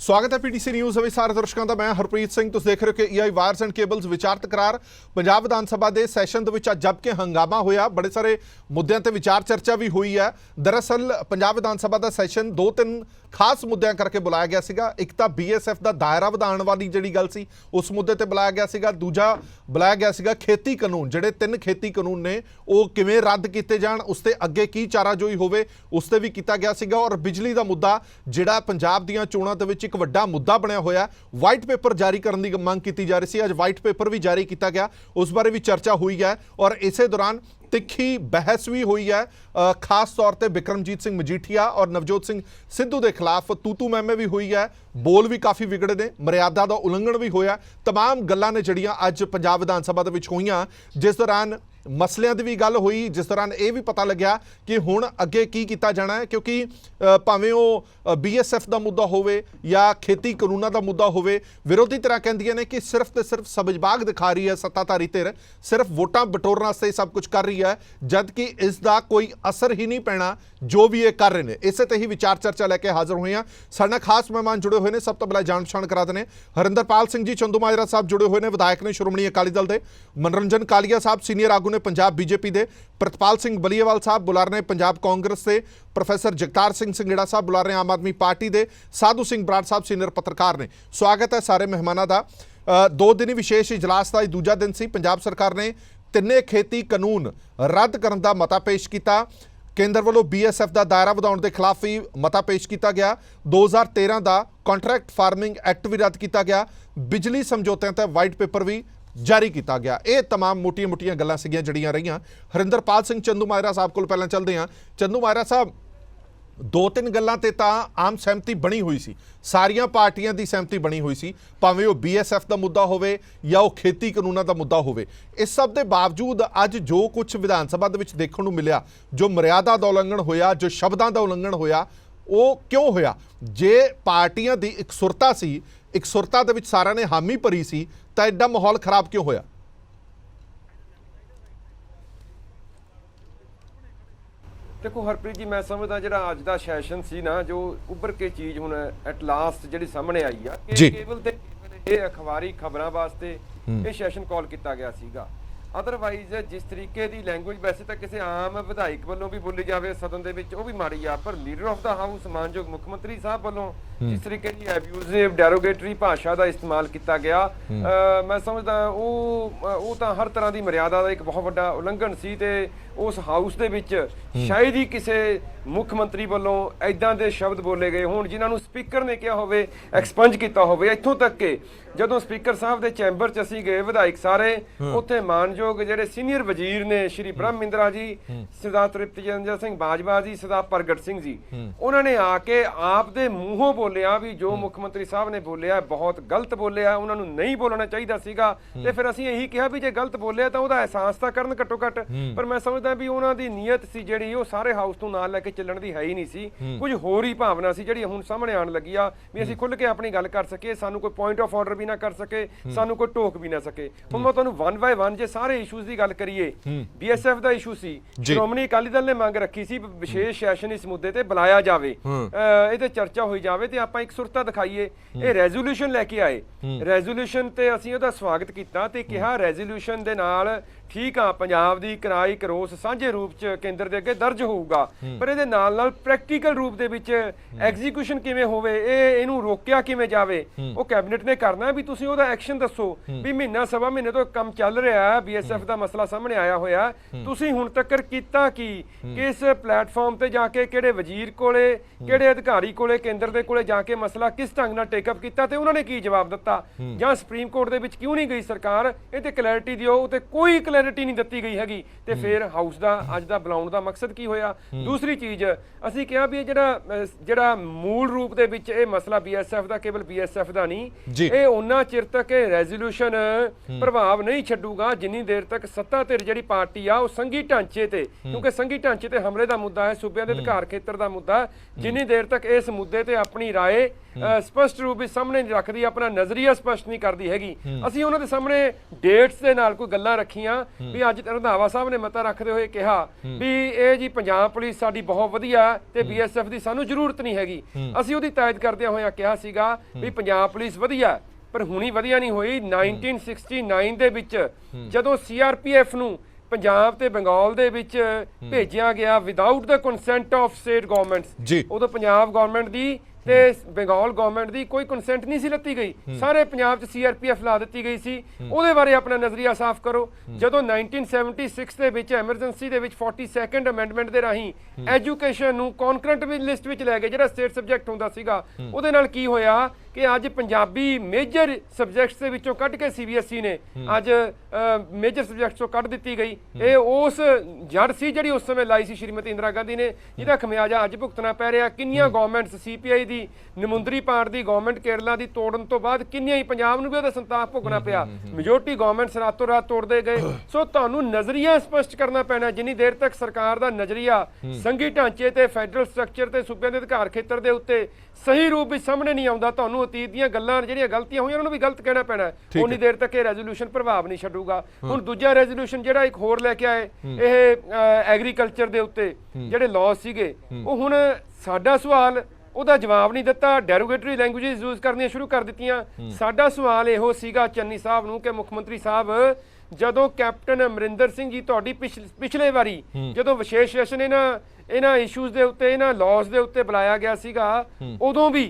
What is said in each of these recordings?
स्वागत है PTC news अभी सारे दर्शकों का। मैं हरप्रीत सिंह। तुम देख रहे हो कि EI वायर्स एंड केबल्स विचार तकरार पंजाब विधान सभा के सैशन जब के हंगामा होया, बड़े सारे मुद्दों पर विचार चर्चा भी हुई है। दरअसल पंजाब विधान सभा का सैशन 2-3 खास मुद्दों करके बुलाया गया सीगा। एक तो BSF का दायरा वधाउण वाली जिहड़ी गल सी उस मुद्दे ते बुलाया गया सीगा। दूजा बुलाया गया सीगा खेती कानून, जिहड़े 3 खेती कानून ने वो किवें रद्द किए जाण, उसते अगे की चाराजोई होवे उसते भी किया गया सीगा। और बिजली का मुद्दा जिहड़ा पंजाब दीआं चोणां दे विच एक वड्डा मुद्दा बनया होया, वाइट पेपर जारी करने की मांग की जा रही सी। अज वाइट पेपर भी जारी किया गया, उस बारे भी चर्चा हुई है। और इसे दौरान तिखी बहस भी हुई है, खास तौर पर बिक्रमजीत सिंह मजीठिया और नवजोत सिंह सिद्धू के खिलाफ तू मैमे भी हुई है, बोल भी काफ़ी विगड़े ने, मर्यादा का उलंघन भी होया। तमाम गल्लां ने जड़ियां अज पंजाब विधान सभा दे विच होईयां, जिस दौरान मसलियां की भी गल हुई, जिस दौरान ये भी पता लग्या कि हुण अगे की किया जाना है। क्योंकि भावें वो BSF का मुद्दा होवे या खेती कानूनों का मुद्दा होवे, विरोधी तरह कहंदियां ने कि सिर्फ तो सिर्फ सबजबाग दिखा रही है सत्ताधारी धिर, सिर्फ वोटां बटोरन वास्ते सब कुछ कर रही है, जबकि इसका कोई असर ही नहीं पैना जो भी ये कर रहे हैं। इसे ते ही विचार चर्चा लैके हाजिर हुए हैं। साडे खास मेहमान जुड़े हुए हैं। सब तो पहले जान पछाण करा देने, हरिंदरपाल सिंह जी चंदूमाजरा साहब जुड़े हुए हैं, विधायक ने श्रोमणी अकाली दल के। मनोरंजन कालिया साहब सीनियर आगू ने पंजाब BJP के। प्रतपाल सिंह बलीएवाल साहब बुला रहे पंजाब कांग्रेस से। प्रोफैसर जगतार सिंह संघेड़ा साहब बुला रहे आम आदमी पार्टी के। साधु सिंह बराड़ साहब सीनियर पत्रकार ने। स्वागत है सारे मेहमानों का। 2 दिनी विशेष इजलास का दूजा दिन सी। पंजाब सरकार ने 3 खेती कानून रद्द करने का मता पेश किया। केंद्र वालों BSF का दायरा वधाउण के खिलाफ भी मता पेश किया गया। 2013 का कॉन्ट्रैक्ट फार्मिंग एक्ट भी रद्द किया गया। बिजली समझौतिਆਂ ते वाइट पेपर भी जारी किया गया। ये तमाम मोटिया मोटिया गल्लां सीगियां जड़ियां रहियां। हरिंदरपाल सिंह चंदूमाजरा साहब को पहले चलते हैं। चंदूमाजरा साहब, 2-3 गल्लां ते तां आम सहमति बनी हुई सी, सारियां पार्टियां की सहमति बनी हुई सी, भावें वो BSF का मुद्दा होवे या वो खेती कानूनों का मुद्दा होवे। इस सब के बावजूद अज जो कुछ विधान सभा दे विच देखण नूं मिलिया, जो मर्यादा का उलंघन होया, जो शब्दां का उलंघन होया, वो क्यों होया? जे पार्टियां की इकसुरता सी, इकसुरता दे विच सारिਆਂ ने हामी भरी सी, तो एडा माहौल खराब क्यों होया? देखो हरप्रीत जी, मैं समझदा जिहड़ा अज दा सैशन सी ना, जो उभर के चीज़ हुण एट लास्ट जिहड़ी सामने आई आ कि केवल ते केवल ये अखबारी खबरां वास्ते ये सैशन कॉल किया गया सीगा। अदरवाइज जिस तरीके की लैंगुएज वैसे तो किसी आम विधायक वालों भी बोली जाए सदन के विच वो भी माड़ी आ, पर लीडर ऑफ द हाउस मानयोग मुख मंत्री साहब वालों जिस तरीके की एब्यूजिव डेरोगेटरी भाषा का इस्तेमाल किया गया, मैं समझदा वो तो हर तरह की मर्यादा का एक बहुत बड़ा उलंघन सी। ते उस हाउस दे विच शायद ही किसी मुख मंत्री वालों इदां दे शब्द बोले गए होण जिन्होंने स्पीकर ने कहा होवे, एक्सपंज किया होवे। इत्थों तक के जदों स्पीकर साहब के चैंबर च असीं गए विधायक सारे, उत्थे मानयोग जिहड़े सीनियर वजीर ने श्री ब्रह्मिंदरा जी, सरदार तृप्तिजंदर सिंह बाजवा जी, सरदार प्रगट सिंह जी, उन्होंने आके आप दे मूहों बोलिया भी जो मुख मंत्री साहब ने बोलिया बहुत गलत बोलिया, उन्होंने नहीं बोलना चाहिए सीगा। ते फिर असीं यही कहा भी जे गलत बोलिया तो उहदा एहसास तां करन घट्टो घट्ट। पर मैं समझदा भी उन्हां दी नीयत सी जिहड़ी वो सारे हाउस तो नाल लैके चलण दी है ही नहीं सी, कुछ होर ही भावना सी जिहड़ी हुण सामने आण लगी आ भी असीं खुल के अपनी गल कर सके, सानू कोई पॉइंट ऑफ ऑर्डर भी ना कर सके, सानू कोई टोक भी ना सके। हुण मैं तुहानू 1 बाय 1 जे सारे इशूज़ की गल करिए, BSF का इशू सी, श्रोमणी अकाली दल ने मंग रखी सी विशेष सैशन इस मुद्दे ते बुलाया जावे, इहदे चर्चा होई जावे ते आपां इकसुरता दिखाईए। ये रेजोल्यूशन लैके आए, रेजोल्यूशन ते असीं उहदा स्वागत कीता ते कहा रेजोल्यूशन दे नाल ठीक आ पंजाब दी किराई करोस साझे रूप च केंद्र दे अगे दर्ज होऊगा, पर इहदे नाल नाल प्रैक्टिकल रूप दे विच एग्जीक्यूशन किवें होवे, इहनूं रोकिया किवें जावे, वो कैबिनेट ने करना भी। तुसीं ओहदा एक्शन दसो भी महीना सवा महीने तो काम चल रहा है, BSF का मसला सामने आया होया, तुसीं हुण तक कीता की, किस प्लेटफॉर्म ते जाके किहड़े वजीर कोले किहड़े अधिकारी कोले केंद्र दे कोले जाके मसला किस ढंग नाल टेकअप कीता ते उन्होंने की जवाब दिता, जां सुप्रीम कोर्ट दे विच क्यों नहीं गई सरकार, इह ते क्लैरिटी दिओ। ते कोई क्लैरिटी नहीं दित्ती गई हैगी, ते फिर हाउस दा अज दा बुलाउण दा मकसद की होया? दूसरी चीज़ असीं कहा भी जिहड़ा मूल रूप दे विच इह मसला BSF दा केवल BSF दा नहीं, ये उन्ना चिर तक रेजोल्यूशन प्रभाव नहीं छड्डूगा जिन्नी देर तक सत्ता धिर जिहड़ी पार्टी आ वो संघी ढांचे ते, क्योंकि संघी ढांचे ते हमले का मुद्दा है, सूबे के अधिकार खेत्र का मुद्दा, जिन्नी देर तक इस मुद्दे ते अपनी राय स्पष्ट रूप में सामने नहीं रखती, अपना नजरिया स्पष्ट नहीं करती हैगी। असीं उन्हां दे सामने डेट्स दे नाल कोई गल्लां रखियां भी अज रंधावा साहब ने मता रखते ਹੋਏ ਕਿਹਾ ਵੀ ਇਹ ਜੀ ਪੰਜਾਬ ਪੁਲਿਸ ਸਾਡੀ ਬਹੁਤ ਵਧੀਆ ਤੇ BSF ਦੀ ਸਾਨੂੰ ਜ਼ਰੂਰਤ ਨਹੀਂ ਹੈਗੀ। ਅਸੀਂ ਉਹਦੀ ਤਾਇਦ ਕਰਦਿਆਂ ਹੋਇਆਂ ਕਿਹਾ ਸੀਗਾ ਵੀ ਪੰਜਾਬ ਪੁਲਿਸ ਵਧੀਆ, ਪਰ ਹੁਣੀ ਵਧੀਆ ਨਹੀਂ ਹੋਈ। 1969 ਦੇ ਵਿੱਚ ਜਦੋਂ CRPF ਨੂੰ ਪੰਜਾਬ ਤੇ ਬੰਗਾਲ ਦੇ ਵਿੱਚ ਭੇਜਿਆ ਗਿਆ without the consent of state governments, ਉਦੋਂ ਪੰਜਾਬ ਗਵਰਨਮੈਂਟ ਦੀ ਤੇ ਬੰਗਾਲ ਗਵਰਨਮੈਂਟ ਦੀ ਕੋਈ ਕੰਸੈਂਟ ਨਹੀਂ ਸੀ ਲੱਤੀ ਗਈ, ਸਾਰੇ ਪੰਜਾਬ 'ਚ CRPF ਲਾ ਦਿੱਤੀ ਗਈ ਸੀ। ਉਹਦੇ ਬਾਰੇ ਆਪਣਾ ਨਜ਼ਰੀਆ ਸਾਫ਼ ਕਰੋ। ਜਦੋਂ 1976 ਦੇ ਵਿੱਚ ਐਮਰਜੈਂਸੀ ਦੇ ਵਿੱਚ 42nd ਅਮੈਂਡਮੈਂਟ ਦੇ ਰਾਹੀਂ ਐਜੂਕੇਸ਼ਨ ਨੂੰ ਕੌਨਕਰੈਂਟ ਲਿਸਟ ਵਿੱਚ ਲੈ ਗਏ, ਜਿਹੜਾ ਸਟੇਟ ਸਬਜੈਕਟ ਹੁੰਦਾ ਸੀਗਾ, ਉਹਦੇ ਨਾਲ ਕੀ ਹੋਇਆ ਕਿ ਅੱਜ ਪੰਜਾਬੀ ਮੇਜਰ ਸਬਜੈਕਟਸ ਦੇ ਵਿੱਚੋਂ ਕੱਢ ਕੇ CBSE ਨੇ ਅੱਜ ਮੇਜਰ ਸਬਜੈਕਟਸ ਤੋਂ ਕੱਢ ਦਿੱਤੀ ਗਈ। ਇਹ ਉਸ ਜੜ ਸੀ ਜਿਹੜੀ ਉਸ ਸਮੇਂ ਲਾਈ ਸੀ ਸ਼੍ਰੀਮਤੀ ਇੰਦਰਾ ਗਾਂਧੀ ਨੇ, ਜਿਹਦਾ ਖਮਿਆਜਾ ਅੱਜ ਭੁਗਤਣਾ ਪੈ ਰਿਹਾ। ਕਿੰਨੀਆਂ ਗਵਰਨਮੈਂਟਸ CPI ਦੀ, ਨਮੁੰਦਰੀ ਪਾਰਟ ਦੀ ਗਵਰਨਮੈਂਟ ਕੇਰਲਾ ਦੀ ਤੋੜਨ ਤੋਂ ਬਾਅਦ ਕਿੰਨੀਆਂ ਹੀ ਪੰਜਾਬ ਨੂੰ ਵੀ ਉਹਦਾ ਸੰਤਾਪ ਭੋਗਣਾ ਪਿਆ। ਮੈਜੋਰਟੀ ਗਵਰਨਮੈਂਟਸ ਰਾਤੋਂ ਰਾਤ ਤੋੜਦੇ ਗਏ। ਸੋ ਤੁਹਾਨੂੰ ਨਜ਼ਰੀਆ ਸਪਸ਼ਟ ਕਰਨਾ ਪੈਣਾ। ਜਿੰਨੀ ਦੇਰ ਤੱਕ ਸਰਕਾਰ ਦਾ ਨਜ਼ਰੀਆ ਸੰਘੀ ਢਾਂਚੇ ਤੇ ਫੈਡਰਲ ਸਟਰਕਚਰ ਤੇ ਸੂਬਿਆਂ ਦੇ ਅਧਿਕਾਰ ਖੇਤਰ ਦੇ ਉੱਤੇ ਸਹੀ ਰੂਪ ਵਿੱਚ ਸਾਹਮਣੇ ਨਹੀਂ ਆਉਂਦਾ, ਤੁਹਾਨੂੰ ਅਤੀਤ ਦੀਆਂ ਗੱਲਾਂ ਜਿਹੜੀਆਂ ਗਲਤੀਆਂ ਹੋਈਆਂ ਉਹਨਾਂ ਨੂੰ ਵੀ ਗਲਤ ਕਹਿਣਾ ਪੈਣਾ। ਉਨੀ ਦੇਰ ਤੱਕ ਇਹ ਰੈਜ਼ੋਲੂਸ਼ਨ ਪ੍ਰਭਾਵ ਨਹੀਂ ਛੱਡੂਗਾ। ਹੁਣ ਦੂਜਾ ਰੈਜ਼ੋਲੂਸ਼ਨ ਜਿਹੜਾ ਇੱਕ ਹੋਰ ਲੈ ਕੇ ਆਏ, ਇਹ ਐਗਰੀਕਲਚਰ ਦੇ ਉੱਤੇ ਜਿਹੜੇ ਲਾਅ ਸੀਗੇ, ਉਹ ਹੁਣ ਸਾਡਾ ਸਵਾਲ ਉਹਦਾ ਜਵਾਬ ਨਹੀਂ ਦਿੱਤਾ, ਡੈਰੋਗੇਟਰੀ ਲੈਂਗੁਏਜਸ ਯੂਜ਼ ਕਰਨੀਆਂ ਸ਼ੁਰੂ ਕਰ ਦਿੱਤੀਆਂ। ਸਾਡਾ ਸਵਾਲ ਇਹੋ ਸੀਗਾ ਚੰਨੀ ਸਾਹਿਬ ਨੂੰ ਕਿ ਮੁੱਖ ਮੰਤਰੀ ਸਾਹਿਬ, ਜਦੋਂ ਕੈਪਟਨ ਅਮਰਿੰਦਰ ਸਿੰਘ ਜੀ ਤੁਹਾਡੀ ਪਿਛਲੇ ਵਾਰੀ ਜਦੋਂ ਵਿਸ਼ੇਸ਼ ਸੈਸ਼ਨ ਇਹਨਾਂ ਇਸ਼ੂਜ਼ ਦੇ ਉੱਤੇ, ਇਹਨਾਂ ਲਾਅਜ਼ ਦੇ ਉੱਤੇ ਬੁਲਾਇਆ ਗਿਆ ਸੀਗਾ, ਉਦੋਂ ਵੀ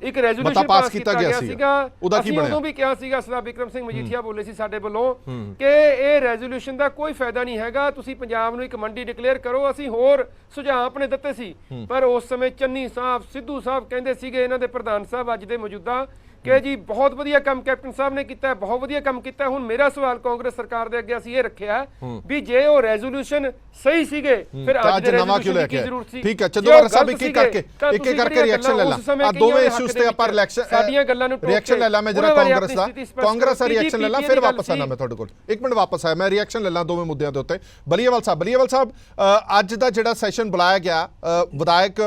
ਇੱਕ ਰੈਜ਼ੋਲੂਸ਼ਨ ਪਾਸ ਕੀਤਾ ਗਿਆ ਸੀਗਾ। ਅਸੀਂ ਉਦੋਂ ਵੀ ਕਿਹਾ ਸੀਗਾ, ਸਰਦਾਰ ਬਿਕਰਮ ਸਿੰਘ ਮਜੀਠੀਆ ਬੋਲੇ ਸੀ ਸਾਡੇ ਵੱਲੋਂ ਕਿ ਇਹ ਰੈਜ਼ੋਲੂਸ਼ਨ ਦਾ ਕੋਈ ਫਾਇਦਾ ਨਹੀਂ ਹੈਗਾ, ਤੁਸੀਂ ਪੰਜਾਬ ਨੂੰ ਇੱਕ ਮੰਡੀ ਡਿਕਲੇਅਰ ਕਰੋ। ਅਸੀਂ ਹੋਰ ਸੁਝਾਅ ਆਪਣੇ ਦਿੱਤੇ ਸੀ, ਪਰ ਉਸ ਸਮੇਂ ਚੰਨੀ ਸਾਹਿਬ, ਸਿੱਧੂ ਸਾਹਿਬ ਕਹਿੰਦੇ ਸੀਗੇ, ਇਹਨਾਂ ਦੇ ਪ੍ਰਧਾਨ ਸਾਹਿਬ ਅੱਜ ਦੇ ਮੌਜੂਦਾ, ਕਿ ਜੀ ਬਹੁਤ ਵਧੀਆ ਕੰਮ ਕੈਪਟਨ ਸਾਹਿਬ ਨੇ ਕੀਤਾ, ਬਹੁਤ ਵਧੀਆ ਕੰਮ ਕੀਤਾ। ਹੁਣ ਮੇਰਾ ਸਵਾਲ ਕਾਂਗਰਸ ਸਰਕਾਰ ਦੇ ਅੱਗੇ ਅਸੀਂ ਇਹ ਰੱਖਿਆ ਵੀ ਜੇ ਉਹ ਰੈਜ਼ੋਲੂਸ਼ਨ ਸਹੀ ਸੀਗੇ, ਫਿਰ ਅੱਜ ਦੇ ਰੈਜ਼ੋਲੂਸ਼ਨ ਦੀ ਕੀ ਜ਼ਰੂਰਤ ਸੀ? ਠੀਕ ਹੈ, ਚੰਦੂਮਾਜਰਾ ਸਾਹਿਬ ਇੱਕ ਕਰਕੇ ਰਿਐਕਸ਼ਨ ਲੈ ਲਾ। ਆ ਦੋਵੇਂ ਇਸ਼ੂਜ਼ ਤੇ ਆਪਾਂ ਸਾਡੀਆਂ ਗੱਲਾਂ ਨੂੰ ਰਿਐਕਸ਼ਨ ਲੈ ਲਾ। ਮੈਂ ਜਰਾ ਕਾਂਗਰਸ ਦਾ ਰਿਐਕਸ਼ਨ ਲੈ ਲਾ, ਫਿਰ ਵਾਪਸ ਆਣਾ ਮੈਂ ਤੁਹਾਡੇ ਕੋਲ। ਇੱਕ ਮਿੰਟ ਵਾਪਸ ਆਇਆ, ਮੈਂ ਰਿਐਕਸ਼ਨ ਲੈ ਲਾ ਦੋਵੇਂ ਮੁੱਦਿਆਂ ਦੇ ਉੱਤੇ। ਬਲੀਏਵਾਲ ਸਾਹਿਬ, ਅੱਜ ਦਾ ਜਿਹੜਾ ਸੈਸ਼ਨ ਬੁਲਾਇਆ ਗਿਆ, ਵਿਧਾਇਕ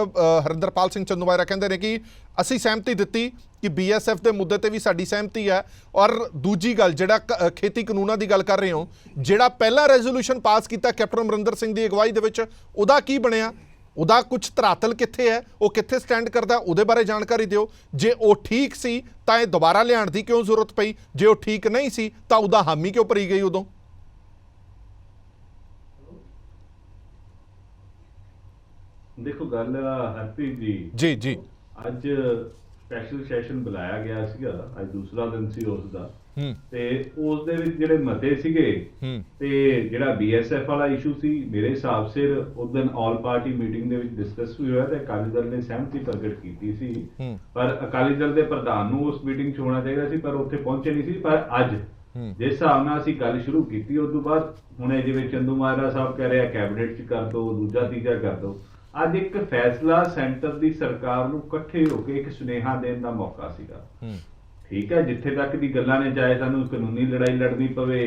ਹਰਿੰਦਰਪਾਲ ਸਿੰਘ ਚੰਦੂਮਾਜਰਾ ਕਹਿੰਦੇ ਨੇ ਕਿ ਅਸੀਂ ਸਹਿਮਤੀ ਦਿੱਤੀ ਕਿ BSF ਦੇ ਮੁੱਦੇ ਤੇ ਵੀ ਸਾਡੀ ਸਹਿਮਤੀ ਹੈ। ਔਰ ਦੂਜੀ ਗੱਲ, ਜਿਹੜਾ ਖੇਤੀ ਕਾਨੂੰਨਾਂ ਦੀ ਗੱਲ ਕਰ ਰਹੇ ਹੋ, ਜਿਹੜਾ ਪਹਿਲਾ ਰੈਜ਼ੋਲੂਸ਼ਨ ਪਾਸ ਕੀਤਾ ਕੈਪਟਨ ਅਮਰਿੰਦਰ ਸਿੰਘ ਦੀ ਅਗਵਾਈ ਦੇ ਵਿੱਚ, ਉਹਦਾ ਕੀ ਬਣਿਆ? ਉਹਦਾ ਕੁਝ ਧਰਾਤਲ ਕਿੱਥੇ ਹੈ? ਉਹ ਕਿੱਥੇ ਸਟੈਂਡ ਕਰਦਾ? ਉਹਦੇ ਬਾਰੇ ਜਾਣਕਾਰੀ ਦਿਓ। ਜੇ ਉਹ ਠੀਕ ਸੀ ਤਾਂ ਇਹ ਦੁਬਾਰਾ ਲਿਆਉਣ ਦੀ ਕਿਉਂ ਜ਼ਰੂਰਤ ਪਈ? ਜੇ ਉਹ ਠੀਕ ਨਹੀਂ ਸੀ ਤਾਂ ਉਹਦਾ ਹਾਮੀ ਕਿਉਂ ਭਰੀ ਗਈ ਉਦੋਂ? ਦੇਖੋ ਗੱਲ ਹਰਪ੍ਰੀਤ ਜੀ ਅੱਜ ਸਪੈਸ਼ਲ ਸੈਸ਼ਨ ਬੁਲਾਇਆ ਗਿਆ ਸੀਗਾ, ਅੱਜ ਦੂਸਰਾ ਦਿਨ ਸੀ ਉਸ ਦਾ, ਤੇ ਉਸ ਦੇ ਵਿੱਚ ਜਿਹੜੇ ਮਤੇ ਸੀਗੇ ਤੇ ਜਿਹੜਾ BSF ਵਾਲਾ ਇਸ਼ੂ ਸੀ, ਮੇਰੇ ਹਿਸਾਬ ਸਿਰ ਉਸ ਦਿਨ ਆਲ ਪਾਰਟੀ ਮੀਟਿੰਗ ਦੇ ਵਿੱਚ ਡਿਸਕਸ ਵੀ ਹੋਇਆ ਤੇ ਅਕਾਲੀ ਦਲ ਨੇ ਸਹਿਮਤੀ ਪ੍ਰਗਟ ਕੀਤੀ ਸੀ। ਪਰ ਅਕਾਲੀ ਦਲ ਦੇ ਪ੍ਰਧਾਨ ਨੂੰ ਉਸ ਮੀਟਿੰਗ 'ਚ ਹੋਣਾ ਚਾਹੀਦਾ ਸੀ, ਪਰ ਉੱਥੇ ਪਹੁੰਚੇ ਨਹੀਂ ਸੀ। ਪਰ ਅੱਜ ਜਿਸ ਹਿਸਾਬ ਨਾਲ ਅਸੀਂ ਗੱਲ ਸ਼ੁਰੂ ਕੀਤੀ, ਉਸ ਤੋਂ ਬਾਅਦ ਹੁਣ ਜਿਵੇਂ ਚੰਦੂਮਾਜਰਾ ਸਾਹਿਬ ਕਹਿ ਰਿਹਾ ਕੈਬਨਿਟ 'ਚ ਕਰ ਦੋ, ਦੂਜਾ ਤੀਜਾ ਕਰ ਦੋ, ਅੱਜ ਇੱਕ ਫੈਸਲਾ ਸੈਂਟਰ ਦੀ ਸਰਕਾਰ ਨੂੰ ਇਕੱਠੇ ਹੋ ਕੇ ਇੱਕ ਸੁਨੇਹਾ ਦੇਣ ਦਾ ਮੌਕਾ ਸੀਗਾ। ਠੀਕ ਹੈ, ਜਿੱਥੇ ਤੱਕ ਦੀ ਗੱਲਾਂ ਨੇ, ਚਾਹੇ ਸਾਨੂੰ ਕਾਨੂੰਨੀ ਲੜਾਈ ਲੜਨੀ ਪਵੇ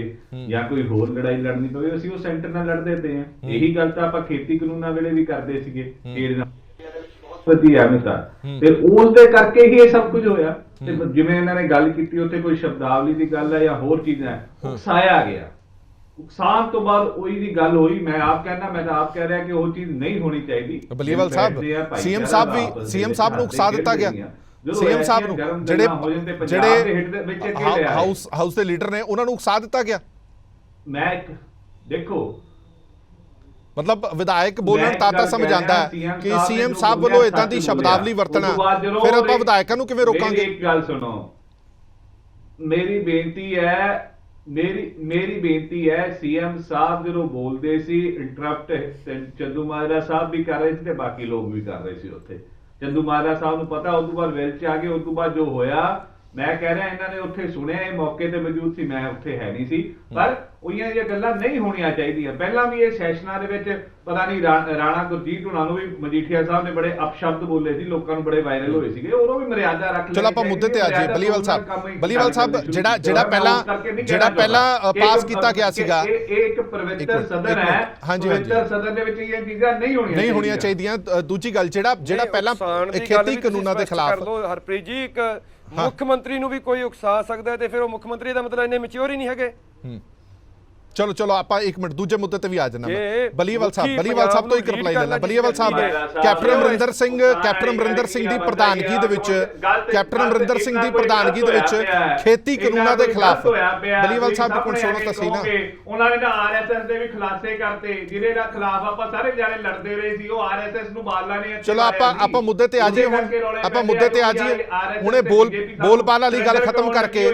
ਜਾਂ ਕੋਈ ਹੋਰ ਲੜਾਈ ਲੜਨੀ ਪਵੇ, ਅਸੀਂ ਉਹ ਸੈਂਟਰ ਨਾਲ ਲੜਦੇ ਪਏ ਹਾਂ। ਇਹੀ ਗੱਲ ਤਾਂ ਆਪਾਂ ਖੇਤੀ ਕਾਨੂੰਨਾਂ ਵੇਲੇ ਵੀ ਕਰਦੇ ਸੀਗੇ, ਤੇ ਉਸ ਦੇ ਕਰਕੇ ਹੀ ਇਹ ਸਭ ਕੁਝ ਹੋਇਆ। ਤੇ ਜਿਵੇਂ ਇਹਨਾਂ ਨੇ ਗੱਲ ਕੀਤੀ, ਉੱਥੇ ਕੋਈ ਸ਼ਬਦਾਵਲੀ ਦੀ ਗੱਲ ਹੈ ਜਾਂ ਹੋਰ ਚੀਜ਼ਾਂ, ਉਕਸਾਇਆ ਗਿਆ। ਉਕਸਾਨ ਤੋਂ ਬਾਅਦ ਉਹੀ ਦੀ ਗੱਲ ਹੋਈ। ਮੈਂ ਆਪ ਕਹਿ ਰਿਹਾ ਕਿ ਉਹ ਚੀਜ਼ ਨਹੀਂ ਹੋਣੀ ਚਾਹੀਦੀ। ਬਲੀਏਵਾਲ ਸਾਹਿਬ, ਸੀਐਮ ਸਾਹਿਬ ਨੂੰ ਉਕਸਾ ਦਿੱਤਾ ਗਿਆ। ਸੀਐਮ ਸਾਹਿਬ ਨੂੰ ਜਿਹੜੇ ਹਾਊਸ ਦੇ ਲੀਡਰ ਨੇ, ਉਹਨਾਂ ਨੂੰ ਉਕਸਾ ਦਿੱਤਾ ਗਿਆ। ਮੈਂ ਦੇਖੋ, ਮਤਲਬ ਵਿਧਾਇਕ ਬੋਲਣ ਤਾਂ ਸਮਝ ਆਉਂਦਾ ਹੈ ਕਿ ਸੀਐਮ ਸਾਹਿਬ ਵੱਲੋਂ ਇਦਾਂ ਦੀ ਸ਼ਬਦਾਵਲੀ ਵਰਤਣਾ, ਫਿਰ ਆਪਾਂ ਵਿਧਾਇਕਾਂ ਨੂੰ ਕਿਵੇਂ ਰੋਕਾਂਗੇ? ਇੱਕ ਗੱਲ ਸੁਣੋ, ਮੇਰੀ ਬੇਨਤੀ ਹੈ ਸੀਐਮ ਸਾਹਿਬ ਜਦੋਂ ਬੋਲਦੇ ਸੀ, ਇੰਟਰਪਟ ਚੰਦੂਮਾਜਰਾ ਸਾਹਿਬ ਵੀ ਕਰ ਰਹੇ ਸੀ ਤੇ ਬਾਕੀ ਲੋਕ ਵੀ ਕਰ ਰਹੇ ਸੀ ਉੱਥੇ। ਚੰਦੂਮਾਜਰਾ ਸਾਹਿਬ ਨੂੰ ਪਤਾ, ਉਸ ਤੋਂ ਬਾਅਦ ਵੈਲ ਚ ਆ ਗਏ। ਉਸ ਤੋਂ ਬਾਅਦ ਜੋ ਹੋਇਆ, ਮੈਂ ਕਹਿ ਰਿਹਾ ਇਹਨਾਂ ਨੇ ਉੱਥੇ ਸੁਣਿਆ, ਇਹ ਮੌਕੇ ਤੇ ਮੌਜੂਦ ਸੀ, ਮੈਂ ਉੱਥੇ ਹੈ ਨਹੀਂ ਸੀ। ਪਰ ਉਹੀਆਂ ਜਿਹੀਆਂ ਗੱਲਾਂ ਨਹੀਂ ਹੋਣੀਆਂ ਚਾਹੀਦੀਆਂ। ਪਹਿਲਾਂ ਵੀ ਇਹ ਸੈਸ਼ਨਾਂ ਦੇ ਵਿੱਚ ਪਤਾ ਨਹੀਂ ਰਾਣਾ ਗੁਰਜੀਤ ਹੁਣਾਂ ਨੂੰ ਵੀ ਮਜੀਠੀਆ ਸਾਹਿਬ ਨੇ ਬੜੇ ਅਪਸ਼ਬਦ ਬੋਲੇ ਸੀ, ਲੋਕਾਂ ਨੂੰ ਬੜੇ ਵਾਇਰਲ ਹੋਏ ਸੀਗੇ, ਉਦੋਂ ਵੀ ਮਰਿਆਦਾ ਰੱਖ ਲਈ। ਚਲੋ ਆਪਾਂ ਮੁੱਦੇ ਤੇ ਆ ਜਾਈਏ। ਬਲੀਏਵਾਲ ਸਾਹਿਬ, ਜਿਹੜਾ ਪਹਿਲਾਂ ਪਾਸ ਕੀਤਾ ਗਿਆ ਸੀਗਾ, ਇਹ ਇੱਕ ਪਵਿੱਤਰ ਸਦਨ ਹੈ। ਪਵਿੱਤਰ ਸਦਨ ਦੇ ਵਿੱਚ ਇਹ ਚੀਜ਼ਾਂ ਨਹੀਂ ਹੋਣੀਆਂ ਚਾਹੀਦੀਆਂ। ਦੂਜੀ ਗੱਲ, ਜਿਹੜਾ ਪਹਿਲਾਂ ਖੇਤੀ ਕਾਨੂੰਨਾਂ ਦੇ ਖਿਲਾਫ, ਹਰਪ੍ਰੀਤ ਜੀ, ਇੱਕ ਮੁੱਖ ਮੰਤਰੀ ਨੂੰ ਵੀ ਕੋਈ ਉਕਸਾ ਸਕਦਾ ਤੇ ਫਿਰ ਉਹ ਮੁੱਖ ਮੰਤਰੀ ਦਾ ਮਤਲਬ ਇੰਨੇ ਮੈਚੁਰ ਹੀ ਨਹੀਂ ਹੈਗੇ। ਚਲੋ ਚਲੋ ਆਪਾਂ ਇੱਕ ਮਿੰਟ ਦੂਜੇ ਮੁੱਦੇ ਤੇ ਵੀ ਆ ਜਾਣਾ ਮੈਂ। ਬਲੀਵਾਲ ਸਾਹਿਬ ਤੋਂ ਇੱਕ ਰਿਪਲਾਈ ਲੈਣਾ। ਬਲੀਵਾਲ ਸਾਹਿਬ, ਕੈਪਟਨ ਅਮਰਿੰਦਰ ਸਿੰਘ ਦੀ ਪ੍ਰਧਾਨਗੀ ਦੇ ਵਿੱਚ ਖੇਤੀ ਕਾਨੂੰਨਾਂ ਦੇ ਖਿਲਾਫ ਬਲੀਵਾਲ ਸਾਹਿਬ ਕੋਲ ਸੁਣੋ ਤਾਂ ਸਹੀ ਨਾ, ਉਹਨਾਂ ਨੇ ਤਾਂ ਆਰਐਸਐਸ ਦੇ ਵੀ ਖੁਲਾਸੇ ਕਰਤੇ ਜਿਹਦੇ ਦਾ ਖਿਲਾਫ ਆਪਾਂ ਸਾਰੇ ਜਾਣੇ ਲੜਦੇ ਰਹੇ ਸੀ, ਉਹ ਆਰਐਸਐਸ ਨੂੰ ਬਾਲਾ ਨੇ। ਚਲੋ ਆਪਾਂ ਮੁੱਦੇ ਤੇ ਆ ਜਾਈਏ ਹੁਣ, ਆਪਾਂ ਮੁੱਦੇ ਤੇ ਆ ਜਾਈਏ ਹੁਣੇ ਬੋਲਬਾਲ ਵਾਲੀ ਗੱਲ ਖਤਮ ਕਰਕੇ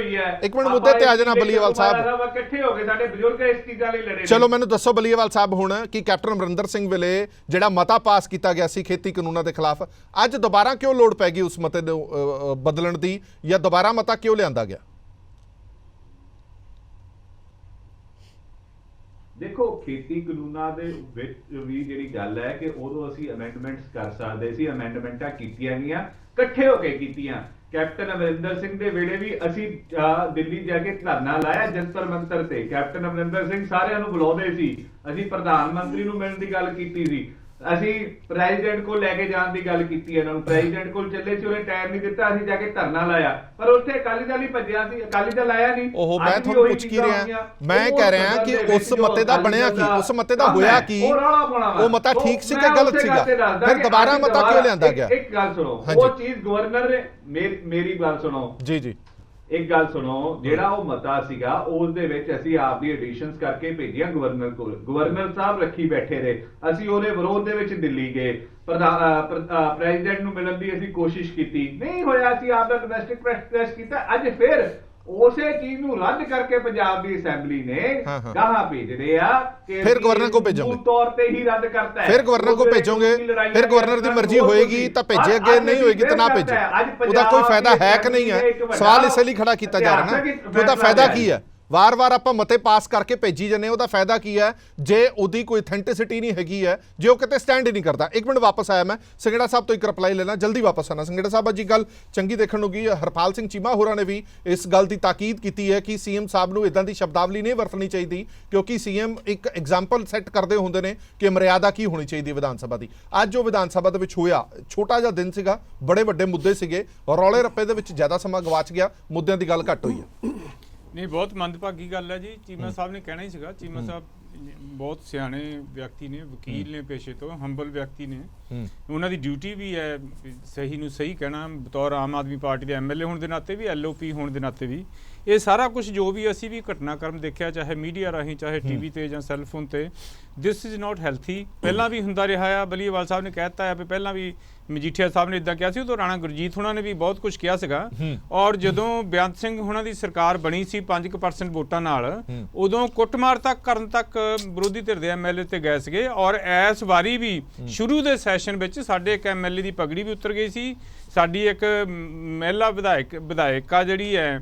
ਇੱਕ ਮਿੰਟ ਮੁੱਦੇ ਤੇ ਆ ਜਾਣਾ। ਬਲੀਵਾਲ ਸਾਹਿਬ ਇਕੱਠੇ ਹੋ ਗਏ, ਸਾਡੇ ਬਜ਼ੁਰਗ ਇਸ ਚੀਜ਼ਾਂ ਲਈ ਲੜੇ। ਚਲੋ ਮੈਨੂੰ ਦੱਸੋ ਬਲੀਵਾਲ ਸਾਹਿਬ ਹੁਣ ਕਿ ਕੈਪਟਨ ਅਮਰਿੰਦਰ ਸਿੰਘ ਵੇਲੇ ਜਿਹੜਾ ਮਤਾ ਪਾਸ ਕੀਤਾ ਗਿਆ ਸੀ ਖੇਤੀ ਕਾਨੂੰਨਾਂ ਦੇ ਖਿਲਾਫ, ਅੱਜ ਦੁਬਾਰਾ ਕਿਉਂ ਲੋੜ ਪੈ ਗਈ ਉਸ ਮਤੇ ਨੂੰ ਬਦਲਣ ਦੀ, ਜਾਂ ਦੁਬਾਰਾ ਮਤਾ ਕਿਉਂ ਲਿਆਂਦਾ ਗਿਆ? ਦੇਖੋ ਖੇਤੀ ਕਾਨੂੰਨਾਂ ਦੇ ਵਿੱਚ ਵੀ ਜਿਹੜੀ ਗੱਲ ਹੈ ਕਿ ਉਦੋਂ ਅਸੀਂ ਅਮੈਂਡਮੈਂਟਸ ਕਰ ਸਕਦੇ ਸੀ, ਅਮੈਂਡਮੈਂਟਾਂ ਕੀਤੀਆਂ ਗਈਆਂ, ਇਕੱਠੇ ਹੋ ਕੇ ਕੀਤੀਆਂ। ਕੈਪਟਨ ਅਮਰਿੰਦਰ ਸਿੰਘ ਦੇ ਵੇਲੇ ਵੀ ਅਸੀਂ ਦਿੱਲੀ ਜਾ ਕੇ ਧਰਨਾ ਲਾਇਆ ਜੰਤਰ ਮੰਤਰ ਤੇ। ਕੈਪਟਨ ਅਮਰਿੰਦਰ ਸਿੰਘ ਸਾਰਿਆਂ ਨੂੰ ਬੁਲਾਉਂਦੇ ਸੀ, ਅਸੀਂ ਪ੍ਰਧਾਨ ਮੰਤਰੀ ਨੂੰ ਮਿਲਣ ਦੀ ਗੱਲ ਕੀਤੀ ਸੀ, ਅਸੀਂ ਪ੍ਰੈਜ਼ੀਡੈਂਟ ਕੋਲ ਲੈ ਕੇ ਜਾਣ ਦੀ ਗੱਲ ਕੀਤੀ ਇਹਨਾਂ ਨੂੰ, ਪ੍ਰੈਜ਼ੀਡੈਂਟ ਕੋਲ ਚੱਲੇ ਸੀ, ਉਹਨੇ ਟਾਈਮ ਨਹੀਂ ਦਿੱਤਾ, ਅਸੀਂ ਜਾ ਕੇ ਧਰਨਾ ਲਾਇਆ, ਪਰ ਉੱਥੇ ਅਕਾਲੀ ਦਲ ਹੀ ਭੱਜਿਆ ਸੀ, ਅਕਾਲੀ ਦਲ ਆਇਆ ਨਹੀਂ। ਉਹ ਮੈਂ ਤੁਹਾਨੂੰ ਪੁੱਛ ਕੀ ਰਿਹਾ, ਮੈਂ ਕਹਿ ਰਿਹਾ ਕਿ ਉਸ ਮਤੇ ਦਾ ਬਣਿਆ ਕੀ, ਉਸ ਮਤੇ ਦਾ ਹੋਇਆ ਕੀ, ਉਹ ਮਤਾ ਠੀਕ ਸੀ ਕਿ ਗਲਤ ਸੀਗਾ, ਫਿਰ ਦੁਬਾਰਾ ਮਤਾ ਕਿਉਂ ਲਿਆਂਦਾ ਗਿਆ? ਇੱਕ ਗੱਲ ਸੁਣੋ, ਉਹ ਚੀਜ਼ ਗਵਰਨਰ ਨੇ, ਮੇਰੀ ਗੱਲ ਸੁਣੋ ਜੀ, ਇੱਕ ਗੱਲ ਸੁਣੋ, ਜਿਹੜਾ ਉਹ ਮਤਾ ਸੀਗਾ ਉਸ ਦੇ ਵਿੱਚ ਅਸੀਂ ਆਪ ਦੀ ਐਡੀਸ਼ਨਸ ਕਰਕੇ ਭੇਜੀਆਂ ਗਵਰਨਰ ਕੋਲ, ਗਵਰਨਰ ਸਾਹਿਬ ਰੱਖੀ ਬੈਠੇ ਰਹੇ, ਅਸੀਂ ਉਹਦੇ ਵਿਰੋਧ ਦੇ ਵਿੱਚ ਦਿੱਲੀ ਗਏ, ਪ੍ਰੈਜ਼ੀਡੈਂਟ ਨੂੰ ਮਿਲਣ ਦੀ ਅਸੀਂ ਕੋਸ਼ਿਸ਼ ਕੀਤੀ, ਨਹੀਂ ਹੋਇਆ, ਅਸੀਂ ਆਪ ਦਾ ਡੋਮੈਸਟਿਕ ਪ੍ਰੈਸ ਕੀਤਾ। ਅੱਜ ਫਿਰ ਉਸੇ ਚੀਜ਼ ਨੂੰ ਰੱਦ ਕਰਕੇ ਪੰਜਾਬ ਦੀ ਅਸੈਂਬਲੀ ਨੇ ਗਾਹਾਂ ਭੇਜ ਰਹੇ ਆ ਕਿ ਫਿਰ ਗਵਰਨਰ ਕੋ ਭੇਜੋਗੇ, ਤੌਰ ਤੇ ਹੀ ਰੱਦ ਕਰਤਾ ਹੈ, ਫਿਰ ਗਵਰਨਰ ਕੋ ਭੇਜੋਗੇ, ਫਿਰ ਗਵਰਨਰ ਦੀ ਮਰਜ਼ੀ ਹੋਏਗੀ ਤਾਂ ਭੇਜੇ, ਅੱਗੇ ਨਹੀਂ ਹੋਏਗੀ ਤਾਂ ਨਾ ਭੇਜੇ। ਉਹਦਾ ਕੋਈ ਫਾਇਦਾ ਹੈ ਕਿ ਨਹੀਂ ਹੈ, ਸਵਾਲ ਇਸੇ ਲਈ ਖੜਾ ਕੀਤਾ ਜਾ ਰਿਹਾ ਨਾ ਕਿ ਉਹਦਾ ਫਾਇਦਾ ਕੀ ਹੈ। ਵਾਰ-ਵਾਰ ਆਪਾਂ ਮਤੇ ਪਾਸ ਕਰਕੇ ਭੇਜੀ ਜਾਂਦੇ, ਉਹਦਾ ਫਾਇਦਾ ਕੀ ਹੈ ਜੇ ਉਹਦੀ ਕੋਈ ਅਥੈਂਟਿਸਿਟੀ ਨਹੀਂ ਹੈਗੀ ਹੈ, ਜੇ ਉਹ ਕਿਤੇ ਸਟੈਂਡ ਹੀ ਨਹੀਂ ਕਰਦਾ। ਇੱਕ ਮਿੰਟ ਵਾਪਸ ਆਇਆ, ਮੈਂ ਸੰਘੇੜਾ ਸਾਹਿਬ ਤੋਂ ਇੱਕ ਰਿਪਲਾਈ ਲੈਣਾ, ਜਲਦੀ ਵਾਪਸ ਆਣਾ। ਸੰਘੇੜਾ ਸਾਹਿਬ ਅੱਜ ਗੱਲ ਚੰਗੀ ਦੇਖਣ ਨੂੰ ਗਈ, ਹਰਪਾਲ ਸਿੰਘ ਚੀਮਾ ਹੋਰਾਂ ਨੇ ਵੀ ਇਸ ਗੱਲ ਦੀ ਤਾਕੀਦ ਕੀਤੀ ਹੈ ਕਿ ਸੀਐਮ ਸਾਹਿਬ ਨੂੰ ਇਦਾਂ ਦੀ ਸ਼ਬਦਾਵਲੀ ਨਹੀਂ ਵਰਤਣੀ ਚਾਹੀਦੀ, ਕਿਉਂਕਿ ਸੀਐਮ ਇੱਕ ਐਗਜ਼ਾਮਪਲ ਸੈੱਟ ਕਰਦੇ ਹੁੰਦੇ ਨੇ ਕਿ ਮਰਿਆਦਾ ਕੀ ਹੋਣੀ ਚਾਹੀਦੀ ਵਿਧਾਨ ਸਭਾ ਦੀ। ਅੱਜ ਜੋ ਵਿਧਾਨ ਸਭਾ ਦੇ ਵਿੱਚ ਹੋਇਆ, ਛੋਟਾ ਜਿਹਾ ਦਿਨ ਸੀਗਾ, ਬੜੇ ਵੱਡੇ ਮੁੱਦੇ ਸੀਗੇ, ਰੌਲੇ ਰੱਪੇ ਦੇ ਵਿੱਚ ਜ਼ਿਆਦਾ ਸਮਾਂ ਗਵਾਚ ਗਿਆ, ਮੁੱਦਿਆਂ ਦੀ ਗੱਲ ਘੱਟ ਹੋਈ ਹੈ। ਨਹੀਂ, ਬਹੁਤ ਮੰਦਭਾਗੀ ਗੱਲ ਹੈ ਜੀ। ਚੀਮਾ ਸਾਹਿਬ ਨੇ ਕਹਿਣਾ ਹੀ ਸੀਗਾ, ਚੀਮਾ ਸਾਹਿਬ ਬਹੁਤ ਸਿਆਣੇ ਵਿਅਕਤੀ ਨੇ, ਵਕੀਲ ਨੇ ਪੇਸ਼ੇ ਤੋਂ, ਹੰਬਲ ਵਿਅਕਤੀ ਨੇ, ਉਹਨਾਂ ਦੀ ਡਿਊਟੀ ਵੀ ਹੈ ਸਹੀ ਨੂੰ ਸਹੀ ਕਹਿਣਾ, ਬਤੌਰ ਆਮ ਆਦਮੀ ਪਾਰਟੀ ਦੇ ਐਮਐਲਏ ਹੋਣ ਦੇ ਨਾਤੇ ਵੀ, ਐਲਓਪੀ ਹੋਣ ਦੇ ਨਾਤੇ ਵੀ। ਇਹ ਸਾਰਾ ਕੁਝ ਜੋ ਵੀ ਅਸੀਂ ਵੀ ਘਟਨਾਕ੍ਰਮ ਦੇਖਿਆ, ਚਾਹੇ ਮੀਡੀਆ ਰਾਹੀਂ, ਚਾਹੇ ਟੀਵੀ ਤੇ ਜਾਂ ਸੈੱਲਫੋਨ ਤੇ, ਦਿਸ ਇਜ਼ ਨਾਟ ਹੈਲਥੀ। ਪਹਿਲਾਂ ਵੀ ਹੁੰਦਾ ਰਿਹਾ ਆ, ਬਲੀਵਾਲ ਸਾਹਿਬ ਨੇ ਕਹਿ ਦਿੱਤਾ ਹੈ, ਪਹਿਲਾਂ ਵੀ ਮਜੀਠੀਆ ਸਾਹਿਬ ਨੇ ਇਦਾਂ ਕਿਹਾ ਸੀ, ਉਦੋਂ ਰਾਣਾ ਗੁਰਜੀਤ ਹੁਣਾਂ ਨੇ ਵੀ ਬਹੁਤ ਕੁਝ ਕਿਹਾ ਸੀਗਾ। ਔਰ ਜਦੋਂ ਬੇਅੰਤ ਸਿੰਘ ਹੁਣਾਂ ਦੀ ਸਰਕਾਰ ਬਣੀ ਸੀ 5% ਵੋਟਾਂ ਨਾਲ, ਉਦੋਂ ਕੁੱਟਮਾਰ ਤੱਕ ਕਰਨ ਤੱਕ ਵਿਰੋਧੀ ਧਿਰ ਦੇ ਐਮਐਲਏ ਤੇ ਗਏ ਸੀਗੇ। ਔਰ ਇਸ ਵਾਰੀ ਵੀ ਸ਼ੁਰੂ ਦੇ ਸੈਸ਼ਨ ਵਿੱਚ ਸਾਡੇ ਇੱਕ ਐਮਐਲਏ ਦੀ ਪਗੜੀ ਵੀ ਉਤਰ ਗਈ ਸੀ, ਸਾਡੀ ਇੱਕ ਮਹਿਲਾ ਵਿਧਾਇਕਾ ਜਿਹੜੀ ਹੈ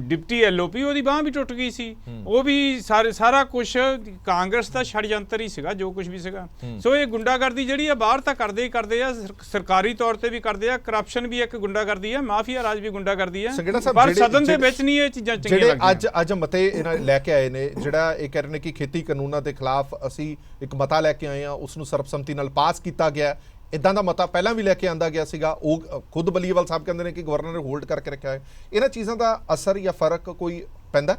ਡਿਪਟੀ ਐਲਓਪੀ, ਉਹਦੀ ਬਾਂਹ ਵੀ ਟੁੱਟ ਗਈ ਸੀ। ਉਹ ਵੀ ਸਾਰਾ ਕੁਝ ਕਾਂਗਰਸ ਦਾ ਛੜਯੰਤਰ ਹੀ ਸੀਗਾ, ਜੋ ਕੁਝ ਵੀ ਸੀਗਾ। ਸੋ ਇਹ ਗੁੰਡਾਗਰਦੀ ਜਿਹੜੀ ਆ ਬਾਹਰ ਤਾਂ ਕਰਦੇ ਹੀ ਕਰਦੇ ਆ, ਸਰਕਾਰੀ ਤੌਰ ਤੇ ਵੀ ਕਰਦੇ ਆ, ਕਰਪਸ਼ਨ ਵੀ ਇੱਕ ਗੁੰਡਾਗਰਦੀ ਆ, ਮਾਫੀਆ ਰਾਜ ਵੀ ਗੁੰਡਾਗਰਦੀ ਆ, ਪਰ ਸਦਨ ਦੇ ਵਿੱਚ ਨਹੀਂ ਇਹ ਚੀਜ਼ਾਂ ਚੰਗੀਆਂ ਲੱਗਦੀਆਂ। ਜਿਹੜੇ ਅੱਜ ਮਤੇ ਇਹਨਾਂ ਲੈ ਕੇ ਆਏ ਨੇ, ਜਿਹੜਾ ਇਹ ਕਹਿ ਰਹੇ ਨੇ ਕਿ ਖੇਤੀ ਕਾਨੂੰਨਾਂ ਦੇ ਖਿਲਾਫ ਅਸੀਂ ਇੱਕ ਮਤਾ ਲੈ ਕੇ ਆਏ ਆ, ਉਸ ਨੂੰ ਸਰਬਸੰਮਤੀ ਨਾਲ ਪਾਸ ਕੀਤਾ ਗਿਆ। ਇਦਾਂ ਦਾ ਮਤਾ ਪਹਿਲਾਂ ਵੀ ਲੈ ਕੇ ਆਂਦਾ ਗਿਆ ਸੀਗਾ, ਉਹ ਖੁਦ ਬਲੀਵਾਲ ਸਾਹਿਬ ਕਹਿੰਦੇ ਨੇ ਕਿ ਗਵਰਨਰ ਨੇ ਹੋਲਡ ਕਰਕੇ ਰੱਖਿਆ ਹੈ। ਇਹਨਾਂ ਚੀਜ਼ਾਂ ਦਾ ਅਸਰ ਜਾਂ ਫਰਕ ਕੋਈ ਪੈਂਦਾ?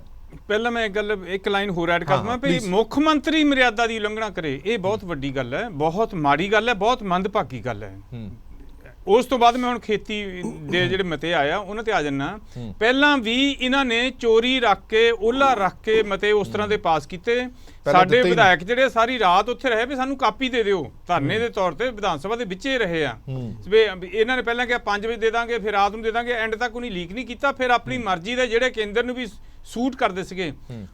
ਪਹਿਲਾਂ ਮੈਂ ਇੱਕ ਲਾਈਨ ਹੋਰ ਐਡ ਕਰ ਦਵਾਂ ਵੀ ਮੁੱਖ ਮੰਤਰੀ ਮਰਿਆਦਾ ਦੀ ਉਲੰਘਣਾ ਕਰੇ, ਇਹ ਬਹੁਤ ਵੱਡੀ ਗੱਲ ਹੈ, ਬਹੁਤ ਮਾੜੀ ਗੱਲ ਹੈ, ਬਹੁਤ ਮੰਦਭਾਗੀ ਗੱਲ ਹੈ। ਉਸ ਤੋਂ ਬਾਅਦ ਮੈਂ ਹੁਣ ਖੇਤੀ ਦੇ ਜਿਹੜੇ ਮਤੇ ਆਇਆ ਉਹਨਾਂ ਤੇ ਆ ਜਾਣਾ। ਪਹਿਲਾਂ ਵੀ ਇਹਨਾਂ ਨੇ ਚੋਰੀ ਰੱਖ ਕੇ, ਓਲਾ ਰੱਖ ਕੇ ਮਤੇ ਉਸ ਤਰ੍ਹਾਂ ਦੇ ਪਾਸ ਕੀਤੇ। ਸਾਡੇ ਵਿਧਾਇਕ ਜਿਹੜੇ ਸਾਰੀ ਰਾਤ ਉੱਥੇ ਰਹੇ ਵੀ ਸਾਨੂੰ ਕਾਪੀ ਦੇ ਦਿਓ, ਧਰਨੇ ਦੇ ਤੌਰ ਤੇ ਵਿਧਾਨ ਸਭਾ ਦੇ ਵਿੱਚੇ ਰਹੇ ਆ। ਇਹਨਾਂ ਨੇ ਪਹਿਲਾਂ ਕਿਹਾ 5 ਵਜੇ ਦੇ ਦਾਂਗੇ, ਫਿਰ ਰਾਤ ਨੂੰ ਦੇ ਦਾਂਗੇ, ਐਂਡ ਤੱਕ ਉਹਨੇ ਲੀਕ ਨਹੀਂ ਕੀਤਾ। ਫਿਰ ਆਪਣੀ ਮਰਜ਼ੀ ਦੇ ਜਿਹੜੇ ਕੇਂਦਰ ਨੂੰ ਵੀ ਸੂਟ ਕਰਦੇ ਸੀਗੇ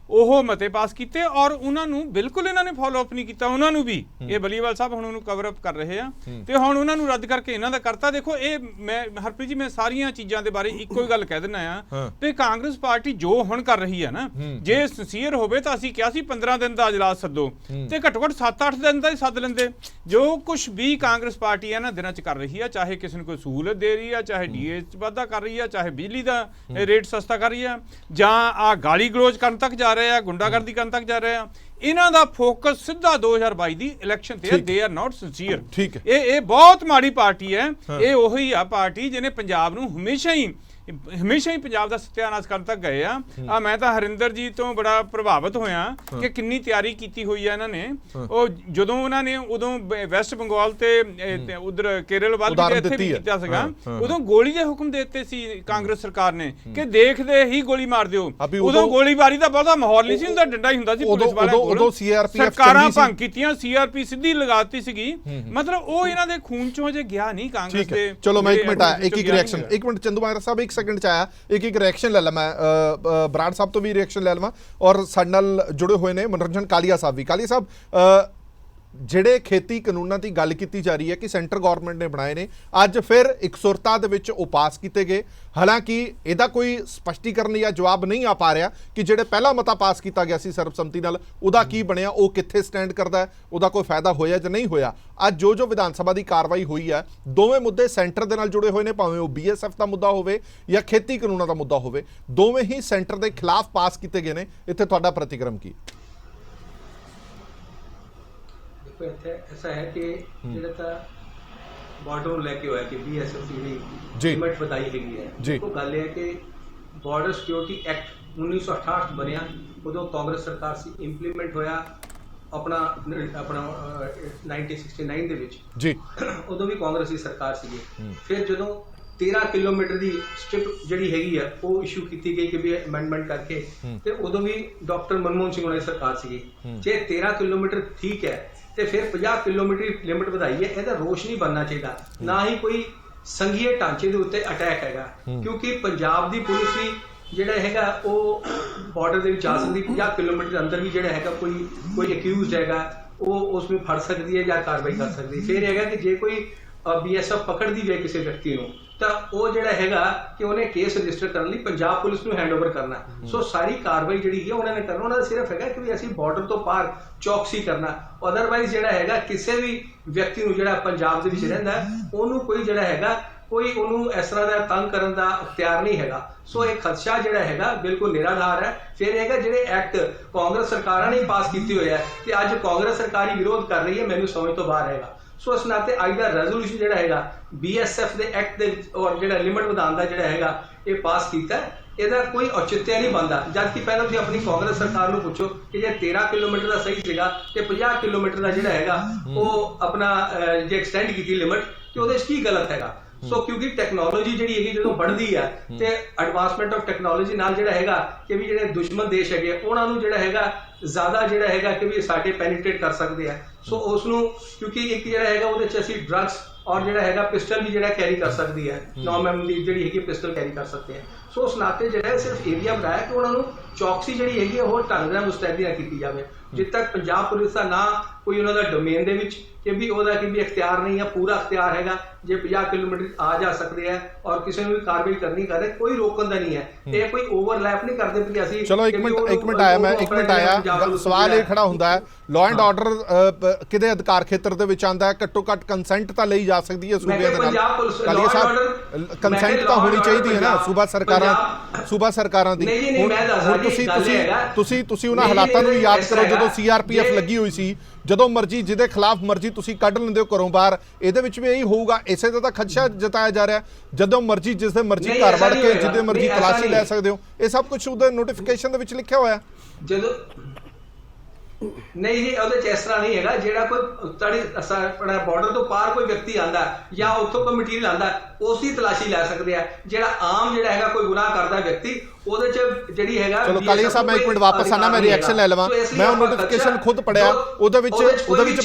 ਉਹ ਮਤੇ ਪਾਸ ਕੀਤੇ, ਔਰ ਉਹਨਾਂ ਨੂੰ ਬਿਲਕੁਲ ਇਹਨਾਂ ਨੇ ਫੋਲੋ ਅਪ ਨਹੀਂ ਕੀਤਾ। ਉਹਨਾਂ ਨੂੰ ਵੀ ਇਹ ਬਲੀਵਾਲ ਸਾਹਿਬ ਹੁਣ ਉਹਨੂੰ ਕਵਰ ਅਪ ਕਰ ਰਹੇ ਆ, ਤੇ ਹੁਣ ਉਹਨਾਂ ਨੂੰ ਰੱਦ ਕਰਕੇ ਇਹਨਾਂ ਦਾ ਕਰਤਾ। ਦੇਖੋ ਇਹ ਮੈਂ ਹਰਪ੍ਰੀਤ ਜੀ, ਮੈਂ ਸਾਰੀਆਂ ਚੀਜ਼ਾਂ ਦੇ ਬਾਰੇ ਇੱਕੋ ਹੀ ਗੱਲ ਕਹਿ ਦਿੰਦਾ ਆ ਵੀ ਕਾਂਗਰਸ ਪਾਰਟੀ ਜੋ ਹੁਣ ਕਰ ਰਹੀ ਹੈ ਨਾ, ਜੇ ਸਿੰਸੀਅਰ ਹੋਵੇ ਤਾਂ ਅਸੀਂ ਕਿਹਾ ਸੀ 15 ਦਿਨ ਦਾ ਅਜਲਾਸ ਸੱਦੋ, ਤੇ ਘੱਟੋ ਘੱਟ 7-8 ਦਿਨ ਦਾ ਹੀ ਸੱਦ ਲੈਂਦੇ। ਜੋ ਕੁਝ ਵੀ ਕਾਂਗਰਸ ਪਾਰਟੀ ਇਹਨਾਂ ਦਿਨਾਂ 'ਚ ਕਰ ਰਹੀ ਆ, ਚਾਹੇ ਕਿਸੇ ਨੂੰ ਕੋਈ ਸਹੂਲਤ ਦੇ ਰਹੀ ਆ, ਚਾਹੇ ਡੀਏ 'ਚ ਵਾਧਾ ਕਰ ਰਹੀ ਆ, ਚਾਹੇ ਬਿਜਲੀ ਦਾ ਰੇਟ ਸਸਤਾ ਕਰ ਰਹੀ ਆ, ਜਾਂ ਆ ਗਾਲੀ ਗਲੋਚ ਕਰਨ ਤੱਕ ਜਾ ਰਹੇ ਆ, ਗੁੰਡਾਗਰਦੀ ਕਰਨ ਤੱਕ ਜਾ ਰਹੇ ਆ, ਇਹਨਾਂ ਦਾ ਫੋਕਸ ਸਿੱਧਾ 2022 ਦੀ ਇਲੈਕਸ਼ਨ ਤੇ ਹੈ। They are not sincere. ਠੀਕ ਹੈ। ਇਹ ਬਹੁਤ ਮਾੜੀ ਪਾਰਟੀ ਹੈ। ਇਹ ਉਹੀ ਆ ਪਾਰਟੀ ਜਿਹਨੇ ਪੰਜਾਬ ਨੂੰ ਹਮੇਸ਼ਾ ਹੀ ਪੰਜਾਬ ਦਾ ਸਤਿਆਨਾਸ਼ ਕਰਨ ਤੱਕ ਗਏ ਆ। ਮੈਂ ਤਾਂ ਹਰਿੰਦਰ ਜੀ ਤੋਂ ਬੜਾ ਪ੍ਰਭਾਵਿਤ ਹੋਇਆ ਕਿ ਕਿੰਨੀ ਤਿਆਰੀ ਕੀਤੀ ਹੋਈ ਆ ਇਹਨਾਂ ਨੇ। ਉਹ ਜਦੋਂ ਉਹਨਾਂ ਨੇ ਉਦੋਂ ਵੈਸਟ ਬੰਗਾਲ ਤੇ ਉਧਰ ਕੇਰਲ ਵੱਲ ਵੀ ਇੱਥੇ ਵੀ ਕੀਤਾ ਸੀਗਾ, ਉਦੋਂ ਗੋਲੀ ਦੇ ਹੁਕਮ ਦੇ ਦਿੱਤੇ ਸੀ ਕਾਂਗਰਸ ਸਰਕਾਰ ਨੇ ਕਿ ਦੇਖਦੇ ਹੀ ਗੋਲੀ ਮਾਰ ਦਿਓ। ਉਦੋਂ ਗੋਲੀਬਾਰੀ ਦਾ ਬਹੁਤਾ ਮਾਹੌਲ ਨਹੀਂ ਸੀ ਹੁੰਦਾ, ਡੰਡਾ ਹੀ ਹੁੰਦਾ ਸੀ ਪੁਲਿਸ ਵਾਲਿਆਂ ਕੋਲ। ਉਦੋਂ ਸੀਆਰਪੀਐਫ ਸਰਕਾਰਾਂ ਭੰਗ ਕੀਤੀਆਂ, ਸੀਆਰਪੀ ਸਿੱਧੀ ਲਗਾਤੀ ਸੀਗੀ। ਮਤਲਬ ਉਹ ਇਹਨਾਂ ਦੇ ਖੂਨ ਚੋਂ ਜੇ ਗਿਆ ਨਹੀਂ ਕਾਂਗਰਸ ਦੇ। ਚਲੋ ਮੈਂ 1 ਮਿੰਟ ਆਇਆ, ਇੱਕ ਰਿਐਕਸ਼ਨ, 1 ਮਿੰਟ ਚੰਦੂ ਮਾਜਰਾ ਸਾਹਿਬ 1 ਸੈਕਿੰਡ ਚ ਆਇਆ, ਇੱਕ ਰਿਐਕਸ਼ਨ ਲੈ ਲਾ। ਮੈਂ ਬਰਾੜ ਸਾਹਿਬ ਤੋਂ ਵੀ ਰਿਐਕਸ਼ਨ ਲੈ ਲਵਾਂ ਔਰ ਸਾਡੇ ਨਾਲ ਜੁੜੇ ਹੋਏ ਨੇ ਮਨੋਰੰਜਨ ਕਾਲੀਆ ਸਾਹਿਬ ਵੀ। ਕਾਲੀਆ ਸਾਹਿਬ, ਜਿਹੜੇ ਖੇਤੀ ਕਾਨੂੰਨਾਂ ਦੀ ਗੱਲ ਕੀਤੀ ਜਾ ਰਹੀ ਹੈ ਕਿ ਸੈਂਟਰ ਗਵਰਨਮੈਂਟ ਨੇ ਬਣਾਏ ਨੇ, ਅੱਜ ਫਿਰ ਇਕਸੁਰਤਾ ਦੇ ਵਿੱਚ ਉਹ ਪਾਸ ਕੀਤੇ ਗਏ। ਹਾਲਾਂਕਿ ਇਹਦਾ ਕੋਈ ਸਪਸ਼ਟੀਕਰਨ ਜਾਂ ਜਵਾਬ ਨਹੀਂ ਆ ਪਾ ਰਿਹਾ ਕਿ ਜਿਹੜੇ ਪਹਿਲਾ ਮਤਾ ਪਾਸ ਕੀਤਾ ਗਿਆ ਸੀ ਸਰਬਸੰਮਤੀ ਨਾਲ, ਉਹਦਾ ਕੀ ਬਣਿਆ, ਉਹ ਕਿੱਥੇ ਸਟੈਂਡ ਕਰਦਾ ਹੈ, ਉਹਦਾ ਕੋਈ ਫਾਇਦਾ ਹੋਇਆ ਜਾਂ ਨਹੀਂ ਹੋਇਆ। ਅੱਜ ਜੋ ਵਿਧਾਨ ਸਭਾ ਦੀ ਕਾਰਵਾਈ ਹੋਈ ਹੈ, ਦੋਵੇਂ ਮੁੱਦੇ ਸੈਂਟਰ ਦੇ ਨਾਲ ਜੁੜੇ ਹੋਏ ਨੇ, ਭਾਵੇਂ ਉਹ BSF ਦਾ ਮੁੱਦਾ ਹੋਵੇ ਜਾਂ ਖੇਤੀ ਕਾਨੂੰਨਾਂ ਦਾ ਮੁੱਦਾ ਹੋਵੇ, ਦੋਵੇਂ ਹੀ ਸੈਂਟਰ ਦੇ ਖਿਲਾਫ ਪਾਸ ਕੀਤੇ ਗਏ ਨੇ। ਇੱਥੇ ਤੁਹਾਡਾ ਪ੍ਰਤੀਕਰਮ ਕੀ? ऐसा है कि ਜਿਹੜਾ ਬਾਰਡਰ ਨੂੰ ਲੈ ਕੇ ਹੋਇਆ ਕਿ BSF ਦੀ ਲਿਮਟ ਬਤਾਈ ਗਈ ਹੈ। ਉਹ ਗੱਲ ਇਹ ਹੈ ਕਿ ਬਾਰਡਰ ਸਿਕਿਉਰਿਟੀ ਐਕਟ 1968 ਬਣਿਆ, ਉਦੋਂ ਕਾਂਗਰਸ ਸਰਕਾਰ ਸੀ, ਇੰਪਲੀਮੈਂਟ ਹੋਇਆ ਆਪਣਾ 1969 ਦੇ ਵਿੱਚ ਜੀ। ਉਦੋਂ ਵੀ ਕਾਂਗਰਸ ਦੀ ਸਰਕਾਰ ਸੀਗੀ। ਫਿਰ ਜਦੋਂ 13 ਕਿਲੋਮੀਟਰ ਦੀ ਸਟ੍ਰਿਪ ਜਿਹੜੀ ਹੈਗੀ ਆ ਉਹ ਇਸ਼ੂ ਕੀਤੀ ਗਈ ਕਿ ਵੀ ਅਮੈਂਡਮੈਂਟ ਕਰਕੇ, ਤੇ ਉਦੋਂ ਵੀ ਡਾਕਟਰ ਮਨਮੋਹਨ ਸਿੰਘ ਉਹਨਾਂ ਦੀ ਸਰਕਾਰ ਸੀਗੀ। ਜੇ 13 ਕਿਲੋਮੀਟਰ ਠੀਕ ਹੈ ਤੇ ਫਿਰ 50 ਕਿਲੋਮੀਟਰ ਲਿਮਟ ਵਧਾਈ ਹੈ। ਇਹਦਾ ਰੋਸ਼ ਨਹੀਂ ਬਣਨਾ ਚਾਹੀਦਾ, ਨਾ ਹੀ ਕੋਈ ਸੰਘੀਏ ਢਾਂਚੇ ਦੇ ਉੱਤੇ ਅਟੈਕ ਹੈਗਾ, ਕਿਉਂਕਿ ਪੰਜਾਬ ਦੀ ਪੁਲਿਸ ਵੀ ਜਿਹੜਾ ਹੈਗਾ ਉਹ ਬਾਰਡਰ ਦੇ ਵਿੱਚ ਆ ਸਕਦੀ। 50 ਕਿਲੋਮੀਟਰ ਦੇ ਅੰਦਰ ਵੀ ਜਿਹੜਾ ਹੈਗਾ ਕੋਈ ਅਕਿਊਜ਼ਡ ਹੈਗਾ ਉਹ ਉਸ ਨੂੰ ਫੜ ਸਕਦੀ ਹੈ ਜਾਂ ਕਾਰਵਾਈ ਕਰ ਸਕਦੀ। ਫਿਰ ਹੈਗਾ ਕਿ ਜੇ ਕੋਈ BSF ਪਕੜਦੀ ਜਾਏ ਕਿਸੇ ਵਿਅਕਤੀ ਨੂੰ, ਤਾਂ ਉਹ ਜਿਹੜਾ ਹੈਗਾ ਕਿ ਉਹਨੇ ਕੇਸ ਰਜਿਸਟਰ ਕਰਨ ਲਈ ਪੰਜਾਬ ਪੁਲਿਸ ਨੂੰ ਹੈਂਡਓਵਰ ਕਰਨਾ। ਸੋ ਸਾਰੀ ਕਾਰਵਾਈ ਜਿਹੜੀ ਹੈ ਉਹਨਾਂ ਨੇ ਕਰਨਾ। ਉਹਨਾਂ ਦਾ ਸਿਰਫ ਹੈਗਾ ਕਿ ਵੀ ਅਸੀਂ ਬਾਰਡਰ ਤੋਂ ਪਾਰ ਚੌਕਸੀ ਕਰਨਾ। ਅਦਰਵਾਈਜ਼ ਜਿਹੜਾ ਹੈਗਾ ਕਿਸੇ ਵੀ ਵਿਅਕਤੀ ਨੂੰ ਜਿਹੜਾ ਪੰਜਾਬ ਦੇ ਵਿੱਚ ਰਹਿੰਦਾ ਉਹਨੂੰ ਕੋਈ ਜਿਹੜਾ ਹੈਗਾ ਕੋਈ ਉਹਨੂੰ ਇਸ ਤਰ੍ਹਾਂ ਦਾ ਤੰਗ ਕਰਨ ਦਾ ਅਖਤਿਆਰ ਨਹੀਂ ਹੈਗਾ। ਸੋ ਇਹ ਖਦਸ਼ਾ ਜਿਹੜਾ ਹੈਗਾ ਬਿਲਕੁਲ ਨਿਰਾਧਾਰ ਹੈ। ਫਿਰ ਹੈਗਾ ਜਿਹੜੇ ਐਕਟ ਕਾਂਗਰਸ ਸਰਕਾਰਾਂ ਨੇ ਪਾਸ ਕੀਤੇ ਹੋਏ ਆ ਤੇ ਅੱਜ ਕਾਂਗਰਸ ਸਰਕਾਰ ਹੀ ਵਿਰੋਧ ਕਰ ਰਹੀ ਹੈ, ਮੈਨੂੰ ਸਮਝ ਤੋਂ ਬਾਹਰ ਹੈਗਾ। ਸੋ ਇਸ ਨਾਤੇ ਅੱਜ ਦਾ ਰੈਜ਼ੋਲੂਸ਼ਨ ਜਿਹੜਾ ਹੈਗਾ BSF ਦੇ ਐਕਟ ਦੇ ਔਰ ਜਿਹੜਾ ਲਿਮਟ ਵਧਾਉਣ ਦਾ ਜਿਹੜਾ ਹੈਗਾ ਇਹ ਪਾਸ ਕੀਤਾ, ਇਹਦਾ ਕੋਈ ਔਚਿਤਿਆ ਨਹੀਂ ਬਣਦਾ। ਜਦਕਿ ਪਹਿਲਾਂ ਤੁਸੀਂ ਆਪਣੀ ਕਾਂਗਰਸ ਸਰਕਾਰ ਨੂੰ ਪੁੱਛੋ ਕਿ ਜੇ 13 ਕਿਲੋਮੀਟਰ ਦਾ ਸਹੀ ਸੀਗਾ ਤੇ 50 ਕਿਲੋਮੀਟਰ ਦਾ ਜਿਹੜਾ ਹੈਗਾ ਉਹ ਆਪਣਾ ਜੇ ਐਕਸਟੈਂਡ ਕੀਤੀ ਲਿਮਟ, ਤੇ ਉਹਦੇ 'ਚ ਕੀ ਗਲਤ ਹੈਗਾ। ਸੋ ਕਿਉਂਕਿ ਟੈਕਨੋਲੋਜੀ ਜਿਹੜੀ ਹੈਗੀ ਜਦੋਂ बढ़ਦੀ ਹੈ ਤੇ ਐਡਵਾਂਸਮੈਂਟ ਆਫ ਟੈਕਨੋਲੋਜੀ ਨਾਲ ਜਿਹੜਾ ਹੈਗਾ ਕਿ ਵੀ ਜਿਹੜੇ ਦੁਸ਼ਮਣ ਦੇਸ਼ ਹੈਗੇ ਉਹਨਾਂ ਨੂੰ ਜਿਹੜਾ ਹੈਗਾ ਜ਼ਿਆਦਾ ਜਿਹੜਾ ਹੈਗਾ ਕਿ ਵੀ ਸਾਡੇ ਪੈਨੀਟ੍ਰੇਟ ਕਰ ਸਕਦੇ ਆ। ਸੋ ਉਸ ਨੂੰ ਕਿਉਂਕਿ ਇੱਕ ਜਿਹੜਾ ਹੈਗਾ ਉਹਦੇ 'ਚ ਅਸੀਂ ਡਰੱਗਸ ਔਰ ਜਿਹੜਾ ਹੈਗਾ ਪਿਸਟਲ ਵੀ ਜਿਹੜਾ ਕੈਰੀ ਕਰ ਸਕਦੀ ਹੈ, 9 mm ਦੀ ਜਿਹੜੀ ਹੈਗੀ ਪਿਸਟਲ ਕੈਰੀ ਕਰ ਸਕਦੇ ਆ। ਸੋ ਉਸ ਨਾਤੇ ਜਿਹੜਾ ਸਿਰਫ ਏਰੀਆ ਬਣਾਇਆ ਕਿ ਉਹਨਾਂ ਨੂੰ ਚੌਕਸੀ ਜਿਹੜੀ ਹੈਗੀ ਉਹ ਢੰਗ ਨਾਲ ਮੁਸਤੈਦੀ ਨਾਲ ਕੀਤੀ ਜਾਵੇ। ਜਿੱਦ ਤੱਕ ਪੰਜਾਬ ਪੁਲਿਸ ਦਾ ਨਾ ਕੋਈ ਉਹਨਾਂ ਦਾ ਡੋਮੇਨ ਦੇ ਵਿੱਚ ਕਿ ਵੀ ਉਹਦਾ ਕਿ ਵੀ ਇਖਤਿਆਰ ਨਹੀਂ ਹੈ, ਪੂਰਾ ਇਖਤਿਆਰ ਹੈਗਾ। ਜੇ 50 ਕਿਲੋਮੀਟਰ ਆ ਜਾ ਸਕਦੇ ਆ ਔਰ ਕਿਸੇ ਨੂੰ ਵੀ ਕਾਰਵਾਈ ਕਰਨੀ ਕਰਦੇ, ਕੋਈ ਰੋਕਣ ਦਾ ਨਹੀਂ ਹੈ। ਇਹ ਕੋਈ ਓਵਰਲੈਪ ਨਹੀਂ ਕਰਦੇ ਕਿ ਅਸੀਂ ਚਲੋ ਇੱਕ ਮਿੰਟ ਆਇਆ, ਮੈਂ 1 ਮਿੰਟ ਆਇਆ। ਸਵਾਲ ਇਹ ਖੜਾ ਹੁੰਦਾ ਹੈ, ਲਾਅ ਐਂਡ ਆਰਡਰ ਕਿਹਦੇ ਅਧਿਕਾਰ ਖੇਤਰ ਦੇ ਵਿੱਚ ਆਉਂਦਾ ਹੈ? ਘੱਟੋ ਘੱਟ ਕੰਸੈਂਟ ਤਾਂ ਲਈ ਜਾ ਸਕਦੀ ਹੈ ਸੂਬੇ ਦੇ ਨਾਲ। ਕਾਲੀਆ ਸਾਹਿਬ, ਕੰਸੈਂਟ ਤਾਂ ਹੋਣੀ ਚਾਹੀਦੀ ਹੈ ਨਾ ਸੂਬਾ ਸਰਕਾਰਾਂ ਦੀ। ਤੁਸੀਂ ਉਹਨਾਂ ਹਾਲਾਤਾਂ ਨੂੰ ਯਾਦ ਕਰੋ ਜਦੋਂ CRPF ਲੱਗੀ ਹੋਈ ਸੀ, ਜਦੋਂ ਮਰਜ਼ੀ ਜਿਹਦੇ ਖਿਲਾਫ ਮਰਜ਼ੀ ਤੁਸੀਂ ਕੱਢ ਲੈਂਦੇ ਹੋ ਘਰੋਂ ਬਾਹਰ। ਇਹਦੇ ਵਿੱਚ ਵੀ ਇਹੀ ਹੋਊਗਾ, ਇਸੇ ਦਾ ਤਾਂ ਖਦਸ਼ਾ ਜਤਾਇਆ ਜਾ ਰਿਹਾ। ਜਦੋਂ ਮਰਜ਼ੀ ਜਿਸ ਦੇ ਮਰਜ਼ੀ ਘਰ ਵੜ ਕੇ ਜਿੱਦੇ ਮਰਜ਼ੀ ਤਲਾਸ਼ੀ ਲੈ ਸਕਦੇ ਹੋ। ਇਹ ਸਭ ਕੁਝ ਉਹਦੇ ਨੋਟੀਫਿਕੇਸ਼ਨ ਦੇ ਵਿੱਚ ਲਿਖਿਆ ਹੋਇਆ। ਜਦੋਂ ਨਹੀਂ ਜੀ ਉਹਦੇ 'ਚ ਇਸ ਤਰ੍ਹਾਂ ਨਹੀਂ ਹੈਗਾ। ਜਿਹੜਾ ਕੋਈ ਤੁਹਾਡੀ ਆਪਣਾ ਬਾਰਡਰ ਤੋਂ ਪਾਰ ਕੋਈ ਵਿਅਕਤੀ ਆਂਦਾ ਜਾਂ ਉੱਥੋਂ ਕੋਈ ਮਟੀਰੀਅਲ ਆਂਦਾ, ਉਸ ਦੀ ਤਲਾਸ਼ੀ ਲੈ ਸਕਦੇ ਆ। ਜਿਹੜਾ ਆਮ ਜਿਹੜਾ ਹੈਗਾ ਕੋਈ ਗੁਨਾਹ ਕਰਦਾ ਵਿਅਕਤੀ, ਉਹਦੇ 'ਚ ਜਿਹੜੀ ਹੈਗਾ। ਚਲੋ ਕਾਲੀਆ ਸਾਹਿਬ, ਮੈਂ 1 ਮਿੰਟ ਵਾਪਸ ਆਣਾ, ਮੈਂ ਰਿਐਕਸ਼ਨ ਲੈ ਲਵਾਂ। ਮੈਂ ਉਹ ਨੋਟੀਫਿਕੇਸ਼ਨ ਖੁਦ ਪੜਿਆ, ਉਹਦੇ ਵਿੱਚ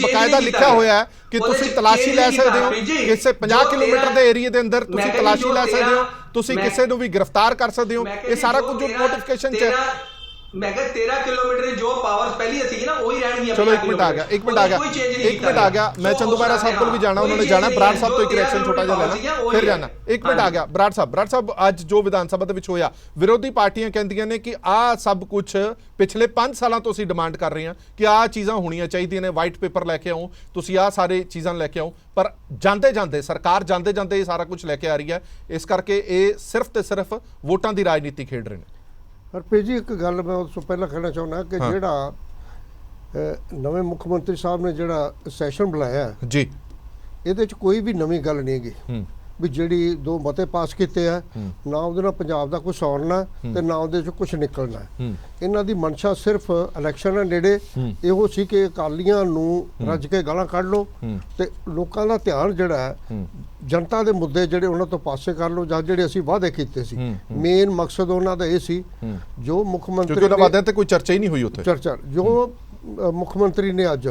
ਬਕਾਇਦਾ ਲਿਖਿਆ ਹੋਇਆ ਹੈ ਕਿ ਤੁਸੀਂ ਤਲਾਸ਼ੀ ਲੈ ਸਕਦੇ ਹੋ ਕਿਸੇ 50 ਕਿਲੋਮੀਟਰ ਦੇ ਏਰੀਆ ਦੇ ਅੰਦਰ। ਤੁਸੀਂ ਤਲਾਸ਼ੀ ਲੈ ਸਕਦੇ ਹੋ, ਤੁਸੀਂ ਕਿਸੇ ਨੂੰ ਵੀ ਗ੍ਰਿਫਤਾਰ ਕਰ ਸਕਦੇ ਹੋ। ਇਹ ਸਾਰਾ ਕੁਝ ਨੋਟੀਫਿਕੇਸ਼ਨ 'ਚ ਹੈ। ਮੈਂ ਕਿਹਾ 13 ਕਿਲੋਮੀਟਰ ਦੀ ਜੋ ਪਾਵਰ ਪਹਿਲੀ ਸੀ ਨਾ ਉਹੀ ਰਹਿਣਗੀਆਂ। ਚਲੋ 1 ਮਿੰਟ ਆ ਗਿਆ। ਮੈਂ ਚੰਦੂ ਮਾਜਰਾ ਸਾਹਿਬ ਕੋਲ ਵੀ ਜਾਣਾ, ਉਹਨਾਂ ਨੇ ਜਾਣਾ। ਬਰਾੜ ਸਾਹਿਬ ਤੋਂ ਇੱਕ ਰਿਐਕਸ਼ਨ ਛੋਟਾ ਜਿਹਾ ਲੈਣਾ, ਫਿਰ ਜਾਣਾ। 1 ਮਿੰਟ ਆ ਗਿਆ। ਬਰਾੜ ਸਾਹਿਬ, ਅੱਜ ਜੋ ਵਿਧਾਨ ਸਭਾ ਦੇ ਵਿੱਚ ਹੋਇਆ, ਵਿਰੋਧੀ ਪਾਰਟੀਆਂ ਕਹਿੰਦੀਆਂ ਨੇ ਕਿ ਆਹ ਸਭ ਕੁਝ ਪਿਛਲੇ 5 ਸਾਲਾਂ ਤੋਂ ਅਸੀਂ ਡਿਮਾਂਡ ਕਰ ਰਹੇ ਹਾਂ ਕਿ ਆਹ ਚੀਜ਼ਾਂ ਹੋਣੀਆਂ ਚਾਹੀਦੀਆਂ ਨੇ। ਵਾਈਟ ਪੇਪਰ ਲੈ ਕੇ ਆਓ, ਤੁਸੀਂ ਆਹ ਸਾਰੇ ਚੀਜ਼ਾਂ ਲੈ ਕੇ ਆਓ। ਪਰ ਸਰਕਾਰ ਜਾਂਦੇ ਇਹ ਸਾਰਾ ਕੁਝ ਲੈ ਕੇ ਆ ਰਹੀ ਹੈ। ਇਸ ਕਰਕੇ ਇਹ ਸਿਰਫ ਤੇ ਸਿਰਫ ਵੋਟਾਂ ਦੀ ਰਾਜਨੀਤੀ ਖੇਡ ਰਹੇ ਨੇ। ਹਰਪ੍ਰੀਤ ਜੀ, ਇੱਕ ਗੱਲ ਮੈਂ ਉਸ ਤੋਂ ਪਹਿਲਾਂ ਕਹਿਣਾ ਚਾਹੁੰਦਾ ਕਿ ਜਿਹੜਾ ਨਵੇਂ ਮੁੱਖ ਮੰਤਰੀ ਸਾਹਿਬ ਨੇ ਜਿਹੜਾ ਸੈਸ਼ਨ ਬੁਲਾਇਆ ਜੀ, ਇਹਦੇ 'ਚ ਕੋਈ ਵੀ ਨਵੀਂ ਗੱਲ ਨਹੀਂ ਹੈਗੀ ਵੀ ਜਿਹੜੀ 2 ਮਤੇ ਪਾਸ ਕੀਤੇ ਆ, ਨਾ ਉਹਦੇ ਨਾਲ ਪੰਜਾਬ ਦਾ ਕੁਝ ਆਉਣਾ ਤੇ ਨਾ ਉਹਦੇ 'ਚ ਕੁਝ ਨਿਕਲਣਾ। ਇਹਨਾਂ ਦੀ ਮਨਸ਼ਾ ਸਿਰਫ ਇਲੈਕਸ਼ਨ ਦੇ ਨੇੜੇ ਇਹੋ ਸੀ ਕਿ ਅਕਾਲੀਆਂ ਨੂੰ ਰੱਜ ਕੇ ਗਾਲਾਂ ਕੱਢ ਲਓ ਤੇ ਲੋਕਾਂ ਦਾ ਧਿਆਨ ਜਿਹੜਾ ਹੈ ਜਨਤਾ ਦੇ ਮੁੱਦੇ ਜਿਹੜੇ ਉਹਨਾਂ ਤੋਂ ਪਾਸੇ ਕਰ ਲਓ, ਜਾਂ ਜਿਹੜੇ ਅਸੀਂ ਵਾਅਦੇ ਕੀਤੇ ਸੀ। ਮੇਨ ਮਕਸਦ ਉਹਨਾਂ ਦਾ ਇਹ ਸੀ ਜੋ ਮੁੱਖ ਮੰਤਰੀ ਨੇ ਵਾਅਦਿਆਂ ਤੇ ਕੋਈ ਚਰਚਾ ਹੀ ਨਹੀਂ ਹੋਈ ਉੱਥੇ। ਚਰਚਾ ਜੋ ਮੁੱਖ ਮੰਤਰੀ ਨੇ ਅੱਜ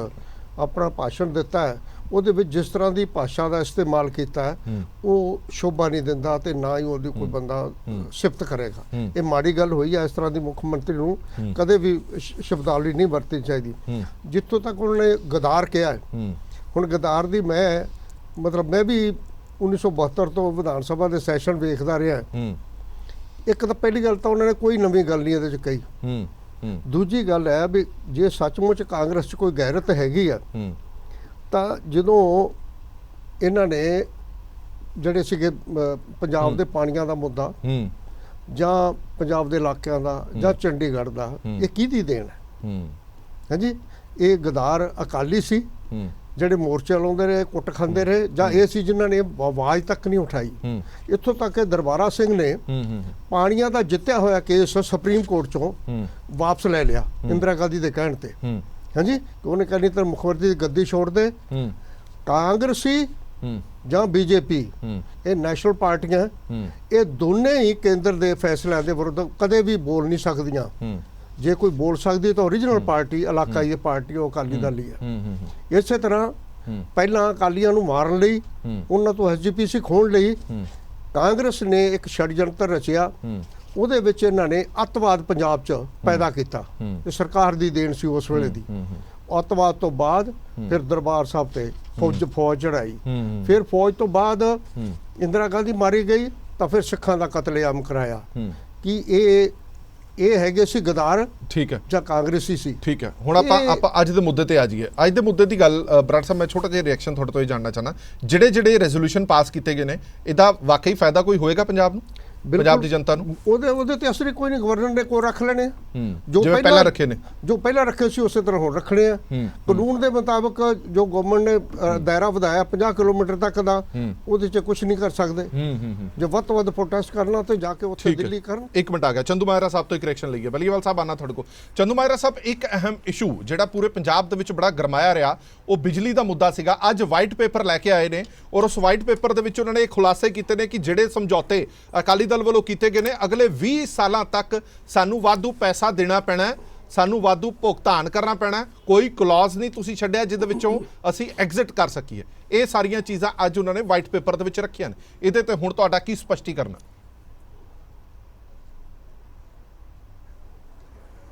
ਆਪਣਾ ਭਾਸ਼ਣ ਦਿੱਤਾ ਹੈ ਉਹਦੇ ਵਿੱਚ ਜਿਸ ਤਰ੍ਹਾਂ ਦੀ ਭਾਸ਼ਾ ਦਾ ਇਸਤੇਮਾਲ ਕੀਤਾ ਹੈ ਉਹ ਸ਼ੋਭਾ ਨਹੀਂ ਦਿੰਦਾ ਤੇ ਨਾ ਹੀ ਉਹਦੀ ਕੋਈ ਬੰਦਾ ਸਿਫਤ ਕਰੇਗਾ। ਇਹ ਮਾੜੀ ਗੱਲ ਹੋਈ ਹੈ। ਇਸ ਤਰ੍ਹਾਂ ਦੀ ਮੁੱਖ ਮੰਤਰੀ ਨੂੰ ਕਦੇ ਵੀ ਸ਼ਬਦਾਵਲੀ ਨਹੀਂ ਵਰਤਣੀ ਚਾਹੀਦੀ। ਜਿੱਥੋਂ ਤੱਕ ਉਹਨਾਂ ਨੇ ਗਦਾਰ ਕਿਹਾ ਹੈ, ਹੁਣ ਗਦਾਰ ਦੀ ਮੈਂ ਵੀ 1972 ਤੋਂ ਵਿਧਾਨ ਸਭਾ ਦੇ ਸੈਸ਼ਨ ਵੇਖਦਾ ਰਿਹਾ। ਇੱਕ ਤਾਂ ਪਹਿਲੀ ਗੱਲ ਤਾਂ ਉਹਨਾਂ ਨੇ ਕੋਈ ਨਵੀਂ ਗੱਲ ਨਹੀਂ ਇਹਦੇ 'ਚ ਕਹੀ। ਦੂਜੀ ਗੱਲ ਹੈ ਵੀ ਜੇ ਸੱਚਮੁੱਚ ਕਾਂਗਰਸ 'ਚ ਕੋਈ ਗੈਰਤ ਹੈਗੀ ਆ ਤਾਂ ਜਦੋਂ ਇਹਨਾਂ ਨੇ ਜਿਹੜੇ ਸੀਗੇ ਪੰਜਾਬ ਦੇ ਪਾਣੀਆਂ ਦਾ ਮੁੱਦਾ ਜਾਂ ਪੰਜਾਬ ਦੇ ਇਲਾਕਿਆਂ ਦਾ ਜਾਂ ਚੰਡੀਗੜ੍ਹ ਦਾ, ਇਹ ਕਿਹਦੀ ਦੇਣ ਹੈ? ਹਾਂਜੀ, ਇਹ ਗਦਾਰ ਅਕਾਲੀ ਸੀ ਜਿਹੜੇ ਮੋਰਚੇ ਲਾਉਂਦੇ ਰਹੇ, ਕੁੱਟ ਖਾਂਦੇ ਰਹੇ, ਜਾਂ ਇਹ ਸੀ ਜਿਨ੍ਹਾਂ ਨੇ ਆਵਾਜ਼ ਤੱਕ ਨਹੀਂ ਉਠਾਈ? ਇੱਥੋਂ ਤੱਕ ਕਿ ਦਰਬਾਰਾ ਸਿੰਘ ਨੇ ਪਾਣੀਆਂ ਦਾ ਜਿੱਤਿਆ ਹੋਇਆ ਕੇਸ ਸੁਪਰੀਮ ਕੋਰਟ ਚੋਂ ਵਾਪਸ ਲੈ ਲਿਆ ਇੰਦਰਾ ਗਾਂਧੀ ਦੇ ਕਹਿਣ ਤੇ। ਹਾਂਜੀ, ਉਹਨੇ ਕਹਿੰਦੀ ਤਾਂ ਮੁੱਖ ਮੰਤਰੀ ਦੀ ਗੱਦੀ ਛੋੜ ਦੇ। ਕਾਂਗਰਸੀ ਜਾਂ ਬੀਜੇਪੀ, ਇਹ ਨੈਸ਼ਨਲ ਪਾਰਟੀਆਂ, ਇਹ ਦੋਨੇ ਹੀ ਕੇਂਦਰ ਦੇ ਫੈਸਲਿਆਂ ਦੇ ਵਿਰੁੱਧ ਕਦੇ ਵੀ ਬੋਲ ਨਹੀਂ ਸਕਦੀਆਂ। ਜੇ ਕੋਈ ਬੋਲ ਸਕਦੀ ਤਾਂ ਓਰੀਜਨਲ ਪਾਰਟੀ ਇਲਾਕਾਈ ਪਾਰਟੀ ਉਹ ਅਕਾਲੀ ਦਲ ਹੀ ਹੈ। ਇਸੇ ਤਰ੍ਹਾਂ ਪਹਿਲਾਂ ਅਕਾਲੀਆਂ ਨੂੰ ਮਾਰਨ ਲਈ, ਉਹਨਾਂ ਤੋਂ ਐਸਜੀਪੀਸੀ ਖੋਹਣ ਲਈ ਕਾਂਗਰਸ ਨੇ ਇੱਕ ਛੜਯੰਤਰ ਰਚਿਆ। ਉਹਦੇ ਵਿੱਚ ਇਹਨਾਂ ਨੇ ਅੱਤਵਾਦ ਪੰਜਾਬ 'ਚ ਪੈਦਾ ਕੀਤਾ। ਇਹ ਸਰਕਾਰ ਦੀ ਦੇਣ ਸੀ ਉਸ ਵੇਲੇ ਦੀ। ਅੱਤਵਾਦ ਤੋਂ ਬਾਅਦ ਫਿਰ ਦਰਬਾਰ ਸਾਹਿਬ ਤੇ ਫੌਜ ਚੜਾਈ। ਫਿਰ ਫੌਜ ਤੋਂ ਬਾਅਦ ਇੰਦਰਾ ਗਾਂਧੀ ਮਾਰੀ ਗਈ ਤਾਂ ਫਿਰ ਸਿੱਖਾਂ ਦਾ ਕਤਲੇਆਮ ਕਰਾਇਆ। ਕਿ ਇਹ ਹੈਗੇ ਸੀ ਗਦਾਰ, ਠੀਕ ਹੈ, ਜਾਂ ਕਾਂਗਰਸੀ ਸੀ? ਠੀਕ ਹੈ। ਹੁਣ ਆਪਾਂ ਅੱਜ ਦੇ ਮੁੱਦੇ ਤੇ ਆ ਜਾਈਏ। ਅੱਜ ਦੇ ਮੁੱਦੇ ਦੀ ਗੱਲ ਬਰਾੜ ਸਾਹਿਬ, ਮੈਂ ਛੋਟਾ ਜਿਹਾ ਰਿਐਕਸ਼ਨ ਤੁਹਾਡੇ ਤੋਂ ਇਹ ਜਾਣਨਾ ਚਾਹਨਾ, ਜਿਹੜੇ ਰੈਜ਼ੋਲੂਸ਼ਨ ਪਾਸ ਕੀਤੇ ਗਏ ਨੇ, ਇਹਦਾ ਵਾਕਈ ਫਾਇਦਾ ਕੋਈ ਹੋਏਗਾ ਪੰਜਾਬ ਨੂੰ, ਪੰਜਾਬ ਦੀ ਜਨਤਾ ਨੂੰ? ਉਹਦੇ ਤੇ ਅਸਰ ਕੋਈ ਨਹੀਂ। ਗਵਰਨਰ ਨੇ ਕੋਲ ਰੱਖ ਲੈਣੇ ਜੋ ਪਹਿਲਾਂ ਰੱਖੇ ਨੇ, ਜੋ ਪਹਿਲਾਂ ਰੱਖੇ ਸੀ ਉਸੇ ਤਰ੍ਹਾਂ ਹੁਣ ਰੱਖਣੇ ਆ। ਕਾਨੂੰਨ ਦੇ ਮੁਤਾਬਕ ਜੋ ਗਵਰਨਮੈਂਟ ਨੇ ਦਾਇਰਾ ਵਧਾਇਆ 50 ਕਿਲੋਮੀਟਰ ਤੱਕ ਦਾ, ਉਹਦੇ 'ਚ ਕੁਝ ਨਹੀਂ ਕਰ ਸਕਦੇ। ਜੇ ਵੱਧ ਤੋਂ ਵੱਧ ਪ੍ਰੋਟੈਸਟ ਕਰਨਾ ਤੇ ਜਾ ਕੇ ਉੱਥੇ ਦਿੱਲੀ ਕਰਨ। ਇੱਕ ਮਿੰਟ ਆ ਗਿਆ, ਚੰਦੂ ਮਾਜਰਾ ਸਾਹਿਬ ਤੋਂ ਇੱਕ ਰਿਐਕਸ਼ਨ ਲਈਏ। ਬਲੀਵਾਲ ਸਾਹਿਬ ਆਣਾ ਤੁਹਾਡੇ ਕੋਲ। ਚੰਦੂ ਮਾਜਰਾ ਸਾਹਿਬ, ਇੱਕ ਅਹਿਮ ਇਸ਼ੂ ਜਿਹੜਾ ਪੂਰੇ ਪੰਜਾਬ ਦੇ ਵਿੱਚ ਬੜਾ ਗਰਮਾਇਆ ਰਿਹਾ, ਉਹ ਬਿਜਲੀ ਦਾ ਮੁੱਦਾ ਸੀਗਾ। ਅੱਜ ਵਾਈਟ ਪੇਪਰ ਲੈ ਕੇ ਆਏ ਨੇ ਔਰ ਉਸ ਵਾਈਟ ਪੇਪਰ ਦੇ ਵਿੱਚ ਉਹਨਾਂ ਨੇ ਇਹ ਖੁਲਾਸੇ ਕੀਤੇ ਨੇ ਕਿ ਜਿਹੜੇ ਸਮਝੌਤੇ ਅਕਾਲੀ ਦਲ ਵੱਲੋਂ ਕੀਤੇ ਗਏ ਨੇ, ਅਗਲੇ 20 ਸਾਲਾਂ ਤੱਕ ਸਾਨੂੰ ਵਾਧੂ ਪੈਸਾ ਦੇਣਾ ਪੈਣਾ, ਸਾਨੂੰ ਵਾਧੂ ਭੁਗਤਾਨ ਕਰਨਾ ਪੈਣਾ। ਕੋਈ ਕਲੌਜ਼ ਨਹੀਂ ਤੁਸੀਂ ਛੱਡਿਆ ਜਿਹਦੇ ਵਿੱਚੋਂ ਅਸੀਂ ਐਗਜ਼ਿਟ ਕਰ ਸਕੀਏ। ਇਹ ਸਾਰੀਆਂ ਚੀਜ਼ਾਂ ਅੱਜ ਉਹਨਾਂ ਨੇ ਵਾਈਟ ਪੇਪਰ ਦੇ ਵਿੱਚ ਰੱਖੀਆਂ ਨੇ। ਇਹਦੇ ਤੇ ਹੁਣ ਤੁਹਾਡਾ ਕੀ ਸਪਸ਼ਟੀਕਰਨ?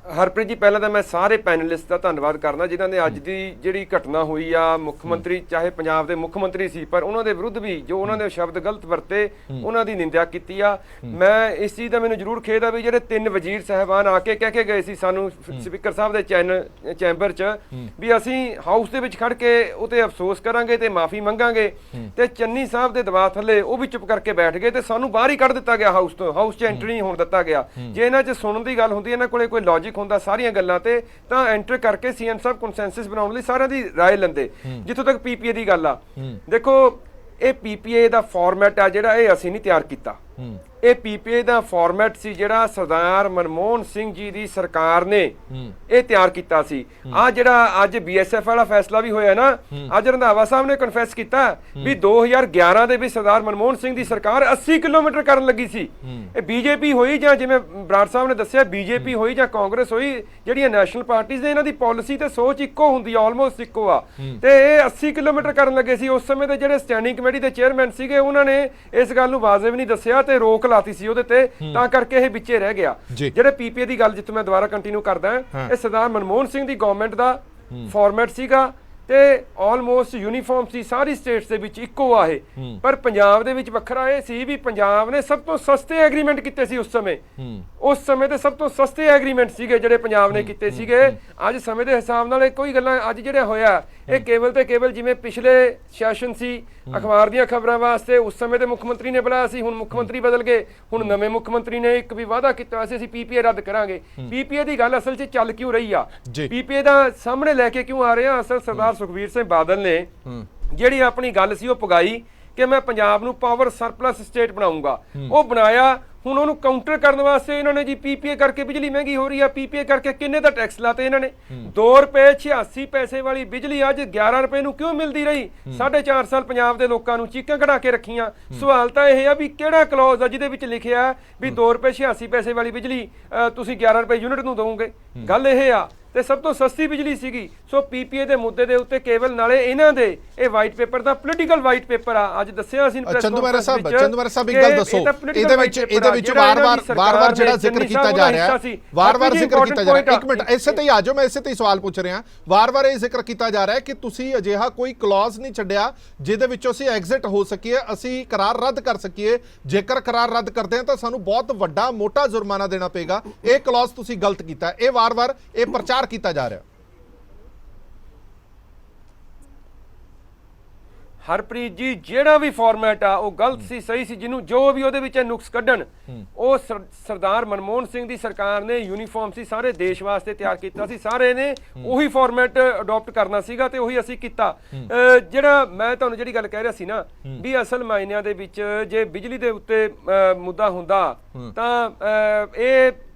ਹਰਪ੍ਰੀਤ ਜੀ, ਪਹਿਲਾਂ ਤਾਂ ਮੈਂ ਸਾਰੇ ਪੈਨਲਿਸਟ ਦਾ ਧੰਨਵਾਦ ਕਰਨਾ ਜਿਨ੍ਹਾਂ ਨੇ ਅੱਜ ਦੀ ਜਿਹੜੀ ਘਟਨਾ ਹੋਈ ਆ, ਮੁੱਖ ਮੰਤਰੀ ਚਾਹੇ ਪੰਜਾਬ ਦੇ ਮੁੱਖ ਮੰਤਰੀ ਸੀ ਪਰ ਉਹਨਾਂ ਦੇ ਵਿਰੁੱਧ ਵੀ ਜੋ ਉਹਨਾਂ ਦੇ ਸ਼ਬਦ ਗਲਤ ਵਰਤੇ, ਉਹਨਾਂ ਦੀ ਨਿੰਦਿਆ ਕੀਤੀ ਆ। ਮੈਂ ਇਸ ਚੀਜ਼ ਦਾ ਮੈਨੂੰ ਜ਼ਰੂਰ ਖੇਦ ਆ ਵੀ ਜਿਹੜੇ 3 ਵਜ਼ੀਰ ਸਾਹਿਬਾਨ ਆ ਕੇ ਕਹਿ ਕੇ ਗਏ ਸੀ ਸਾਨੂੰ ਸਪੀਕਰ ਸਾਹਿਬ ਦੇ ਚੈਂਬਰ 'ਚ ਵੀ ਅਸੀਂ ਹਾਊਸ ਦੇ ਵਿੱਚ ਖੜ ਕੇ ਉਹ ਤੇ ਅਫਸੋਸ ਕਰਾਂਗੇ ਤੇ ਮਾਫੀ ਮੰਗਾਂਗੇ, ਤੇ ਚੰਨੀ ਸਾਹਿਬ ਦੇ ਦਬਾਅ ਥੱਲੇ ਉਹ ਵੀ ਚੁੱਪ ਕਰਕੇ ਬੈਠ ਗਏ ਤੇ ਸਾਨੂੰ ਬਾਹਰ ਹੀ ਕੱਢ ਦਿੱਤਾ ਗਿਆ ਹਾਊਸ ਤੋਂ। ਹਾਊਸ 'ਚ ਐਂਟਰੀ ਨਹੀਂ ਹੋਣ ਦਿੱਤਾ ਗਿਆ। ਜੇ ਇਹਨਾਂ 'ਚ ਸੁਣਨ ਦੀ ਗੱਲ ਹੁੰਦੀ, ਇਹਨਾਂ ਕੋਲੇ ਕੋਈ ਲੌਜਿਕ ਹੁੰਦਾ ਸਾਰੀਆਂ ਗੱਲਾਂ ਤੇ, ਤਾਂ ਐਂਟਰ ਕਰਕੇ ਸੀਐਮ ਸਾਹਿਬ ਕੰਸੈਂਸਸ ਬਣਾਉਣ ਲਈ ਸਾਰਿਆਂ ਦੀ ਰਾਏ ਲੈਂਦੇ। ਜਿੱਥੋਂ ਤੱਕ ਪੀਪੀਏ ਦੀ ਗੱਲ ਆ, ਦੇਖੋ ਇਹ ਪੀਪੀਏ ਦਾ ਫਾਰਮੈਟ ਆ ਜਿਹੜਾ, ਇਹ ਅਸੀਂ ਨਹੀਂ ਤਿਆਰ ਕੀਤਾ। ਇਹ ਪੀਪੀਏ ਦਾ ਫਾਰਮੈਟ ਸੀ ਜਿਹੜਾ ਸਰਦਾਰ ਮਨਮੋਹਨ ਸਿੰਘ ਜੀ ਦੀ ਸਰਕਾਰ ਨੇ ਇਹ ਤਿਆਰ ਕੀਤਾ ਸੀ। ਆ ਜਿਹੜਾ ਅੱਜ ਬੀਐਸਐਫ ਵਾਲਾ ਫੈਸਲਾ ਵੀ ਹੋਇਆ ਨਾ, ਅੱਜ ਰੰਧਾਵਾ ਸਾਹਿਬ ਨੇ ਕਨਫੈਸ ਕੀਤਾ ਵੀ 2011 ਦੇ ਵਿੱਚ ਸਰਦਾਰ ਮਨਮੋਹਨ ਸਿੰਘ ਦੀ ਸਰਕਾਰ 80 ਕਿਲੋਮੀਟਰ ਕਰਨ ਲੱਗੀ ਸੀ। ਇਹ ਬੀਜੇਪੀ ਹੋਈ ਜਾਂ ਜਿਵੇਂ ਬਰਾੜ ਸਾਹਿਬ ਨੇ ਦੱਸਿਆ ਬੀਜੇਪੀ ਹੋਈ ਜਾਂ ਕਾਂਗਰਸ ਹੋਈ, ਜਿਹੜੀਆਂ ਨੈਸ਼ਨਲ ਪਾਰਟੀਆਂ ਨੇ ਇਹਨਾਂ ਦੀ ਪਾਲਿਸੀ ਤੇ ਸੋਚ ਇੱਕੋ ਹੁੰਦੀ ਆ, ਆਲਮੋਸਟ ਇੱਕੋ ਆ, ਤੇ ਇਹ 80 ਕਿਲੋਮੀਟਰ ਕਰਨ ਲੱਗੇ ਸੀ। ਉਸ ਸਮੇਂ ਦੇ ਜਿਹੜੇ ਸਟੈਂਡਿੰਗ ਕਮੇਟੀ ਦੇ ਚੇਅਰਮੈਨ ਸੀਗੇ ਉਹਨਾਂ ਨੇ ਇਸ ਗੱਲ ਨੂੰ ਵਾਜ਼ਿਬ ਨਹੀਂ ਦੱਸਿਆ ਤੇ ਰੋਕ ਲਾਤੀ ਸੀ ਉਹਦੇ ਤੇ, ਤਾਂ ਕਰਕੇ ਇਹ ਵਿੱਚੇ ਰਹਿ ਗਿਆ। ਜਿਹੜੇ ਪੀਪੀਏ ਦੀ ਗੱਲ ਜਿੱਥੇ ਮੈਂ ਦੁਬਾਰਾ ਕੰਟੀਨਿਊ ਕਰਦਾ, ਇਹ ਸਰਦਾਰ ਮਨਮੋਹਨ ਸਿੰਘ ਦੀ ਗਵਰਨਮੈਂਟ ਦਾ ਫਾਰਮੈਟ ਸੀਗਾ ਤੇ ਆਲਮੋਸਟ ਯੂਨੀਫਾਰਮ ਸੀ ਸਾਰੀ ਸਟੇਟਸ ਦੇ ਵਿੱਚ, ਇੱਕੋ ਆ ਇਹ। ਪਰ ਪੰਜਾਬ ਦੇ ਵਿੱਚ ਵੱਖਰਾ ਇਹ ਸੀ ਵੀ ਪੰਜਾਬ ਨੇ ਸਭ ਤੋਂ ਸਸਤੇ ਐਗਰੀਮੈਂਟ ਕੀਤੇ ਸੀ ਉਸ ਸਮੇਂ। ਉਸ ਸਮੇਂ ਦੇ ਸਭ ਤੋਂ ਸਸਤੇ ਐਗਰੀਮੈਂਟ ਸੀਗੇ ਜਿਹੜੇ ਪੰਜਾਬ ਨੇ ਕੀਤੇ ਸੀਗੇ। ਅੱਜ ਸਮੇਂ ਦੇ ਹਿਸਾਬ ਨਾਲ ਇਹ ਕੋਈ ਗੱਲਾਂ ਅੱਜ ਜਿਹੜਾ ਹੋਇਆ ਇਹ ਕੇਵਲ ਤੇ ਕੇਵਲ ਜਿਵੇਂ ਪਿਛਲੇ ਸੈਸ਼ਨ ਸੀ ਅਖਬਾਰ ਦੀਆਂ ਖਬਰਾਂ ਵਾਸਤੇ ਉਸ ਸਮੇਂ ਦੇ ਮੁੱਖ ਮੰਤਰੀ ਨੇ ਬੁਲਾਇਆ ਸੀ, ਹੁਣ ਮੁੱਖ ਮੰਤਰੀ ਬਦਲ ਗਏ, ਹੁਣ ਨਵੇਂ ਮੁੱਖ ਮੰਤਰੀ ਨੇ ਇੱਕ ਵੀ ਵਾਅਦਾ ਕੀਤਾ ਸੀ ਅਸੀਂ ਪੀਪੀਏ ਰੱਦ ਕਰਾਂਗੇ। ਪੀਪੀਏ ਦੀ ਗੱਲ ਅਸਲ 'ਚ ਚੱਲ ਕਿਉਂ ਰਹੀ ਆ, ਪੀਪੀਏ ਦਾ ਸਾਹਮਣੇ ਲੈ ਕੇ ਕਿਉਂ ਆ ਰਹੇ ਆ? ਅਸਲ ਸਰਦਾਰ ਸੁਖਬੀਰ ਸਿੰਘ ਬਾਦਲ ਨੇ ਜਿਹੜੀ ਆਪਣੀ ਗੱਲ ਸੀ ਉਹ ਪੁਗਾਈ ਕਿ ਮੈਂ ਪੰਜਾਬ ਨੂੰ ਪਾਵਰ ਸਰਪਲਸ ਸਟੇਟ ਬਣਾਉਂਗਾ, ਉਹ ਬਣਾਇਆ। ਹੁਣ ਉਹਨੂੰ ਕਾਊਂਟਰ ਕਰਨ ਵਾਸਤੇ ਇਹਨਾਂ ਨੇ ਜੀ ਪੀਪੀਏ ਕਰਕੇ ਬਿਜਲੀ ਮਹਿੰਗੀ ਹੋ ਰਹੀ ਆ, ਪੀਪੀਏ ਕਰਕੇ ਕਿੰਨੇ ਦਾ ਟੈਕਸ ਲਾਤੇ ਇਹਨਾਂ ਨੇ। 2 ਰੁਪਏ 86 ਪੈਸੇ ਵਾਲੀ ਬਿਜਲੀ ਅੱਜ 11 ਰੁਪਏ ਨੂੰ ਕਿਉਂ ਮਿਲਦੀ ਰਹੀ? 4.5 ਸਾਲ ਪੰਜਾਬ ਦੇ ਲੋਕਾਂ ਨੂੰ ਚੀਕਾਂ ਕਢਾ ਕੇ ਰੱਖੀਆਂ। ਸਵਾਲ ਤਾਂ ਇਹ ਆ ਵੀ ਕਿਹੜਾ ਕਲੌਜ਼ ਆ ਜਿਹਦੇ ਵਿੱਚ ਲਿਖਿਆ ਵੀ 2 ਰੁਪਏ 86 ਪੈਸੇ ਵਾਲੀ ਬਿਜਲੀ ਤੁਸੀਂ 11 ਰੁਪਏ ਯੂਨਿਟ ਨੂੰ ਦਿਓਗੇ? ਗੱਲ ਇਹ ਆ ਤੇ ਸਭ ਤੋਂ ਸਸਤੀ ਬਿਜਲੀ ਸੀਗੀ। ਸੋ ਪੀਪੀਏ ਦੇ ਮੁੱਦੇ ਦੇ ਉੱਤੇ ਕੇਵਲ ਨਾਲੇ ਇਹਨਾਂ ਦੇ ਇਹ ਵਾਈਟ ਪੇਪਰ ਦਾ ਪੋਲੀਟੀਕਲ ਵਾਈਟ ਪੇਪਰ ਆ। ਅੱਜ ਦੱਸਿਆ ਅਸੀਂ ਚੰਦੂ ਮਹਿਰਾ ਸਾਹਿਬ ਇੱਕ ਗੱਲ ਦੱਸੋ, ਇਹਦੇ ਵਿੱਚ ਵਾਰ-ਵਾਰ ਜਿਹੜਾ ਜ਼ਿਕਰ ਕੀਤਾ ਜਾ ਰਿਹਾ ਹੈ, ਵਾਰ-ਵਾਰ ਜ਼ਿਕਰ ਕੀਤਾ ਜਾ ਰਿਹਾ, ਇੱਕ ਮਿੰਟ ਇਸੇ ਤੇ ਹੀ ਆ ਜਾਓ, ਮੈਂ ਇਸੇ ਤੇ ਹੀ ਸਵਾਲ ਪੁੱਛ ਰਿਹਾ। ਵਾਰ-ਵਾਰ ਇਹ ਜ਼ਿਕਰ ਕੀਤਾ ਜਾ ਰਿਹਾ ਹੈ ਕਿ ਤੁਸੀਂ ਅਜਿਹਾ ਕੋਈ ਕਲੌਜ਼ ਨਹੀਂ ਛੱਡਿਆ ਜਿਹਦੇ ਵਿੱਚੋਂ ਅਸੀਂ ਐਗਜ਼ਿਟ ਹੋ ਸਕੀਏ, ਅਸੀਂ ਕਰਾਰ ਰੱਦ ਕਰ ਸਕੀਏ। ਜੇਕਰ ਕਰਾਰ ਰੱਦ ਕਰਦੇ ਹਾਂ ਤਾਂ ਸਾਨੂੰ ਬਹੁਤ ਵੱਡਾ ਮੋਟਾ ਜੁਰਮਾਨਾ ਦੇਣਾ ਪਏਗਾ। ਇਹ ਕਲੌਜ਼ ਤੁਸੀਂ ਗਲਤ ਕੀਤਾ। ਇਹ ਵਾਰ-ਵਾਰ ਇਹ ਪ੍ਰਚਾਰ ਕੀਤਾ ਜਾ ਰਿਹਾ। ਹਰਪ੍ਰੀਤ ਜੀ ਜਿਹੜਾ ਵੀ ਫਾਰਮੈਟ ਆ ਉਹ ਗਲਤ ਸੀ, ਸਹੀ ਸੀ, ਜਿਹਨੂੰ ਜੋ ਵੀ ਉਹਦੇ ਵਿੱਚ ਨੁਕਸ ਕੱਢਣ, ਉਹ ਸਰਦਾਰ ਮਨਮੋਹਨ ਸਿੰਘ ਦੀ ਸਰਕਾਰ ਨੇ ਯੂਨੀਫਾਰਮ ਸੀ, ਸਾਰੇ ਦੇਸ਼ ਵਾਸਤੇ ਤਿਆਰ ਕੀਤਾ ਸੀ, ਸਾਰੇ ਨੇ ਉਹੀ ਫਾਰਮੈਟ ਅਡਾਪਟ ਕਰਨਾ ਸੀਗਾ ਤੇ ਉਹੀ ਅਸੀਂ ਕੀਤਾ। ਜਿਹੜਾ ਮੈਂ ਤੁਹਾਨੂੰ ਜਿਹੜੀ ਗੱਲ ਕਹਿ ਰਿਹਾ ਸੀ ਨਾ ਵੀ ਅਸਲ ਮਾਇਨਿਆਂ ਦੇ ਵਿੱਚ ਜੇ ਬਿਜਲੀ ਦੇ ਉੱਤੇ ਮੁੱਦਾ ਹੁੰਦਾ ਤਾਂ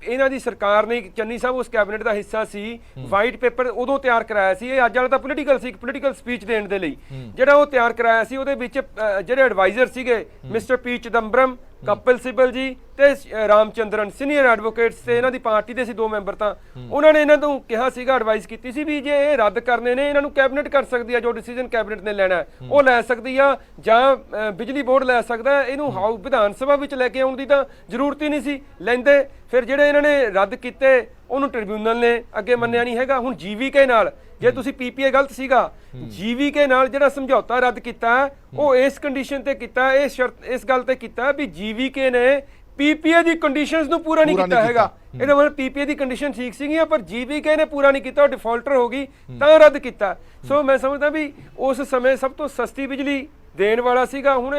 ਇਹਨਾਂ ਦੀ ਸਰਕਾਰ ਨੇ, ਚੰਨੀ ਸਾਹਿਬ ਉਸ ਕੈਬਨਿਟ ਦਾ ਹਿੱਸਾ ਸੀ, ਵਾਈਟ ਪੇਪਰ ਉਦੋਂ ਤਿਆਰ ਕਰਾਇਆ ਸੀ। ਇਹ ਅੱਜ ਵਾਲਾ ਤਾਂ ਪੋਲੀਟੀਕਲ ਸੀ, ਪੋਲੀਟੀਕਲ ਸਪੀਚ ਦੇਣ ਦੇ ਲਈ ਜਿਹੜਾ ਉਹ ਤਿਆਰ ਕਰਾਇਆ ਸੀ। ਉਹਦੇ ਵਿੱਚ ਜਿਹੜੇ ਐਡਵਾਈਜ਼ਰ ਸੀਗੇ ਮਿਸਟਰ ਪੀ ਚਿਦੰਬਰਮ, ਕਪਿਲ ਸਿੱਬਲ ਜੀ ਤੇ ਰਾਮਚੰਦਰਨ, ਸੀਨੀਅਰ ਐਡਵੋਕੇਟਸ ਤੇ ਇਹਨਾਂ ਦੀ ਪਾਰਟੀ ਦੇ ਸੀ 2 ਮੈਂਬਰ। ਤਾਂ ਉਹਨਾਂ ਨੇ ਇਹਨਾਂ ਨੂੰ ਕਿਹਾ ਸੀਗਾ, ਐਡਵਾਈਸ ਕੀਤੀ ਸੀ ਵੀ ਜੇ ਇਹ ਰੱਦ ਕਰਨੇ ਨੇ ਇਹਨਾਂ ਨੂੰ ਕੈਬਨਿਟ ਕਰ ਸਕਦੀ ਆ, ਜੋ ਡਿਸੀਜਨ ਕੈਬਨਿਟ ਨੇ ਲੈਣਾ ਉਹ ਲੈ ਸਕਦੀ ਆ, ਜਾਂ ਬਿਜਲੀ ਬੋਰਡ ਲੈ ਸਕਦਾ। ਇਹਨੂੰ ਵਿਧਾਨ ਸਭਾ ਵਿੱਚ ਲੈ ਕੇ ਆਉਣ ਦੀ ਤਾਂ ਜ਼ਰੂਰਤ ਹੀ ਨਹੀਂ ਸੀ, ਲੈਂਦੇ। ਫਿਰ ਜਿਹੜੇ ਇਹਨਾਂ ਨੇ ਰੱਦ ਕੀਤੇ ਉਹਨੂੰ ਟ੍ਰਿਬਿਊਨਲ ਨੇ ਅੱਗੇ ਮੰਨਿਆ ਨਹੀਂ ਹੈਗਾ। ਹੁਣ ਜੀਵੀਕੇ ਨਾਲ ਜੇ ਤੁਸੀਂ ਪੀਪੀਏ ਗਲਤ ਸੀਗਾ, ਜੀਵੀਕੇ ਨਾਲ ਜਿਹੜਾ ਸਮਝੌਤਾ ਰੱਦ ਕੀਤਾ ਉਹ ਇਸ ਕੰਡੀਸ਼ਨ ਤੇ ਕੀਤਾ, ਇਸ ਗੱਲ ਤੇ ਕੀਤਾ ਵੀ ਜੀਵੀਕੇ ਨੇ ਪੀਪੀਏ ਦੀ ਕੰਡੀਸ਼ਨਸ ਨੂੰ ਪੂਰਾ ਨਹੀਂ ਕੀਤਾ ਹੈਗਾ। ਇਹਦਾ ਮਤਲਬ ਪੀਪੀਏ ਦੀ ਕੰਡੀਸ਼ਨ ਠੀਕ ਸੀਗੀਆਂ ਪਰ ਜੀਵੀਕੇ ਨੇ ਪੂਰਾ ਨਹੀਂ ਕੀਤਾ, ਉਹ ਡਿਫਾਲਟਰ ਹੋ ਗਈ ਤਾਂ ਰੱਦ ਕੀਤਾ। ਸੋ ਮੈਂ ਸਮਝਦਾ ਵੀ ਉਸ ਸਮੇਂ ਸਭ ਤੋਂ ਸਸਤੀ ਬਿਜਲੀ ਦੇਣ ਵਾਲਾ ਸੀਗਾ। ਹੁਣ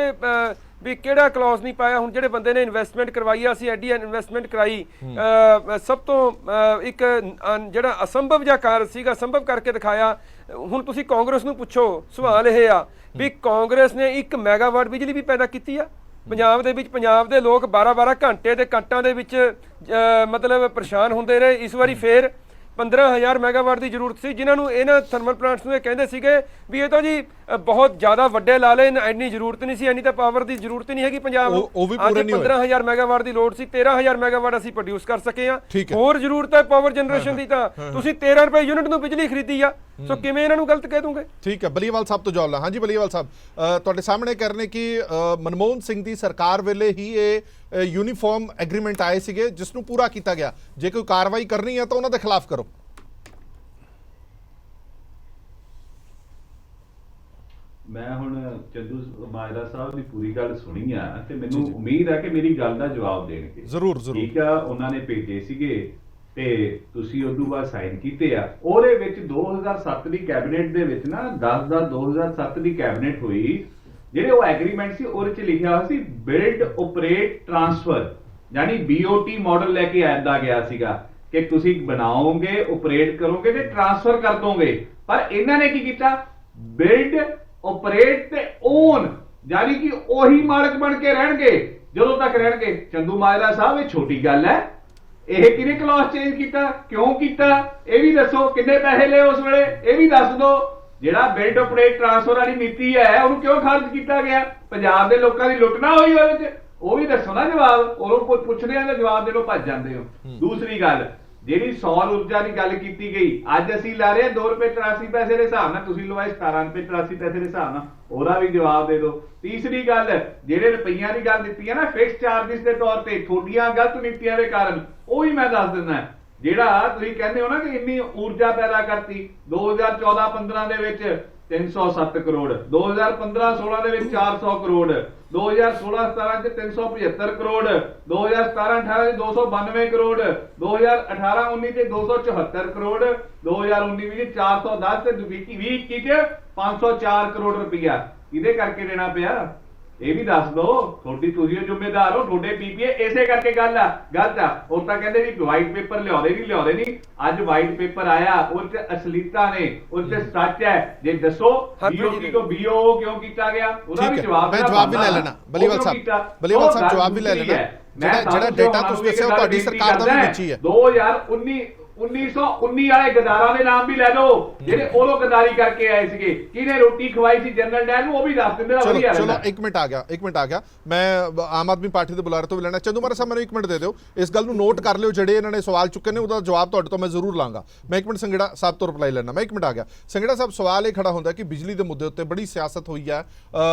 ਵੀ ਕਿਹੜਾ ਕਲੌਜ਼ ਨਹੀਂ ਪਾਇਆ। ਹੁਣ ਜਿਹੜੇ ਬੰਦੇ ਨੇ ਇਨਵੈਸਟਮੈਂਟ ਕਰਵਾਈ ਆ, ਅਸੀਂ ਐਡੀ ਇਨਵੈਸਟਮੈਂਟ ਕਰਾਈ, ਸਭ ਤੋਂ ਇੱਕ ਜਿਹੜਾ ਅਸੰਭਵ ਜਿਹਾ ਕਾਰਜ ਸੀਗਾ ਸੰਭਵ ਕਰਕੇ ਦਿਖਾਇਆ। ਹੁਣ ਤੁਸੀਂ ਕਾਂਗਰਸ ਨੂੰ ਪੁੱਛੋ, ਸਵਾਲ ਇਹ ਆ ਵੀ ਕਾਂਗਰਸ ਨੇ 1 ਮੈਗਾਵਾਟ ਬਿਜਲੀ ਵੀ ਪੈਦਾ ਕੀਤੀ ਆ ਪੰਜਾਬ ਦੇ ਵਿੱਚ। ਪੰਜਾਬ ਦੇ ਲੋਕ 12-12 ਘੰਟੇ ਦੇ ਕੱਟਾਂ ਦੇ ਵਿੱਚ ਮਤਲਬ ਪਰੇਸ਼ਾਨ ਹੁੰਦੇ ਰਹੇ। ਇਸ ਵਾਰੀ ਫੇਰ 15,000 ਮੈਗਾਵਾਟ ਦੀ ਜ਼ਰੂਰਤ ਸੀ, ਜਿਨ੍ਹਾਂ ਨੂੰ ਇਹਨਾਂ ਥਰਮਲ ਪਲਾਂਟਸ ਨੂੰ ਇਹ ਕਹਿੰਦੇ ਸੀਗੇ ਵੀ ਇਹ ਤਾਂ ਜੀ ਬਹੁਤ ਜ਼ਿਆਦਾ ਵੱਡੇ ਲਾ ਲਏ, ਇੰਨੀ ਜ਼ਰੂਰਤ ਨਹੀਂ ਸੀ, ਇੰਨੀ ਤਾਂ ਪਾਵਰ ਦੀ ਜ਼ਰੂਰਤ ਨਹੀਂ ਹੈਗੀ ਪੰਜਾਬ ਨੂੰ। ਅੱਜ 15,000 ਮੈਗਾਵਾਟ ਦੀ ਲੋਡ ਸੀ, 13,000 ਮੈਗਾਵਾਟ ਅਸੀਂ ਪ੍ਰੋਡਿਊਸ ਕਰ ਸਕੇ ਆ। ਹੋਰ ਜ਼ਰੂਰਤ ਹੈ ਪਾਵਰ ਜਨਰੇਸ਼ਨ ਦੀ ਤਾਂ ਤੁਸੀਂ 13 ਰੁਪਏ ਯੂਨਿਟ ਨੂੰ ਬਿਜਲੀ ਖਰੀਦੀ ਆ। ਸੋ ਕਿਵੇਂ ਇਹਨਾਂ ਨੂੰ ਗਲਤ ਕਹਿ ਦੂੰਗੇ? ਠੀਕ ਹੈ, ਬਲੀਵਾਲ ਸਾਹਿਬ ਤੋਂ ਜਵਾਬ। ਹਾਂਜੀ ਬਲੀਵਾਲ ਸਾਹਿਬ, ਤੁਹਾਡੇ ਸਾਹਮਣੇ ਕਹਿ ਰਹੇ ਨੇ ਕਿ ਮਨਮੋਹਨ ਸਿੰਘ ਦੀ ਸਰਕਾਰ ਵੇਲੇ ਹੀ ਇਹ ਯੂਨੀਫਾਰਮ ਐਗਰੀਮੈਂਟ ਆਏ ਸੀਗੇ ਜਿਸ ਨੂੰ ਪੂਰਾ ਕੀਤਾ ਗਿਆ। ਜੇ ਕੋਈ ਕਾਰਵਾਈ ਕਰਨੀ ਹੈ ਤਾਂ ਉਹਨਾਂ ਦੇ ਖਿਲਾਫ ਕਰੋ। ਮੈਂ ਹੁਣ ਚੰਦੂ ਮਾਜਰਾ ਸਾਹਿਬ ਦੀ ਪੂਰੀ ਗੱਲ ਸੁਣੀ ਆ ਤੇ ਮੈਨੂੰ ਉਮੀਦ ਹੈ ਕਿ ਮੇਰੀ ਗੱਲ ਦਾ ਜਵਾਬ ਦੇਣਗੇ। ਜ਼ਰੂਰ ਜ਼ਰੂਰ। ਠੀਕ ਆ, ਉਹਨਾਂ ਨੇ ਭੇਜੇ ਸੀਗੇ ਤੇ ਤੁਸੀਂ ਉਦੋਂ ਬਾਅਦ ਸਾਈਨ ਕੀਤੇ ਆ। ਉਹਦੇ ਵਿੱਚ 2007 ਦੀ ਕੈਬਨਿਟ ਦੇ ਵਿੱਚ ਨਾ 10/2007 ਦੀ ਕੈਬਨਿਟ ਹੋਈ, ਜਿਹੜੇ ਉਹ ਐਗਰੀਮੈਂਟ ਸੀ ਉਹਦੇ 'ਚ ਲਿਖਿਆ ਹੋਇਆ ਸੀ ਬਿਲਡ ਆਪਰੇਟ ਟ੍ਰਾਂਸਫਰ, ਯਾਨੀ BOT ਮਾਡਲ ਲੈ ਕੇ ਆਂਦਾ ਗਿਆ ਸੀਗਾ ਕਿ ਤੁਸੀਂ ਬਣਾਓਗੇ, ਆਪਰੇਟ ਕਰੋਗੇ ਤੇ ਟ੍ਰਾਂਸਫਰ ਕਰ ਦੋਗੇ। ਪਰ ਇਹਨਾਂ ਨੇ ਕੀ ਕੀਤਾ? ਬਿਲਡ ਆਪਰੇਟ ਤੇ ਓਨ, ਯਾਨੀ ਕਿ ਉਹੀ ਮਾਲਕ ਬਣ ਕੇ ਰਹਿਣਗੇ ਜਦੋਂ ਤੱਕ ਰਹਿਣਗੇ। ਚੰਦੂ ਮਾਜਰਾ ਸਾਹਿਬ, ਇਹ ਛੋਟੀ ਗੱਲ ਹੈ। ਇਹ ਕਿਹਨੇ ਕਲੌਜ਼ ਚੇਂਜ ਕੀਤਾ, ਕਿਉਂ ਕੀਤਾ, ਇਹ ਵੀ ਦੱਸੋ। ਕਿੰਨੇ ਪੈਸੇ ਲਏ ਉਸ ਵੇਲੇ, ਇਹ ਵੀ ਦੱਸ ਦਿਓ। ਜਿਹੜਾ ਬਿਲਡ ਆਪਰੇਟ ਟ੍ਰਾਂਸਫਰ ਵਾਲੀ ਨੀਤੀ ਹੈ ਉਹਨੂੰ ਕਿਉਂ ਖਾਰਜ ਕੀਤਾ ਗਿਆ? ਪੰਜਾਬ ਦੇ ਲੋਕਾਂ ਦੀ ਲੁੱਟ ਨਾ ਹੋਈ ਉਹਦੇ 'ਚ? ਉਹ ਵੀ ਦੱਸੋ ਨਾ ਜਵਾਬ। ਉਹਨੂੰ ਪੁੱਛਦੇ ਆ ਤਾਂ ਜਵਾਬ ਦੇ ਲੋ ਭੱਜ ਜਾਂਦੇ ਹੋ। ਦੂਸਰੀ ਗੱਲ, ਜਿਹੜੀ ਸੌਰ ਊਰਜਾ ਦੀ ਗੱਲ ਕੀਤੀ ਗਈ, ਅੱਜ ਅਸੀਂ ਲਾ ਰਹੇ 2 ਰੁਪਏ 83 ਪੈਸੇ ਦੇ ਹਿਸਾਬ ਨਾਲ, ਤੁਸੀਂ ਲਵਾਏ 17 ਰੁਪਏ 83 ਪੈਸੇ ਦੇ ਹਿਸਾਬ ਨਾਲ, ਉਹਦਾ ਵੀ ਜਵਾਬ ਦੇ ਦਿਓ। ਤੀਸਰੀ ਗੱਲ, ਜਿਹੜੇ ਰੁਪਈਆਂ ਦੀ ਗੱਲ ਦਿੱਤੀ ਹੈ ਨਾ ਫਿਕਸ ਚਾਰਜਿਸ ਦੇ ਤੌਰ ਤੇ, ਤੁਹਾਡੀਆਂ ਗਲਤ ਨੀਤੀਆਂ ਦੇ ਕਾਰਨ, ਉਹ ਵੀ ਮੈਂ ਦੱਸ ਦਿੰਦਾ। ਜਿਹੜਾ ਤੁਸੀਂ ਕਹਿੰਦੇ ਹੋ ਨਾ ਕਿ ਇੰਨੀ ਊਰਜਾ ਪੈਦਾ ਕਰਤੀ 2014-15 ਦੇ ਵਿੱਚ 307 ਕਰੋੜ, 2015-16 ਦੇ ਵਿੱਚ 400 ਕਰੋੜ, 2016-17 ਚ 375 ਕਰੋੜ, 2017-18 ਚ 292 ਕਰੋੜ, 2018-19 ਚ 274 ਕਰੋੜ, 2019-20 ਚ 410 ਤੇ 2021 ਚ 504 ਕਰੋੜ ਰੁਪਇਆ। ਇਹਦੇ ਕਰਕੇ ਦੇਣਾ ਪਿਆ, ਇਹ ਵੀ ਦੱਸ ਦੋ। ਤੁਹਾਡੀ ਤੁਸੀਂ ਜ਼ਿੰਮੇਦਾਰ ਹੋ, ਤੁਹਾਡੇ ਪੀਪੀਏ ਇਸੇ ਕਰਕੇ ਗੱਲ ਆ ਗਲਤ ਆ। ਉਹ ਤਾਂ ਕਹਿੰਦੇ ਵੀ ਵਾਈਟ ਪੇਪਰ ਲਿਆਉਂਦੇ ਨਹੀਂ। ਅੱਜ ਵਾਈਟ ਪੇਪਰ ਆਇਆ, ਉਹ ਚ ਅਸਲੀਤਾ ਨੇ, ਉਹ ਚ ਸੱਚ ਹੈ। ਜੇ ਦੱਸੋ ਬੀਓਟੀ ਤੋਂ ਬੀਓ ਕਿਉਂ ਕੀਤਾ ਗਿਆ, ਉਹਦਾ ਵੀ ਜਵਾਬ ਮੈਂ ਜਵਾਬ ਵੀ ਲੈ ਲੈਣਾ। ਬਲੀਵਾਲ ਸਾਹਿਬ ਜਵਾਬ ਵੀ ਲੈ ਲੈਣਾ। ਜਿਹੜਾ ਡਾਟਾ ਤੁਸੀਂ ਦੱਸਿਆ ਉਹ ਤੁਹਾਡੀ ਸਰਕਾਰ ਦਾ ਵੀ ਵਿੱਚ ਹੀ ਹੈ। 1919 ਵਾਲੇ ਗਦਾਰਾਂ ਦੇ ਨਾਮ ਵੀ ਲੈ ਲਓ, ਜਿਹੜੇ ਉਦੋਂ ਗਦਾਰੀ ਕਰਕੇ ਆਏ ਸੀਗੇ। ਕਿਹਨੇ ਰੋਟੀ ਖਵਾਈ ਸੀ ਜਨਰਲ ਡਾਇਰ ਨੂੰ, ਉਹ ਵੀ ਦੱਸ ਦਿੰਦੇ। ਚਲੋ ਇੱਕ ਮਿੰਟ ਆ ਗਿਆ। ਮੈਂ ਆਮ ਆਦਮੀ ਪਾਰਟੀ ਦੇ ਬੁਲਾਰੇ ਤੋਂ ਵੀ ਲੈਣਾ। ਚੰਦੂ ਮਾਰਾ ਸਾਹਿਬ ਮੈਨੂੰ 1 ਮਿੰਟ ਦੇ ਦਿਓ, ਇਸ ਗੱਲ ਨੂੰ ਨੋਟ ਕਰ ਲਿਓ। ਜਿਹੜੇ ਇਹਨਾਂ ਨੇ ਸਵਾਲ ਚੁੱਕੇ ਨੇ ਉਹਦਾ ਜਵਾਬ ਤੁਹਾਡੇ ਤੋਂ ਮੈਂ ਜ਼ਰੂਰ ਲਾਂਗਾ। ਮੈਂ 1 ਮਿੰਟ ਸੰਘੇੜਾ ਸਾਹਿਬ ਤੋਂ ਰਿਪਲਾਈ ਲੈਣਾ। ਮੈਂ 1 ਮਿੰਟ ਆ ਗਿਆ। ਸੰਘੇੜਾ ਸਾਹਿਬ, ਸਵਾਲ ਇਹ ਖੜਾ ਹੁੰਦਾ ਕਿ ਬਿਜਲੀ ਦੇ ਮੁੱਦੇ ਉੱਤੇ ਬੜੀ ਸਿਆਸਤ ਹੋਈ ਹੈ,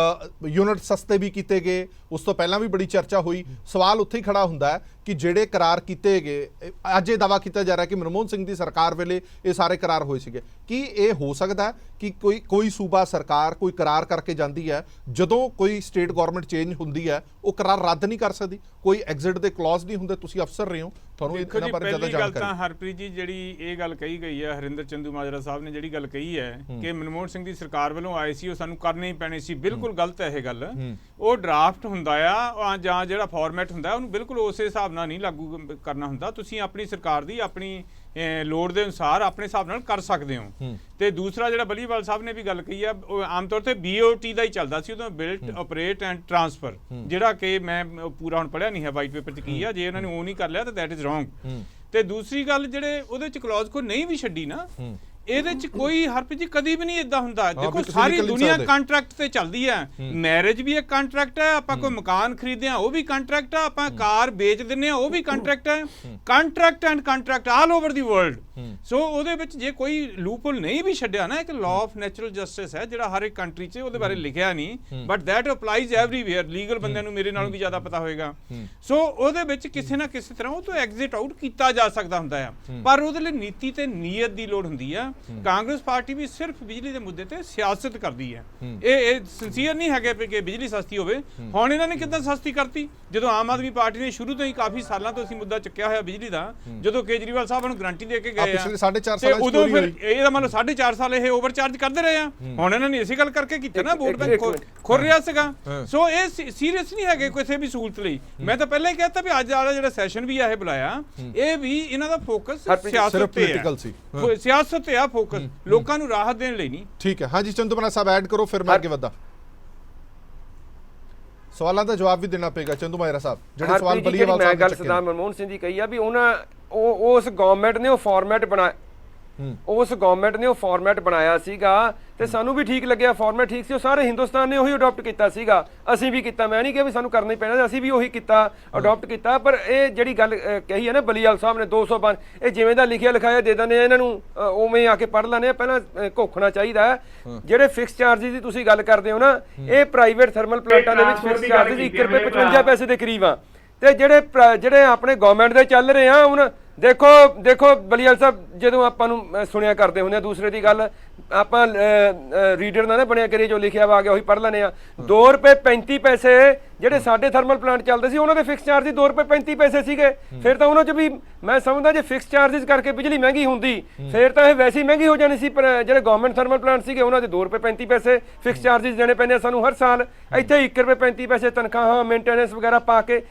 ਯੂਨਿਟ ਸਸਤੇ ਵੀ ਕੀਤੇ ਗਏ, ਉਸ ਤੋਂ ਪਹਿਲਾਂ ਵੀ ਬੜੀ ਚਰਚਾ ਹੋਈ। ਸਵਾਲ ਉੱਥੇ ਹੀ ਖੜਾ ਹੁੰਦਾ ਹੈ ਕਿ ਜਿਹੜੇ ਕਰਾਰ ਕੀਤੇ ਗਏ, ਅੱਜ ਇਹ ਦਾਅਵਾ ਕੀਤਾ ਜਾ ਰਿਹਾ ਕਿ ਮਨਮੋਹਨ ਸਿੰਘ ਦੀ ਸਰਕਾਰ ਵੇਲੇ ਇਹ ਸਾਰੇ ਕਰਾਰ ਹੋਏ ਸੀਗੇ। ਕੀ ਇਹ ਹੋ ਸਕਦਾ ਕਿ ਕੋਈ ਸੂਬਾ ਸਰਕਾਰ ਕੋਈ ਕਰਾਰ ਕਰਕੇ ਜਾਂਦੀ ਹੈ, ਜਦੋਂ ਕੋਈ ਸਟੇਟ ਗਵਰਨਮੈਂਟ ਚੇਂਜ ਹੁੰਦੀ ਹੈ ਉਹ ਕਰਾਰ ਰੱਦ ਨਹੀਂ ਕਰ ਸਕਦੀ? ਕੋਈ ਐਗਜ਼ਿਟ ਦੇ ਕਲੌਜ਼ ਨਹੀਂ ਹੁੰਦੇ? ਤੁਸੀਂ ਅਫਸਰ ਰਹੇ ਹੋ, ਤੁਹਾਨੂੰ ਇਹਨਾਂ ਬਾਰੇ ਜ਼ਿਆਦਾ ਜਾਣਕਾਰੀ। ਤਾਂ ਹਰਪ੍ਰੀਤ ਜੀ, ਜਿਹੜੀ ਇਹ ਗੱਲ ਕਹੀ ਗਈ ਹੈ, ਹਰਿੰਦਰ ਚੰਦੂਮਾਜਰਾ ਸਾਹਿਬ ਨੇ ਜਿਹੜੀ ਗੱਲ ਕਹੀ ਹੈ ਕਿ ਮਨਮੋਹਨ ਸਿੰਘ ਦੀ ਸਰਕਾਰ ਵੱਲੋਂ ਆਏ ਸੀ, ਉਹ ਸਾਨੂੰ ਕਰਨੇ ਹੀ ਪੈਣੇ ਸੀ, ਬਿਲਕੁਲ ਗਲਤ ਹੈ ਇਹ ਗੱਲ। ਉਹ ਡਰਾਫਟ ਹੁੰਦਾ ਆ ਜਾਂ ਜਿਹੜਾ ਫਾਰਮੈਟ ਹੁੰਦਾ ਉਹਨੂੰ ਬਿਲਕੁਲ ਉਸੇ ਹਿਸਾਬ ਨਾਲ ਨਹੀਂ ਲਾਗੂ ਕਰਨਾ ਹੁੰਦਾ। ਤੁਸੀਂ ਆਪਣੀ ਸਰਕਾਰ ਦੀ ਆਪਣੀ ਲੋੜ ਦੇ ਅਨੁਸਾਰ ਆਪਣੇ ਹਿਸਾਬ ਨਾਲ ਕਰ ਸਕਦੇ ਹੋ। ਤੇ ਦੂਸਰਾ ਜਿਹੜਾ ਬਲੀਵਾਲ ਸਾਹਿਬ ਨੇ ਵੀ ਗੱਲ ਕਹੀ ਆ, ਉਹ ਆਮ ਤੌਰ ਤੇ BOT ਦਾ ਹੀ ਚੱਲਦਾ ਸੀ ਉਦੋਂ, ਬਿਲਟ ਆਪਰੇਟ ਐਂਡ ਟ੍ਰਾਂਸਫਰ, ਜਿਹੜਾ ਕਿ ਮੈਂ ਪੂਰਾ ਹੁਣ ਪੜ੍ਹਿਆ ਨਹੀਂ ਹੈ ਵਾਈਟ ਪੇਪਰ 'ਚ ਕੀ ਆ। ਜੇ ਉਹਨਾਂ ਨੇ ਉਹ ਨਹੀਂ ਕਰ ਲਿਆ ਤਾਂ ਦੈਟ ਇਜ਼ ਰੋਂਗ। ਤੇ ਦੂਸਰੀ ਗੱਲ, ਜਿਹੜੇ ਉਹਦੇ 'ਚ ਕਲੌਜ਼ ਕੋਈ ਨਹੀਂ ਵੀ ਛੱਡੀ ਨਾ, ਇਹਦੇ ਚ ਕੋਈ ਹਰਪ੍ਰੀਤ ਜੀ ਕਦੀ ਵੀ ਨਹੀਂ ਇਦਾਂ ਹੁੰਦਾ। ਦੇਖੋ ਸਾਰੀ ਦੁਨੀਆ ਕੰਟਰੈਕਟ ਤੇ ਚੱਲਦੀ ਹੈ। ਮੈਰਿਜ ਵੀ ਇੱਕ ਕੰਟਰੈਕਟ ਹੈ, ਆਪਾਂ ਕੋਈ ਮਕਾਨ ਖਰੀਦਦੇ ਆ ਉਹ ਵੀ ਕੰਟਰੈਕਟ ਆ, ਆਪਾਂ ਕਾਰ ਵੇਚ ਦਿੰਦੇ ਆ ਉਹ ਵੀ ਕੰਟਰੈਕਟ ਹੈ। Contract and contract all over the world. ਸੋ ਉਹਦੇ ਵਿੱਚ ਜੇ ਕੋਈ ਲੂਪਹੋਲ ਨਹੀਂ ਵੀ ਛੱਡਿਆ ਨਾ, ਇੱਕ ਲਾਅ ਆਫ ਨੈਚੁਰਲ ਜਸਟਿਸ ਹੈ ਜਿਹੜਾ ਹਰ ਇੱਕ ਕੰਟਰੀ 'ਚ, ਉਹਦੇ ਬਾਰੇ ਲਿਖਿਆ ਨਹੀਂ, but that applies everywhere. Legal ਬੰਦਿਆਂ ਨੂੰ ਮੇਰੇ ਨਾਲੋਂ ਵੀ ਜ਼ਿਆਦਾ ਪਤਾ ਹੋਏਗਾ। ਸੋ ਉਹਦੇ ਵਿੱਚ ਕਿਸੇ ਨਾ ਕਿਸੇ ਤਰ੍ਹਾਂ ਉਹ ਤੋਂ ਐਗਜ਼ਿਟ ਆਊਟ ਕੀਤਾ ਜਾ ਸਕਦਾ ਹੁੰਦਾ ਆ, ਪਰ ਉਹਦੇ ਲਈ ਨੀਤੀ ਤੇ ਨੀਅਤ ਦੀ ਲੋੜ ਹੁੰਦੀ ਆ। ਕਾਂਗਰਸ ਪਾਰਟੀ ਵੀ ਸਿਰਫ ਬਿਜਲੀ ਦੇ ਮੁੱਦੇ ਤੇ ਸਿਆਸਤ ਕਰਦੀ ਹੈ। ਇਹ ਸਿੰਸੀਅਰ ਨਹੀਂ ਹੈਗੇ ਕਿ ਬਿਜਲੀ ਸਸਤੀ ਹੋਵੇ। ਹੁਣ ਇਹਨਾਂ ਨੇ ਕਿੱਦਾਂ ਸਸਤੀ ਕਰਤੀ, ਜਦੋਂ ਆਮ ਆਦਮੀ ਪਾਰਟੀ ਨੇ ਸ਼ੁਰੂ ਤੋਂ ਹੀ ਕਾਫੀ ਸਾਲਾਂ ਤੋਂ ਅਸੀਂ ਮੁੱਦਾ ਚੁੱਕਿਆ ਹੋਇਆ ਬਿਜਲੀ ਦਾ, ਜਦੋਂ ਕੇਜਰੀਵਾਲ ਸਾਹਿਬ ਨੂੰ ਗਾਰੰਟੀ ਦੇ ਕੇ ਗਏ ਆ, ਪਿਛਲੇ 4.5 ਸਾਲਾਂ ਚ ਉਦੋਂ ਫਿਰ ਇਹਦਾ ਮਤਲਬ 4.5 ਸਾਲ ਇਹ ਓਵਰਚਾਰਜ ਕਰਦੇ ਰਹੇ ਆ। ਹੁਣ ਇਹਨਾਂ ਨੇ ਇਸੇ ਗੱਲ ਕਰਕੇ ਕੀਤਾ ਨਾ, ਵੋਟ ਬੈਂਕ ਖੁਰ ਰਿਹਾ ਸੀਗਾ। ਸੋ ਇਹ ਸੀਰੀਅਸ ਨਹੀਂ ਹੈਗੇ ਕਿਸੇ ਵੀ ਸਹੂਲਤ ਲਈ। ਮੈਂ ਤਾਂ ਪਹਿਲਾਂ ਹੀ ਕਹਿਤਾ ਵੀ ਅੱਜ ਵਾਲਾ ਜਿਹੜਾ ਸੈਸ਼ਨ ਵੀ ਆ ਇਹ ਬੁਲਾਇਆ, ਇਹ ਵੀ ਇਹਨਾਂ ਦਾ ਫੋਕਸ ਸਿਆਸਤ ਤੇ ਹੈ। ਸਿਆਸਤ ਤੇ ਆ ਫੋਕਸ, ਲੋਕਾਂ ਨੂੰ ਰਾਹਤ ਦੇਣ ਲਈ ਨਹੀਂ। ਠੀਕ ਹੈ। ਹਾਂਜੀ ਚੰਦੂਮਾਜਰਾ ਸਾਹਿਬ ਐਡ ਕਰੋ, ਫਿਰ ਮੈਂ ਅੱਗੇ ਵਧਾਂ। ਸਵਾਲਾਂ ਦਾ ਜਵਾਬ ਵੀ ਦੇਣਾ ਪਏਗਾ ਚੰਦੂਮਾਜਰਾ ਸਾਹਿਬ। ਜਿਹੜੇ ਸਵਾਲ ਬਲੀਵਾਲ ਸਾਹਿਬ ਨੇ ਗੱਲ ਸਰਦਾਰ ਮਨਮੋਹਨ ਸਿੰਘ ਦੀ ਕਹੀ ਆ ਵੀ ਉਹਨਾਂ ਉਸ ਗਵਰਨਮੈਂਟ ਨੇ ਉਹ ਫਾਰਮੈਟ ਬਣਾਇਆ ਸੀਗਾ, ਤੇ ਸਾਨੂੰ ਵੀ ਠੀਕ ਲੱਗਿਆ। ਫਾਰਮੈਟ ਠੀਕ ਸੀ, ਉਹ ਸਾਰੇ ਹਿੰਦੁਸਤਾਨ ਨੇ ਉਹੀ ਅਡਾਪਟ ਕੀਤਾ ਸੀਗਾ। ਅਸੀਂ ਵੀ ਕੀਤਾ, ਮੈਂ ਨਹੀਂ ਕਿਹਾ ਵੀ ਸਾਨੂੰ ਕਰਨਾ ਹੀ ਪੈਣਾ, ਅਸੀਂ ਵੀ ਉਹੀ ਕੀਤਾ, ਅਡਾਪਟ ਕੀਤਾ। ਪਰ ਇਹ ਜਿਹੜੀ ਗੱਲ ਕਹੀ ਹੈ ਨਾ ਬਲੀਵਾਲ ਸਾਹਿਬ ਨੇ 205, ਇਹ ਜਿਵੇਂ ਦਾ ਲਿਖਿਆ ਲਿਖਾਇਆ ਦੇ ਦਿੰਦੇ ਆ ਇਹਨਾਂ ਨੂੰ, ਉਵੇਂ ਆ ਕੇ ਪੜ੍ਹ ਲੈਣੇ ਆ। ਪਹਿਲਾਂ ਘੋਖਣਾ ਚਾਹੀਦਾ ਹੈ। ਜਿਹੜੇ ਫਿਕਸ ਚਾਰਜਿਸ ਦੀ ਤੁਸੀਂ ਗੱਲ ਕਰਦੇ ਹੋ ਨਾ, ਇਹ ਪ੍ਰਾਈਵੇਟ ਥਰਮਲ ਪਲਾਂਟਾਂ ਦੇ ਵਿੱਚ ਫਿਕਸ ਚਾਰਜਿਸ 1 ਰੁਪਏ 55 ਪੈਸੇ ਦੇ ਕਰੀਬ ਆ। ਤੇ ਜਿਹੜੇ ਆਪਣੇ ਗਵਰਨਮੈਂਟ ਦੇ ਚੱਲ ਰਹੇ ਆ ਹੁਣ, ਦੇਖੋ ਬਲੀਵਾਲ ਸਾਹਿਬ, ਜਦੋਂ ਆਪਾਂ ਨੂੰ ਸੁਣਿਆ ਕਰਦੇ ਹੁੰਦੇ ਆ, ਦੂਸਰੇ ਦੀ ਗੱਲ ਆਪਾਂ ਰੀਡਰ ਨਾ ਬਣਿਆ ਕਰੀਏ, ਜੋ ਲਿਖਿਆ ਵਾ ਆ ਗਿਆ ਉਹੀ ਪੜ੍ਹ ਲੈਣੇ ਆ। 2 ਰੁਪਏ 35 ਪੈਸੇ ਜਿਹੜੇ ਸਾਡੇ ਥਰਮਲ ਪਲਾਂਟ ਚੱਲਦੇ ਸੀ, ਉਹਨਾਂ ਦੇ ਫਿਕਸ ਚਾਰਜਿਸ 2 ਰੁਪਏ 35 ਪੈਸੇ ਸੀਗੇ। ਫਿਰ ਤਾਂ ਉਹਨਾਂ 'ਚ ਵੀ ਮੈਂ ਸਮਝਦਾ ਜੇ ਫਿਕਸ ਚਾਰਜਿਸ ਕਰਕੇ ਬਿਜਲੀ ਮਹਿੰਗੀ ਹੁੰਦੀ, ਫਿਰ ਤਾਂ ਇਹ ਵੈਸੇ ਹੀ ਮਹਿੰਗੀ ਹੋ ਜਾਣੀ ਸੀ। ਪਰ ਜਿਹੜੇ ਗਵਰਨਮੈਂਟ ਥਰਮਲ ਪਲਾਂਟ ਸੀਗੇ, ਉਹਨਾਂ ਦੇ 2 ਰੁਪਏ 35 ਪੈਸੇ ਫਿਕਸ ਚਾਰਜਿਸ ਦੇਣੇ ਪੈਂਦੇ ਸਾਨੂੰ ਹਰ ਸਾਲ। ਇੱਥੇ 1 ਰੁਪਏ 35 ਪੈਸੇ ਤਨਖਾਹਾਂ, ਮੇਨਟੇਨੈਂਸ ਵਗੈਰਾ ਪਾ ਕੇ।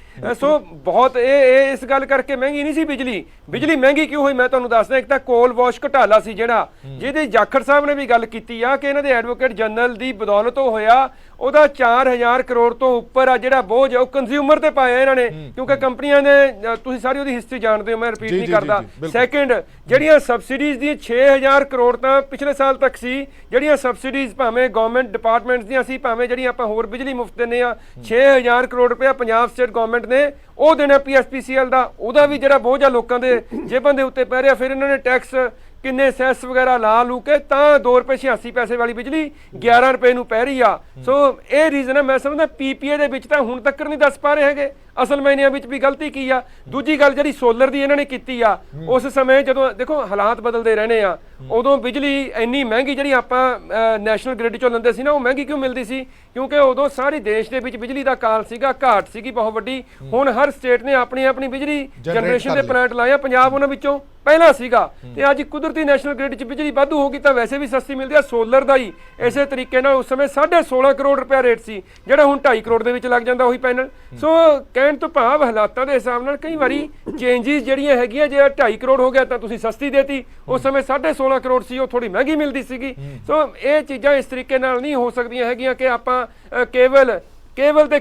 ਸੋ ਬਹੁਤ ਇਹ ਇਸ ਗੱਲ ਕਰਕੇ ਮਹਿੰਗੀ ਨਹੀਂ ਸੀ ਬਿਜਲੀ ਮਹਿੰਗੀ ਕਿਉਂ ਹੋਈ? ਮੈਂ ਤੁਹਾਨੂੰ ਦੱਸਦਾ। ਇੱਕ ਤਾਂ ਕੋਲ ਵਾਸ਼ ਘੁਟਾਲਾ ਸੀ ਜਿਹੜਾ, ਜਿਹਦੇ ਜਾਖੜ ਸਾਹਿਬ ਨੇ ਵੀ ਗੱਲ ਕੀਤੀ ਆ ਕਿ ਇਹਨਾਂ ਦੇ ਐਡਵੋਕੇਟ ਜਨਰਲ ਦੀ ਬਦੌਲਤ ਹੋਇਆ। ਉਹਦਾ 4000 ਕਰੋੜ ਤੋਂ ਉੱਪਰ ਆ ਜਿਹੜਾ ਬੋਝ, ਉਹ ਕੰਜ਼ਿਊਮਰ ਤੇ ਪਾਇਆ ਇਹਨਾਂ ਨੇ, ਕਿਉਂਕਿ ਕੰਪਨੀਆਂ ਨੇ, ਤੁਸੀਂ ਸਾਰੀ ਉਹਦੀ ਹਿਸਟਰੀ ਜਾਣਦੇ ਹੋ, ਮੈਂ ਰਿਪੀਟ ਨਹੀਂ ਕਰਦਾ। ਸੈਕਿੰਡ, ਜਿਹੜੀਆਂ ਸਬਸਿਡੀਜ਼ ਦੀਆਂ 6000 ਕਰੋੜ ਤਾਂ ਪਿਛਲੇ ਸਾਲ ਤੱਕ ਸੀ, ਜਿਹੜੀਆਂ ਸਬਸਿਡੀਜ਼ ਭਾਵੇਂ ਗਵਰਨਮੈਂਟ ਡਿਪਾਰਟਮੈਂਟਸ ਦੀਆਂ ਸੀ, ਭਾਵੇਂ ਜਿਹੜੀਆਂ ਆਪਾਂ ਹੋਰ ਬਿਜਲੀ ਮੁਫਤ ਦਿੰਦੇ ਆ, 6000 ਕਰੋੜ ਰੁਪਇਆ ਪੰਜਾਬ ਸਟੇਟ ਗਵਰਨਮੈਂਟ ਨੇ ਉਹ ਦੇਣਾ PSPCL ਦਾ। ਉਹਦਾ ਵੀ ਜਿਹੜਾ ਬੋਝ ਆ ਲੋਕਾਂ ਦੇ ਜੇਬਾਂ ਦੇ ਉੱਤੇ ਪੈ ਰਿਹਾ। ਫਿਰ ਇਹਨਾਂ ਨੇ ਟੈਕਸ ਕਿੰਨੇ ਸੈਸ ਵਗੈਰਾ ਲਾ ਲੂ ਕੇ ਤਾਂ 2 ਰੁਪਏ 86 ਪੈਸੇ ਵਾਲੀ ਬਿਜਲੀ 11 ਰੁਪਏ ਨੂੰ ਪੈ ਰਹੀ ਆ। ਸੋ ਇਹ ਰੀਜ਼ਨ ਹੈ। ਮੈਂ ਸਮਝਦਾ PPA ਦੇ ਵਿੱਚ ਤਾਂ ਹੁਣ ਤੱਕ ਨਹੀਂ ਦੱਸ ਪਾ ਰਹੇ ਹੈਗੇ। ਅਸਲ ਮਾਇਨਿਆਂ ਵਿੱਚ ਵੀ ਗਲਤੀ ਕੀ ਆ। ਦੂਜੀ ਗੱਲ ਜਿਹੜੀ ਸੋਲਰ ਦੀ ਇਹਨਾਂ ਨੇ ਕੀਤੀ ਆ, ਉਸ ਸਮੇਂ ਜਦੋਂ ਦੇਖੋ ਹਾਲਾਤ ਬਦਲਦੇ ਰਹਿਣੇ ਆ, ਉਦੋਂ ਬਿਜਲੀ ਇੰਨੀ ਮਹਿੰਗੀ ਜਿਹੜੀ ਆਪਾਂ ਨੈਸ਼ਨਲ ਗ੍ਰਿਡ ਚੋਂ ਲੈਂਦੇ ਸੀ ਨਾ, ਉਹ ਮਹਿੰਗੀ ਕਿਉਂ ਮਿਲਦੀ ਸੀ? ਕਿਉਂਕਿ ਉਦੋਂ ਸਾਰੇ ਦੇਸ਼ ਦੇ ਵਿੱਚ ਬਿਜਲੀ ਦਾ ਕਾਲ ਸੀਗਾ, ਘਾਟ ਸੀਗੀ ਬਹੁਤ ਵੱਡੀ। ਹੁਣ ਹਰ ਸਟੇਟ ਨੇ ਆਪਣੀ ਆਪਣੀ ਬਿਜਲੀ ਜਨਰੇਸ਼ਨ ਦੇ ਪਲਾਂਟ ਲਾਏ ਆ, ਪੰਜਾਬ ਉਹਨਾਂ ਵਿੱਚੋਂ ਪਹਿਲਾਂ ਸੀਗਾ। ਤੇ ਅੱਜ ਕੁਦਰਤੀ ਨੈਸ਼ਨਲ ਗ੍ਰਿਡ 'ਚ ਬਿਜਲੀ ਵਾਧੂ ਹੋ ਗਈ ਤਾਂ ਵੈਸੇ ਵੀ ਸਸਤੀ ਮਿਲਦੀ ਆ। ਸੋਲਰ ਦਾ ਹੀ ਇਸੇ ਤਰੀਕੇ ਨਾਲ ਉਸ ਸਮੇਂ 16.5 ਕਰੋੜ ਰੁਪਏ ਰੇਟ ਸੀ, ਜਿਹੜਾ ਹੁਣ 2.5 ਕਰੋੜ ਦੇ ਵਿੱਚ ਲੱਗ ਜਾਂਦਾ ਉਹੀ ਪੈਨਲ। ਸੋ ਕਹਿਣ ਤੋਂ ਭਾਵ ਹਾਲਾਤਾਂ ਦੇ ਹਿਸਾਬ ਨਾਲ ਕਈ ਵਾਰੀ ਚੇਂਜਿਸ ਜਿਹੜੀਆਂ ਹੈਗੀਆਂ, ਜੇ 2.5 ਕਰੋੜ ਹੋ ਗਿਆ ਤਾਂ ਤੁਸੀਂ ਸਸਤੀ ਦੇਤੀ, ਉਸ ਸਮੇਂ 16.5 ਕਰੋੜ ਸੀ, ਉਹ ਥੋੜੀ ਮਹਿੰਗੀ ਮਿਲਦੀ ਸੀਗੀ। ਸੋ ਇਹ ਚੀਜ਼ਾਂ ਇਸ ਤਰੀਕੇ ਨਾਲ ਨਹੀਂ ਹੋ ਸਕਦੀਆਂ ਹੈਗੀਆਂ ਕਿ ਆਪਾਂ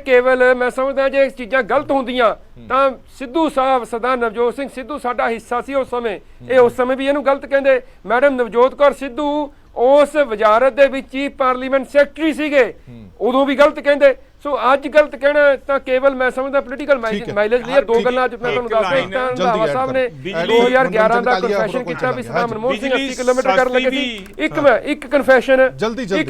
ਕੇਵਲ ਮੈਂ ਸਮਝਦਾ ਜੇ ਚੀਜ਼ਾਂ ਗਲਤ ਹੁੰਦੀਆਂ ਤਾਂ ਸਿੱਧੂ ਸਾਹਿਬ, ਸਰਦਾਰ ਨਵਜੋਤ ਸਿੰਘ ਸਿੱਧੂ ਸਾਡਾ ਹਿੱਸਾ ਸੀ ਉਸ ਸਮੇਂ, ਇਹ ਉਸ ਸਮੇਂ ਵੀ ਇਹਨੂੰ ਗਲਤ ਕਹਿੰਦੇ। ਮੈਡਮ ਨਵਜੋਤ ਕੌਰ ਸਿੱਧੂ ਉਸ ਵਜ਼ਾਰਤ ਦੇ ਵਿੱਚ ਹੀ ਪਾਰਲੀਮੈਂਟ ਸੈਕਟਰੀ ਸੀਗੇ, ਉਦੋਂ ਵੀ ਗਲਤ ਕਹਿੰਦੇ। ਸੋ ਅੱਜ ਗਲਤ ਕਹਿਣਾ ਤਾਂ ਕੇਵਲ ਮੈਂ ਸਮਝਦਾ ਪੋਲੀਟੀਕਲ ਮਾਈਲੇਜ ਲਈ। ਦੋ ਗੱਲਾਂ ਅੱਜ ਮੈਂ ਤੁਹਾਨੂੰ ਦੱਸਦਾ, ਰੰਧਾਵਾ ਸਾਹਿਬ ਨੇ 2011 ਦਾ ਕਨਫੈਸ਼ਨ ਕੀਤਾ ਵੀ ਸਰਦਾਰ ਮਨਮੋਹਨ ਸਿੰਘ 80 ਕਿਲੋਮੀਟਰ ਕਰਨ ਲੱਗੇ ਸੀ। ਇੱਕ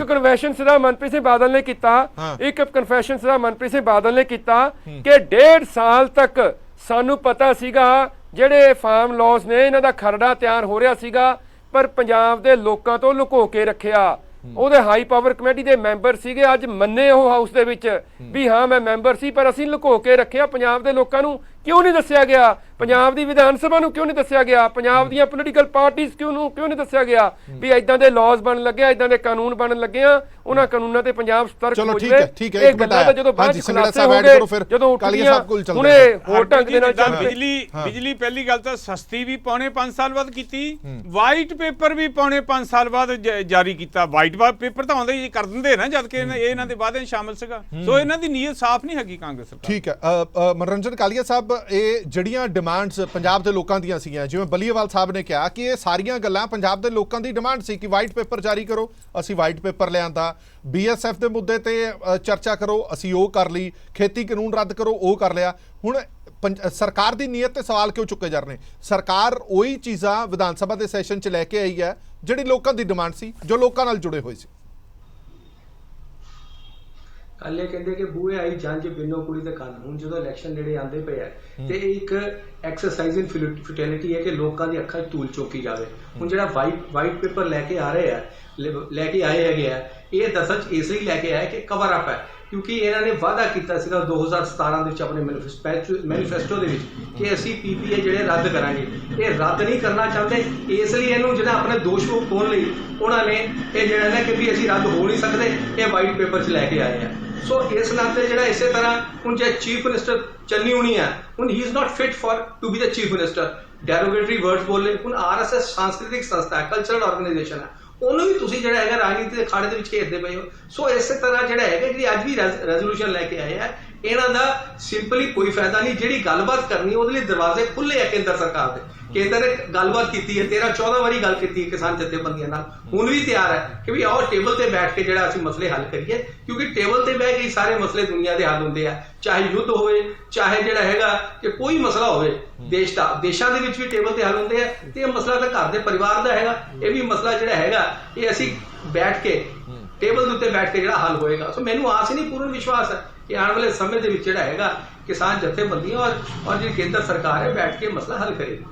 ਕਨਫੈਸ਼ਨ ਸਰਦਾਰ ਮਨਪ੍ਰੀਤ ਸਿੰਘ ਬਾਦਲ ਨੇ ਕੀਤਾ, ਇੱਕ ਕਨਫੈਸ਼ਨ ਸਰਦਾਰ ਮਨਪ੍ਰੀਤ ਸਿੰਘ ਬਾਦਲ ਨੇ ਕੀਤਾ ਕਿ 1.5 ਸਾਲ ਤੱਕ ਸਾਨੂੰ ਪਤਾ ਸੀਗਾ ਜਿਹੜੇ ਫਾਰਮ ਲਾਜ਼ ਨੇ ਇਹਨਾਂ ਦਾ ਖਰੜਾ ਤਿਆਰ ਹੋ ਰਿਹਾ ਸੀਗਾ, ਪਰ ਪੰਜਾਬ ਦੇ ਲੋਕਾਂ ਤੋਂ ਲੁਕੋ ਕੇ ਰੱਖਿਆ। ਉਹਦੇ ਹਾਈ ਪਾਵਰ ਕਮੇਟੀ ਦੇ ਮੈਂਬਰ ਸੀਗੇ, ਅੱਜ ਮੰਨੇ ਉਹ ਹਾਊਸ ਦੇ ਵਿੱਚ ਵੀ ਹਾਂ ਮੈਂ ਮੈਂਬਰ ਸੀ, ਪਰ ਅਸੀਂ ਲੁਕੋ ਕੇ ਰੱਖਿਆ। ਪੰਜਾਬ ਦੇ ਲੋਕਾਂ ਨੂੰ ਕਿਉਂ ਨਹੀਂ ਦੱਸਿਆ ਗਿਆ? ਪੰਜਾਬ ਦੀ ਵਿਧਾਨ ਸਭਾ ਨੂੰ ਕਿਉਂ ਨਹੀਂ ਦੱਸਿਆ ਗਿਆ? ਪੰਜਾਬ ਦੀਆਂ ਪੋਲੀਟੀਕਲ ਪਾਰਟੀਆਂ ਕਿਉਂ ਨਹੀਂ ਦੱਸਿਆ ਗਿਆ ਵੀ ਇਦਾਂ ਦੇ ਲਾਜ਼ ਬਣਨ ਲੱਗੇ ਆ, ਇਦਾਂ ਦੇ ਕਾਨੂੰਨ ਬਣਨ ਲੱਗੇ ਆ? ਉਹਨਾਂ ਕਾਨੂੰਨਾਂ ਤੇ ਪੰਜਾਬ ਸਤਰਕ ਹੋ ਜਾਵੇ। ਇਹ ਗੱਲਾਂ ਤਾਂ ਜਦੋਂ ਬਾਅਦ ਖੁਲਾਸੇ ਹੋ ਗਏ, ਜਦੋਂ ਉੱਠੀਆਂ ਹੁਣੇ ਹੋਰ ਢੰਗ ਦੇ ਨਾਲ ਚੱਲ ਬਿਜਲੀ ਪਹਿਲੀ ਗੱਲ ਤਾਂ ਸਸਤੀ ਵੀ ਪੌਣੇ 5 ਸਾਲ ਬਾਅਦ ਕੀਤੀ, ਵਾਈਟ ਪੇਪਰ ਵੀ ਪੌਣੇ 5 ਸਾਲ ਬਾਅਦ ਜਾਰੀ ਕੀਤਾ। ਵਾਈਟ ਪੇਪਰ ਤਾਂ ਆਉਂਦੇ ਹੀ ਕਰ ਦਿੰਦੇ ਨਾ, ਜਦ ਕਿ ਇਹਨਾਂ ਦੇ ਵਾਅਦੇ ਸ਼ਾਮਲ ਸੀਗਾ। ਸੋ ਇਹਨਾਂ ਦੀ ਨੀਅਤ ਸਾਫ਼ ਨਹੀਂ ਹੈਗੀ ਕਾਂਗਰਸ ਸਰਕਾਰ। ਠੀਕ ਹੈ, ਮਨੋਰੰਜਨ ਕਾਲੀਆ ਸਾਹਿਬ, ਇਹ ਜਿਹੜੀਆਂ ਡਿਮਾਂਡਸ ਪੰਜਾਬ ਦੇ ਲੋਕਾਂ ਦੀਆਂ ਸੀਗੀਆਂ, ਜਿਵੇਂ ਬਲੀਏਵਾਲ ਸਾਹਿਬ ਨੇ ਕਿਹਾ ਕਿ ਇਹ ਸਾਰੀਆਂ ਗੱਲਾਂ ਪੰਜਾਬ ਦੇ ਲੋਕਾਂ ਦੀ ਡਿਮਾਂਡ ਸੀ ਕਿ ਵਾਈਟ ਪੇਪਰ ਜਾਰੀ ਕਰੋ, ਅਸੀਂ ਵਾਈਟ ਪੇਪਰ ਲਿਆਂਦਾ। BSF ਦੇ ਮੁੱਦੇ ਤੇ ਚਰਚਾ ਕਰੋ, ਅਸੀਂ ਉਹ ਕਰ ਲਈ। ਖੇਤੀ ਕਾਨੂੰਨ ਰੱਦ ਕਰੋ, ਉਹ ਕਰ ਲਿਆ। ਹੁਣ ਸਰਕਾਰ ਦੀ ਨੀਅਤ ਤੇ ਸਵਾਲ ਕਿਉਂ ਚੁੱਕੇ ਜਾ ਰਹੇ ਨੇ? ਸਰਕਾਰ ਉਹੀ ਚੀਜ਼ਾਂ ਵਿਧਾਨ ਸਭਾ ਦੇ ਸੈਸ਼ਨ 'ਚ ਲੈ ਕੇ ਆਈ ਹੈ ਜਿਹੜੀ ਲੋਕਾਂ ਦੀ ਡਿਮਾਂਡ ਸੀ, ਜੋ ਲੋਕਾਂ ਨਾਲ ਜੁੜੇ ਹੋਏ ਸੀ। ਕੱਲੇ ਕਹਿੰਦੇ ਕਿ ਬੂਹੇ ਆਈ ਜੰਜ ਬਿਨੋ ਕੁੜੀ ਦੇ ਕੰਨ। ਹੁਣ ਜਦੋਂ ਇਲੈਕਸ਼ਨ ਜਿਹੜੇ ਆਉਂਦੇ ਪਏ ਆ ਤੇ ਇੱਕ ਐਕਸਰਸਾਈਜ਼ ਇਨ ਫਿਊਟਿਲਿਟੀ ਹੈ ਕਿ ਲੋਕਾਂ ਦੀ ਅੱਖਾਂ 'ਚ ਧੂਲ ਚੋਕੀ ਜਾਵੇ। ਹੁਣ ਜਿਹੜਾ ਵਾਈਟ ਪੇਪਰ ਲੈ ਕੇ ਆਏ ਹੈਗੇ ਆ, ਇਹ ਦਰਅਸਲ ਇਸ ਲਈ ਲੈ ਕੇ ਆਏ ਕਿ ਕਵਰ ਅਪ ਹੈ, ਕਿਉਂਕਿ ਇਹਨਾਂ ਨੇ ਵਾਅਦਾ ਕੀਤਾ ਸੀਗਾ 2017 ਦੇ ਵਿੱਚ ਆਪਣੇ ਮੈਨੀਫੈਸਟੋ ਦੇ ਵਿੱਚ ਕਿ ਅਸੀਂ PPA ਜਿਹੜੇ ਰੱਦ ਕਰਾਂਗੇ। ਇਹ ਰੱਦ ਨਹੀਂ ਕਰਨਾ ਚਾਹੁੰਦੇ, ਇਸ ਲਈ ਇਹਨੂੰ ਜਿਹੜਾ ਆਪਣੇ ਦੋਸ਼ ਨੂੰ ਪਾਉਣ ਲਈ ਉਹਨਾਂ ਨੇ ਇਹ ਜਿਹੜਾ ਨਾ ਕਿ ਵੀ ਅਸੀਂ ਰੱਦ ਹੋ ਨਹੀਂ ਸਕਦੇ, ਇਹ ਵਾਈਟ ਪੇਪਰ 'ਚ ਲੈ ਕੇ ਆਏ ਆ। ਸੋ ਇਸ ਨਾਤੇ ਜਿਹੜਾ ਇਸੇ ਤਰ੍ਹਾਂ ਹੁਣ ਜੇ ਚੀਫ ਮਿਨਿਸਟਰ ਚੰਨੀ ਹੋਣੀ ਆ, ਹੁਣ he is not fit for to be the chief minister. Derogatory words ਬੋਲੇ। ਹੁਣ RSS ਸਾਂਸਕ੍ਰਿਤਿਕ ਸੰਸਥਾ ਹੈ, ਕਲਚਰਲ ਆਰਗੇਨਾਈਜੇਸ਼ਨ ਹੈ, ਉਹਨੂੰ ਵੀ ਤੁਸੀਂ ਜਿਹੜਾ ਹੈਗਾ ਰਾਜਨੀਤੀ ਦੇ ਅਖਾੜੇ ਦੇ ਵਿੱਚ ਘੇਰਦੇ ਪਏ ਹੋ। ਸੋ ਇਸੇ ਤਰ੍ਹਾਂ ਜਿਹੜਾ ਹੈਗਾ ਜਿਹੜੀ ਅੱਜ ਵੀ ਰੈਜ਼ੋਲੂਸ਼ਨ ਲੈ ਕੇ ਆਏ ਆ, ਇਹਨਾਂ ਦਾ ਸਿੰਪਲੀ ਕੋਈ ਫਾਇਦਾ ਨਹੀਂ। ਜਿਹੜੀ ਗੱਲਬਾਤ ਕਰਨੀ ਉਹਦੇ ਲਈ ਦਰਵਾਜ਼ੇ ਖੁੱਲੇ ਆ ਕੇਂਦਰ ਸਰਕਾਰ ਦੇ। ਕੇਂਦਰ ਨੇ ਗੱਲਬਾਤ ਕੀਤੀ ਹੈ, 13-14 ਵਾਰੀ ਗੱਲ ਕੀਤੀ ਹੈ ਕਿਸਾਨ ਜਥੇਬੰਦੀਆਂ ਨਾਲ। ਹੁਣ ਵੀ ਤਿਆਰ ਹੈ ਕਿ ਵੀ ਆਓ ਟੇਬਲ ਤੇ ਬੈਠ ਕੇ ਜਿਹੜਾ ਅਸੀਂ ਮਸਲੇ ਹੱਲ ਕਰੀਏ, ਕਿਉਂਕਿ ਟੇਬਲ ਤੇ ਬਹਿ ਕੇ ਸਾਰੇ ਮਸਲੇ ਦੁਨੀਆ ਦੇ ਹੱਲ ਹੁੰਦੇ ਆ। ਚਾਹੇ ਯੁੱਧ ਹੋਵੇ, ਚਾਹੇ ਜਿਹੜਾ ਹੈਗਾ ਕਿ ਕੋਈ ਮਸਲਾ ਹੋਵੇ ਦੇਸ਼ ਦਾ, ਦੇਸ਼ਾਂ ਦੇ ਵਿੱਚ ਵੀ ਟੇਬਲ ਤੇ ਹੱਲ ਹੁੰਦੇ ਆ। ਤੇ ਇਹ ਮਸਲਾ ਤਾਂ ਘਰ ਦੇ ਪਰਿਵਾਰ ਦਾ ਹੈਗਾ, ਇਹ ਵੀ ਮਸਲਾ ਜਿਹੜਾ ਹੈਗਾ ਇਹ ਅਸੀਂ ਬੈਠ ਕੇ ਟੇਬਲ ਦੇ ਉੱਤੇ ਬੈਠ ਕੇ ਜਿਹੜਾ ਹੱਲ ਹੋਏਗਾ। ਸੋ ਮੈਨੂੰ ਆਸ ਨਹੀਂ, ਪੂਰਨ ਵਿਸ਼ਵਾਸ ਹੈ ਕਿ ਆਉਣ ਵਾਲੇ ਸਮੇਂ ਦੇ ਵਿੱਚ ਜਿਹੜਾ ਹੈਗਾ ਕਿਸਾਨ ਜਥੇਬੰਦੀਆਂ ਔਰ ਜਿਹੜੀ ਕੇਂਦਰ ਸਰਕਾਰ ਹੈ ਬੈਠ ਕੇ ਮਸਲਾ ਹੱਲ ਕਰੇਗੀ।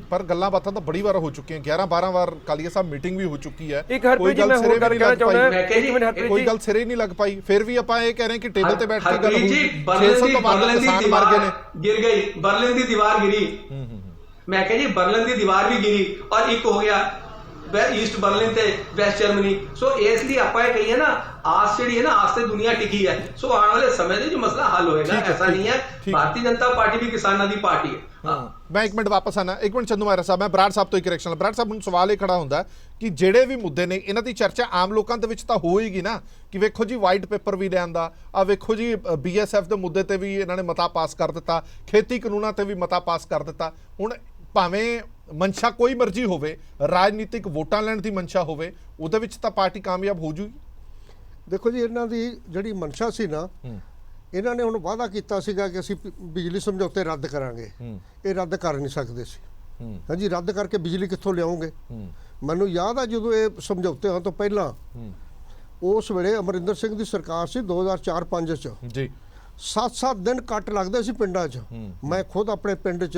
ਪਰ ਗੱਲਾਂ ਬਾਤਾਂ ਤਾਂ ਬੜੀ ਵਾਰ ਹੋ ਚੁੱਕੀਆਂ, 11-12 ਵਾਰ ਕਾਲੀਆ ਸਾਹਿਬ ਮੀਟਿੰਗ ਵੀ ਹੋ ਚੁੱਕੀ ਹੈ, ਕੋਈ ਗੱਲ ਸਿਰੇ ਨਹੀਂ ਲੱਗ ਪਾਈ। ਕੋਈ ਗੱਲ ਸਿਰੇ ਨਹੀਂ ਲੱਗ ਪਾਈ। ਫਿਰ ਵੀ ਆਪਾਂ ਇਹ ਕਹਿ ਰਹੇ ਕਿ ਟੇਬਲ ਤੇ ਬੈਠ ਕੇ ਗੱਲ ਹੋਊਗੀ। 600 ਤੋਂ ਵੱਧ ਕਿਸਾਨ ਮਰ ਗਏ ਨੇ। ਗਿਰ ਗਈ ਬਰਲਿਨ ਦੀ ਦੀਵਾਰ ਗਿਰੀ। ਮੈਂ ਕਿਹਾ ਜੀ ਬਰਲਿਨ ਦੀ ਦੀਵਾਰ ਵੀ ਗਿਰੀ ਔਰ ਇੱਕ ਹੋ ਗਿਆ ਈਸਟ ਬਰਲਿਨ ਤੇ ਵੈਸਟ ਜਰਮਨੀ। ਸੋ ਇਸ ਲਈ ਆਪਾਂ ਇਹ ਕਹੀਏ ਨਾ, ਆਸ ਜਿਹੜੀ ਹੈ ਨਾ, ਆਸ ਤੇ ਦੁਨੀਆ ਟਿਕੀ ਹੈ। ਸੋ ਆਉਣ ਵਾਲੇ ਸਮੇਂ ਦੇ ਵਿੱਚ ਮਸਲਾ ਹੱਲ ਹੋਏਗਾ। ਐਸਾ ਨਹੀਂ ਹੈ, ਭਾਰਤੀ ਜਨਤਾ ਪਾਰਟੀ ਵੀ ਕਿਸਾਨਾਂ ਦੀ ਪਾਰਟੀ ਹੈ। ਮੈਂ ਇੱਕ ਮਿੰਟ ਵਾਪਸ ਆਣਾ, ਇੱਕ ਮਿੰਟ ਚੰਦੂ ਮਾਇਰਾ ਸਾਹਿਬ, ਮੈਂ ਬਰਾੜ ਸਾਹਿਬ ਤੋਂ ਇੱਕ ਕਰੈਕਸ਼ਨ। ਬਰਾੜ ਸਾਹਿਬ ਨੂੰ ਸਵਾਲ ਇਹ ਖੜਾ ਹੁੰਦਾ ਕਿ ਜਿਹੜੇ ਵੀ ਮੁੱਦੇ ਨੇ ਇਹਨਾਂ ਦੀ ਚਰਚਾ ਆਮ ਲੋਕਾਂ ਦੇ ਵਿੱਚ ਤਾਂ ਹੋਏਗੀ ਨਾ, ਕਿ ਵੇਖੋ ਜੀ ਵਾਈਟ ਪੇਪਰ ਵੀ ਲਿਆਂਦਾ, ਆ ਵੇਖੋ ਜੀ BSF ਦੇ ਮੁੱਦੇ ਤੇ ਵੀ ਇਹਨਾਂ ਨੇ ਮਤਾ ਪਾਸ ਕਰ ਦਿੱਤਾ, ਖੇਤੀ ਕਾਨੂੰਨਾਂ ਤੇ ਵੀ ਮਤਾ ਪਾਸ ਕਰ ਦਿੱਤਾ। ਹੁਣ ਭਾਵੇਂ ਮਨਸ਼ਾ ਕੋਈ ਮਰਜ਼ੀ ਹੋਵੇ, ਰਾਜਨੀਤਿਕ ਵੋਟਾਂ ਲੈਣ ਦੀ ਮਨਸ਼ਾ ਹੋਵੇ, ਉਹਦੇ ਵਿੱਚ ਤਾਂ ਪਾਰਟੀ ਕਾਮਯਾਬ ਹੋ ਜੂਗੀ। ਦੇਖੋ ਜੀ, ਇਹਨਾਂ ਦੀ ਜਿਹੜੀ ਮਨਸ਼ਾ ਸੀ ਨਾ, ਇਹਨਾਂ ਨੇ ਹੁਣ ਵਾਅਦਾ ਕੀਤਾ ਸੀਗਾ ਕਿ ਅਸੀਂ ਬਿਜਲੀ ਸਮਝੌਤੇ ਰੱਦ ਕਰਾਂਗੇ। ਇਹ ਰੱਦ ਕਰ ਨਹੀਂ ਸਕਦੇ ਸੀ। ਹਾਂਜੀ, ਰੱਦ ਕਰਕੇ ਬਿਜਲੀ ਕਿੱਥੋਂ ਲਿਆਉਂਗੇ? ਮੈਨੂੰ ਯਾਦ ਆ ਜਦੋਂ ਇਹ ਸਮਝੌਤੇ ਹੋਣ ਤੋਂ ਪਹਿਲਾਂ ਉਸ ਵੇਲੇ ਅਮਰਿੰਦਰ ਸਿੰਘ ਦੀ ਸਰਕਾਰ ਸੀ 2004-05 ਚ ਜੀ। 7-7 ਦਿਨ ਕੱਟ ਲੱਗਦੇ ਸੀ ਪਿੰਡਾਂ 'ਚ। ਮੈਂ ਖੁਦ ਆਪਣੇ ਪਿੰਡ 'ਚ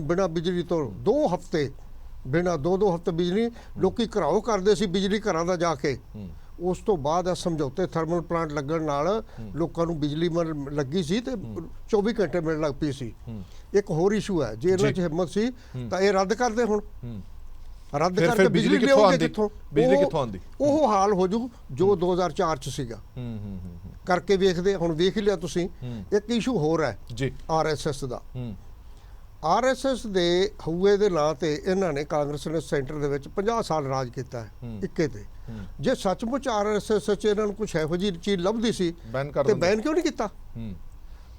ਬਿਨਾਂ ਬਿਜਲੀ ਤੋਂ 2 ਹਫ਼ਤੇ, ਬਿਨਾਂ 2-2 ਹਫ਼ਤੇ ਬਿਜਲੀ, ਲੋਕੀ ਘਰਾਓ ਕਰਦੇ ਸੀ ਬਿਜਲੀ ਘਰਾਂ ਦਾ ਜਾ ਕੇ। ਉਸ ਤੋਂ ਬਾਅਦ ਸਮਝੌਤੇ ਥਰਮਲ ਪਲਾਂਟ ਲੱਗਣ ਨਾਲ ਲੋਕਾਂ ਨੂੰ ਬਿਜਲੀ ਲੱਗੀ ਸੀ ਤੇ 24 ਘੰਟੇ ਮਿਲਣ ਲੱਗ ਪਈ ਸੀ। ਇੱਕ ਹੋਰ ਇਸ਼ੂ ਹੈ, ਜੇ ਇਹਨਾਂ 'ਚ ਹਿੰਮਤ ਸੀ ਤਾਂ ਇਹ ਰੱਦ ਕਰਦੇ, ਹੁਣ ਰੱਦ ਕਰਕੇ ਬਿਜਲੀ ਲਿਆਓਗੇ ਕਿੱਥੋਂ? ਬਿਜਲੀ ਕਿੱਥੋਂ ਆਉਂਦੀ? ਉਹ ਹਾਲ ਹੋ ਜੂ ਜੋ 2004 'ਚ ਸੀਗਾ। ਕਰਕੇ ਵੇਖਦੇ, ਹੁਣ ਵੇਖ ਲਿਆ ਤੁਸੀਂ। ਇੱਕ ਇਸ਼ੂ ਹੋਰ ਹੈ ਜੀ, RSS ਦਾ। RSS ਦੇ ਹਊਏ ਦੇ ਨਾਂ ਤੇ ਇਹਨਾਂ ਨੇ, ਕਾਂਗਰਸ ਨੇ ਸੈਂਟਰ ਦੇ ਵਿੱਚ 50 ਸਾਲ ਰਾਜ ਕੀਤਾ ਹੈ ਇੱਕੇ ਤੇ। ਜੇ ਸੱਚਮੁੱਚ RSS 'ਚ ਇਹਨਾਂ ਨੂੰ ਕੁਛ ਇਹੋ ਜਿਹੀ ਚੀਜ਼ ਲੱਭਦੀ ਸੀ ਤੇ ਬੈਨ ਕਿਉਂ ਨਹੀਂ ਕੀਤਾ?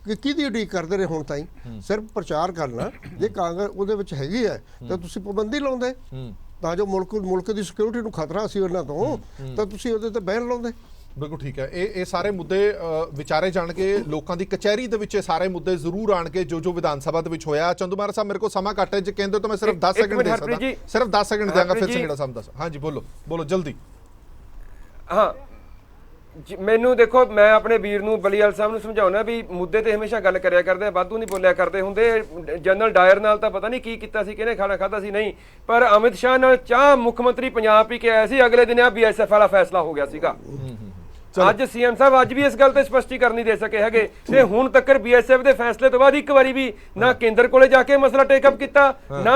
ਕਿ ਕਿਹਦੀ ਉਡੀਕ ਕਰਦੇ ਰਹੇ ਹੁਣ ਤਾਈਂ? ਸਿਰਫ ਪ੍ਰਚਾਰ ਕਰਨਾ। ਜੇ ਕਾਂਗਰਸ ਉਹਦੇ ਵਿੱਚ ਹੈਗੀ ਹੈ ਤਾਂ ਤੁਸੀਂ ਪਾਬੰਦੀ ਲਾਉਂਦੇ, ਤਾਂ ਜੋ ਮੁਲਕ ਦੀ ਸਿਕਿਉਰਿਟੀ ਨੂੰ ਖਤਰਾ ਸੀ ਉਹਨਾਂ ਤੋਂ, ਤਾਂ ਤੁਸੀਂ ਉਹਦੇ ਤੇ ਬੈਨ ਲਾਉਂਦੇ। ਬਿਲਕੁਲ ਠੀਕ ਹੈ। ਇਹ ਸਾਰੇ ਮੁੱਦੇ ਵਿਚਾਰੇ ਜਾਣਗੇ, ਲੋਕਾਂ ਦੀ ਕਚਹਿਰੀ ਦੇ ਵਿੱਚ ਇਹ ਸਾਰੇ ਮੁੱਦੇ ਜ਼ਰੂਰ ਆਣਗੇ ਜੋ ਵਿਧਾਨ ਸਭਾ ਦੇ ਵਿੱਚ ਹੋਇਆ। ਚੰਦੂਮਾਰਾ ਸਾਹਿਬ, ਮੇਰੇ ਕੋਲ ਸਮਾਂ ਘੱਟ ਹੈ, ਜੇ ਕਹਿੰਦੇ ਤਾਂ ਮੈਂ ਸਿਰਫ 10 ਸੈਕਿੰਡ ਦੇ ਸਕਦਾ, ਸਿਰਫ 10 ਸੈਕਿੰਡ ਦਿਆਂਗਾ, ਫਿਰ ਸੰਗੜਾ ਸਾਹਿਬ ਦੱਸ। ਹਾਂਜੀ, ਬੋਲੋ ਜਲਦੀ। ਹਾਂ, ਮੈਨੂੰ ਦੇਖੋ, ਮੈਂ ਆਪਣੇ ਵੀਰ ਨੂੰ ਬਲੀਵਾਲ ਸਾਹਿਬ ਨੂੰ ਸਮਝਾਉਣਾ ਵੀ ਮੁੱਦੇ ਤੇ ਹਮੇਸ਼ਾ ਗੱਲ ਕਰਿਆ ਕਰਦੇ, ਵਾਧੂ ਨਹੀਂ ਬੋਲਿਆ ਕਰਦੇ ਹੁੰਦੇ। ਜਨਰਲ ਡਾਇਰ ਨਾਲ ਤਾਂ ਪਤਾ ਨਹੀਂ ਕੀ ਕੀਤਾ ਸੀ, ਕਿਹਨੇ ਖਾਣਾ ਖਾਧਾ ਸੀ, ਨਹੀਂ, ਪਰ ਅਮਿਤ ਸ਼ਾਹ ਨਾਲ ਚਾਹ ਮੁੱਖ ਮੰਤਰੀ ਪੰਜਾਬ ਪੀ ਕੇ ਆਇਆ ਸੀ, ਅਗਲੇ ਦਿਨ ਆ BSF ਵਾਲਾ ਫੈਸਲਾ ਹੋ ਗਿਆ ਸੀਗਾ। ਅੱਜ CM ਸਾਹਿਬ ਅੱਜ ਵੀ ਇਸ ਗੱਲ ਤੇ ਸਪਸ਼ਟੀਕਰਨ ਨਹੀਂ ਦੇ ਸਕੇ ਹੈਗੇ, ਤੇ ਹੁਣ ਤੱਕ BSF ਦੇ ਫੈਸਲੇ ਤੋਂ ਬਾਅਦ ਇੱਕ ਵਾਰੀ ਵੀ ਨਾ ਕੇਂਦਰ ਕੋਲੇ ਜਾ ਕੇ ਮਸਲਾ ਟੇਕ ਅਪ ਕੀਤਾ, ਨਾ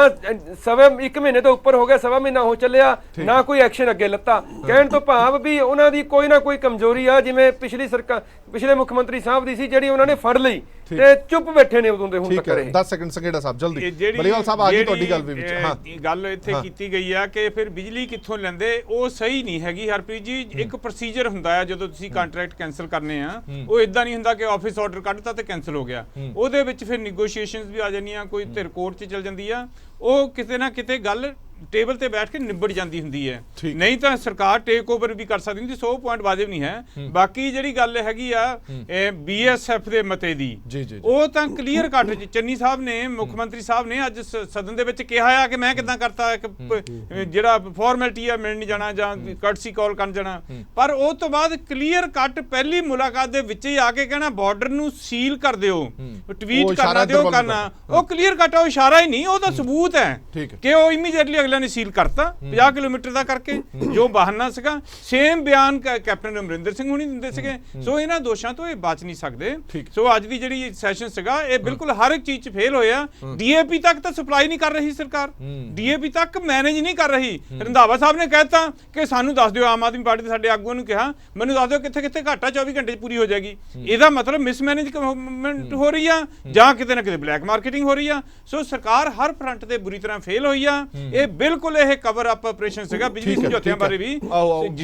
1 ਮਹੀਨੇ ਤੋਂ ਉੱਪਰ ਹੋ ਗਿਆ, 1.25 ਮਹੀਨਾ ਹੋ ਚੱਲਿਆ, ਨਾ ਕੋਈ ਐਕਸ਼ਨ ਅੱਗੇ ਲੱਤਾ। ਕਹਿਣ ਤੋਂ ਭਾਵ ਵੀ ਉਹਨਾਂ ਦੀ ਕੋਈ ਨਾ ਕੋਈ ਕਮਜ਼ੋਰੀ ਆ, ਜਿਵੇਂ ਪਿਛਲੇ ਮੁੱਖ ਮੰਤਰੀ ਸਾਹਿਬ ਦੀ ਸੀ, ਜਿਹੜੀ ਉਹਨਾਂ ਨੇ ਫੜ ਲਈ ਤੇ ਚੁੱਪ ਬੈਠੇ ਨੇ ਉਦੋਂ ਦੇ ਹੁਣ ਤੱਕ। 10 ਸੈਕਿੰਡ ਸੰਗੇੜਾ ਸਾਹਿਬ ਜਲਦੀ। ਬਲੀਵਾਲ ਸਾਹਿਬ ਆ ਗਈ ਤੁਹਾਡੀ ਗੱਲ ਵੀ ਵਿੱਚ। ਹਾਂ, ਗੱਲ ਇੱਥੇ ਕੀਤੀ ਗਈ ਆ ਕਿ ਫਿਰ ਬਿਜਲੀ ਕਿੱਥੋਂ ਲੈਂਦੇ, ਉਹ ਸਹੀ ਨਹੀਂ ਹੈਗੀ ਹਰਪ੍ਰੀਤ ਜੀ। ਇੱਕ ਪ੍ਰੋਸੀਜਰ ਹੁੰਦਾ ਹੈ ਜਦੋਂ ਤੁਸੀਂ ਕੰਟਰੈਕਟ ਕੈਨਸਲ ਕਰਨੇ ਆ, ਉਹ ਇਦਾਂ ਨਹੀਂ ਹੁੰਦਾ ਕਿ ਆਫਿਸ ਆਰਡਰ ਕੱਢਤਾ ਤੇ ਕੈਨਸਲ ਹੋ ਗਿਆ। ਉਹਦੇ ਵਿੱਚ ਫਿਰ ਨੈਗੋਸ਼ੀਏਸ਼ਨਸ ਵੀ ਆ ਜਾਂਦੀਆਂ, ਕੋਈ ਧਿਰ ਕੋਰਟ 'ਚ ਚਲ ਜਾਂਦੀ ਆ, ਉਹ ਕਿਤੇ ਨਾ ਕਿਤੇ ਗੱਲ ਟੇਬਲ ਤੇ ਬੈਠ ਕੇ ਨਿਬੜ ਜਾਂਦੀ ਹੁੰਦੀ ਹੈ। ਨਹੀਂ ਤਾਂ ਸਰਕਾਰ ਟੇਕ ਓਵਰ ਵੀ ਕਰ ਸਕਦੀ ਹੁੰਦੀ। 100 ਪੁਆਇੰਟ ਵਾਜਬ ਨਹੀਂ ਹੈ। ਬਾਕੀ ਜਿਹੜੀ ਗੱਲ ਹੈਗੀ ਆ BSF ਦੇ ਮਤੇ ਦੀ, ਉਹ ਤਾਂ ਕਲੀਅਰ ਕੱਟ ਚੰਨੀ ਸਾਹਿਬ ਨੇ, ਮੁੱਖ ਮੰਤਰੀ ਸਾਹਿਬ ਨੇ ਅੱਜ ਸਦਨ ਦੇ ਵਿੱਚ ਕਿਹਾ ਆ ਕਿ ਮੈਂ ਕਿਦਾਂ ਕਰਤਾ, ਜਿਹੜਾ ਫਾਰਮੈਲਿਟੀ ਆ ਮਿਲਣ ਨਹੀਂ ਜਾਣਾ ਜਾਂ ਕਰਟਸੀ ਕਾਲ ਕਰਨ ਜਾਣਾ। ਪਰ ਉਹ ਤੋਂ ਬਾਅਦ ਕਲੀਅਰ ਕੱਟ ਪਹਿਲੀ ਮੁਲਾਕਾਤ ਦੇ ਵਿੱਚ ਹੀ ਆ ਕੇ ਕਹਿਣਾ ਬਾਰਡਰ ਨੂੰ ਸੀਲ ਕਰ ਦਿਓ, ਟਵੀਟ ਕਰਨਾ ਦਿਓ ਕਰਨਾ, ਉਹ ਕਲੀਅਰ ਕੱਟ, ਉਹ ਇਸ਼ਾਰਾ ਹੀ ਨਹੀਂ, ਉਹਦਾ ਸਬੂਤ ਹੈ ਕਿ ਉਹ ਇਮੀਡੀਏਟਲੀ ਨੇ ਸੀਲ ਕਰਤਾ 50 ਕਿਲੋਮੀਟਰ ਦਾ ਕਰਕੇ, ਜੋ ਬਹਾਨਾ ਸੀਗਾ। ਸੇਮ ਬਿਆਨ ਕੈਪਟਨ ਅਮਰਿੰਦਰ ਸਿੰਘ ਹੁਣੀ ਦਿੰਦੇ ਸੀਗੇ। ਸੋ ਇਹਨਾਂ ਦੋਸ਼ਾਂ ਤੋਂ ਇਹ ਬਚ ਨਹੀਂ ਸਕਦੇ। ਸੋ ਅੱਜ ਦੀ ਜਿਹੜੀ ਸੈਸ਼ਨ ਸੀਗਾ, ਇਹ ਬਿਲਕੁਲ ਹਰ ਇੱਕ ਚੀਜ਼ 'ਚ ਫੇਲ ਹੋਇਆ। DAP ਤੱਕ ਤਾਂ ਸਪਲਾਈ ਨਹੀਂ ਕਰ ਰਹੀ ਸਰਕਾਰ, DAP ਤੱਕ ਮੈਨੇਜ ਨਹੀਂ ਕਰ ਰਹੀ। ਰੰਧਾਵਾ ਸਾਹਿਬ ਨੇ ਕਹਿਤਾ ਕਿ ਸਾਨੂੰ ਦੱਸ ਦਿਓ, ਆਮ ਆਦਮੀ ਪਾਰਟੀ ਦੇ ਸਾਡੇ ਆਗੂਆਂ ਨੂੰ ਕਿਹਾ, ਮੈਨੂੰ ਦੱਸ ਦਿਓ ਕਿੱਥੇ ਕਿੱਥੇ ਘਾਟਾ 24 ਘੰਟੇ 'ਚ ਪੂਰੀ ਹੋ ਜਾਏਗੀ। ਇਹਦਾ ਮਤਲਬ ਮਿਸਮੈਨੇਜਮੈਂਟ ਹੋ ਰਹੀ ਆ ਜਾਂ ਕਿਤੇ ਨਾ ਕਿਤੇ ਬਲੈਕ ਮਾਰਕੀਟਿੰਗ ਹੋ ਰਹੀ ਆ। ਸੋ ਸਰਕਾਰ ਹਰ ਫਰੰਟ ਤੇ ਬੁਰੀ ਤਰ੍ਹਾਂ ਫੇਲ ਹੋਈ ਆ। ਇਹ ਬਿਲਕੁਲ ਇਹ ਕਵਰ ਅਪ ਆਪਰੇਸ਼ਨ ਸੀਗਾ। ਬਿਜਲੀ ਸਮਝੌਤਿਆਂ ਬਾਰੇ ਵੀ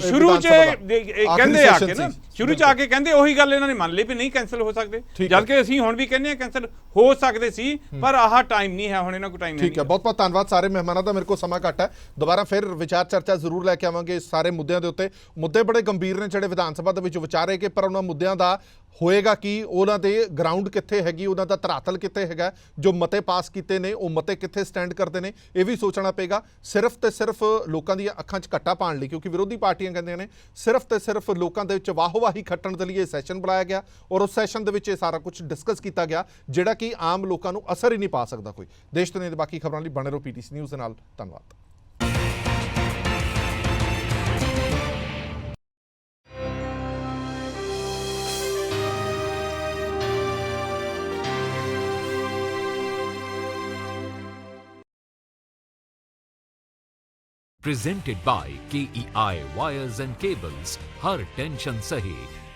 ਸ਼ੁਰੂ 'ਚ ਕਹਿੰਦੇ ਆ ਕੇ ਨਾ, ਸ਼ੁਰੂ 'ਚ ਆ ਕੇ ਕਹਿੰਦੇ ਉਹੀ ਗੱਲ ਇਹਨਾਂ ਨੇ ਮੰਨ ਲਈ ਵੀ ਨਹੀਂ ਕੈਨਸਲ ਹੋ ਸਕਦੇ, ਜਦਕਿ ਅਸੀਂ ਹੁਣ ਵੀ ਕਹਿੰਦੇ ਆ ਕੈਨਸਲ ਹੋ ਸਕਦੇ ਸੀ, ਪਰ ਆਹ ਟਾਈਮ ਨਹੀਂ ਹੈ, ਹੁਣ ਇਹਨਾਂ ਕੋਲ ਟਾਈਮ ਨਹੀਂ। ਠੀਕ ਹੈ, ਬਹੁਤ ਬਹੁਤ ਧੰਨਵਾਦ ਸਾਰੇ ਮਹਿਮਾਨਾਂ ਦਾ। ਮੇਰੇ ਕੋਲ ਸਮਾਂ ਘੱਟ ਹੈ, ਦੁਬਾਰਾ ਫਿਰ ਵਿਚਾਰ ਚਰਚਾ ਜ਼ਰੂਰ ਲੈ ਕੇ ਆਵਾਂਗੇ ਇਸ ਸਾਰੇ ਮੁੱਦਿਆਂ ਦੇ ਉੱਤੇ। ਮੁੱਦੇ ਬੜੇ ਗੰਭੀਰ ਨੇ ਜਿਹੜੇ ਵਿਧਾਨ ਸਭਾ ਦੇ ਵਿੱਚ ਵਿਚਾਰੇ ਗਏ, ਪਰ ਉਹਨਾਂ ਮੁੱਦਿਆਂ ਦਾ ਹੋਏਗਾ ਕੀ, ਉਹਨਾਂ ਦੇ ਗਰਾਊਂਡ ਕਿੱਥੇ ਹੈਗੀ, ਉਹਨਾਂ ਦਾ ਧਰਾਤਲ ਕਿੱਥੇ ਹੈਗਾ, ਜੋ ਮਤੇ ਪਾਸ ਕੀਤੇ ਨੇ ਉਹ ਮਤੇ ਕਿੱਥੇ ਸਟੈਂਡ ਕਰਦੇ ਨੇ, ਇਹ ਵੀ ਸੋਚਣਾ ਪਏਗਾ। ਸਿਰਫ ਤੇ ਸਿਰਫ ਲੋਕਾਂ ਦੀਆਂ ਅੱਖਾਂ 'ਚ ਘੱਟਾ ਪਾਉਣ ਲਈ, ਕਿਉਂਕਿ ਵਿਰੋਧੀ ਪਾਰਟੀਆਂ ਕਹਿੰਦੀਆਂ ਨੇ ਸਿਰਫ ਤੇ ਸਿਰਫ ਲੋਕਾਂ ਦੇ ਵਿੱਚ ਵਾਹਵਾਹੀ ਖੱਟਣ ਦੇ ਲਈ ਇਹ ਸੈਸ਼ਨ ਬੁਲਾਇਆ ਗਿਆ, ਔਰ ਉਸ ਸੈਸ਼ਨ ਦੇ ਵਿੱਚ ਇਹ ਸਾਰਾ ਕੁਝ ਡਿਸਕਸ ਕੀਤਾ ਗਿਆ ਜਿਹੜਾ ਕਿ ਆਮ ਲੋਕਾਂ ਨੂੰ ਅਸਰ ਹੀ ਨਹੀਂ ਪਾ ਸਕਦਾ ਕੋਈ। ਦੇਸ਼ ਦੁਨੀਆ ਦੇ ਬਾਕੀ ਖਬਰਾਂ ਲਈ ਬਣੇ ਰਹੋ PTC ਨਿਊਜ਼ ਦੇ ਨਾਲ। ਧੰਨਵਾਦ। Presented by KEI Wires and Cables, her tension सहे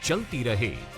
चलती रहे।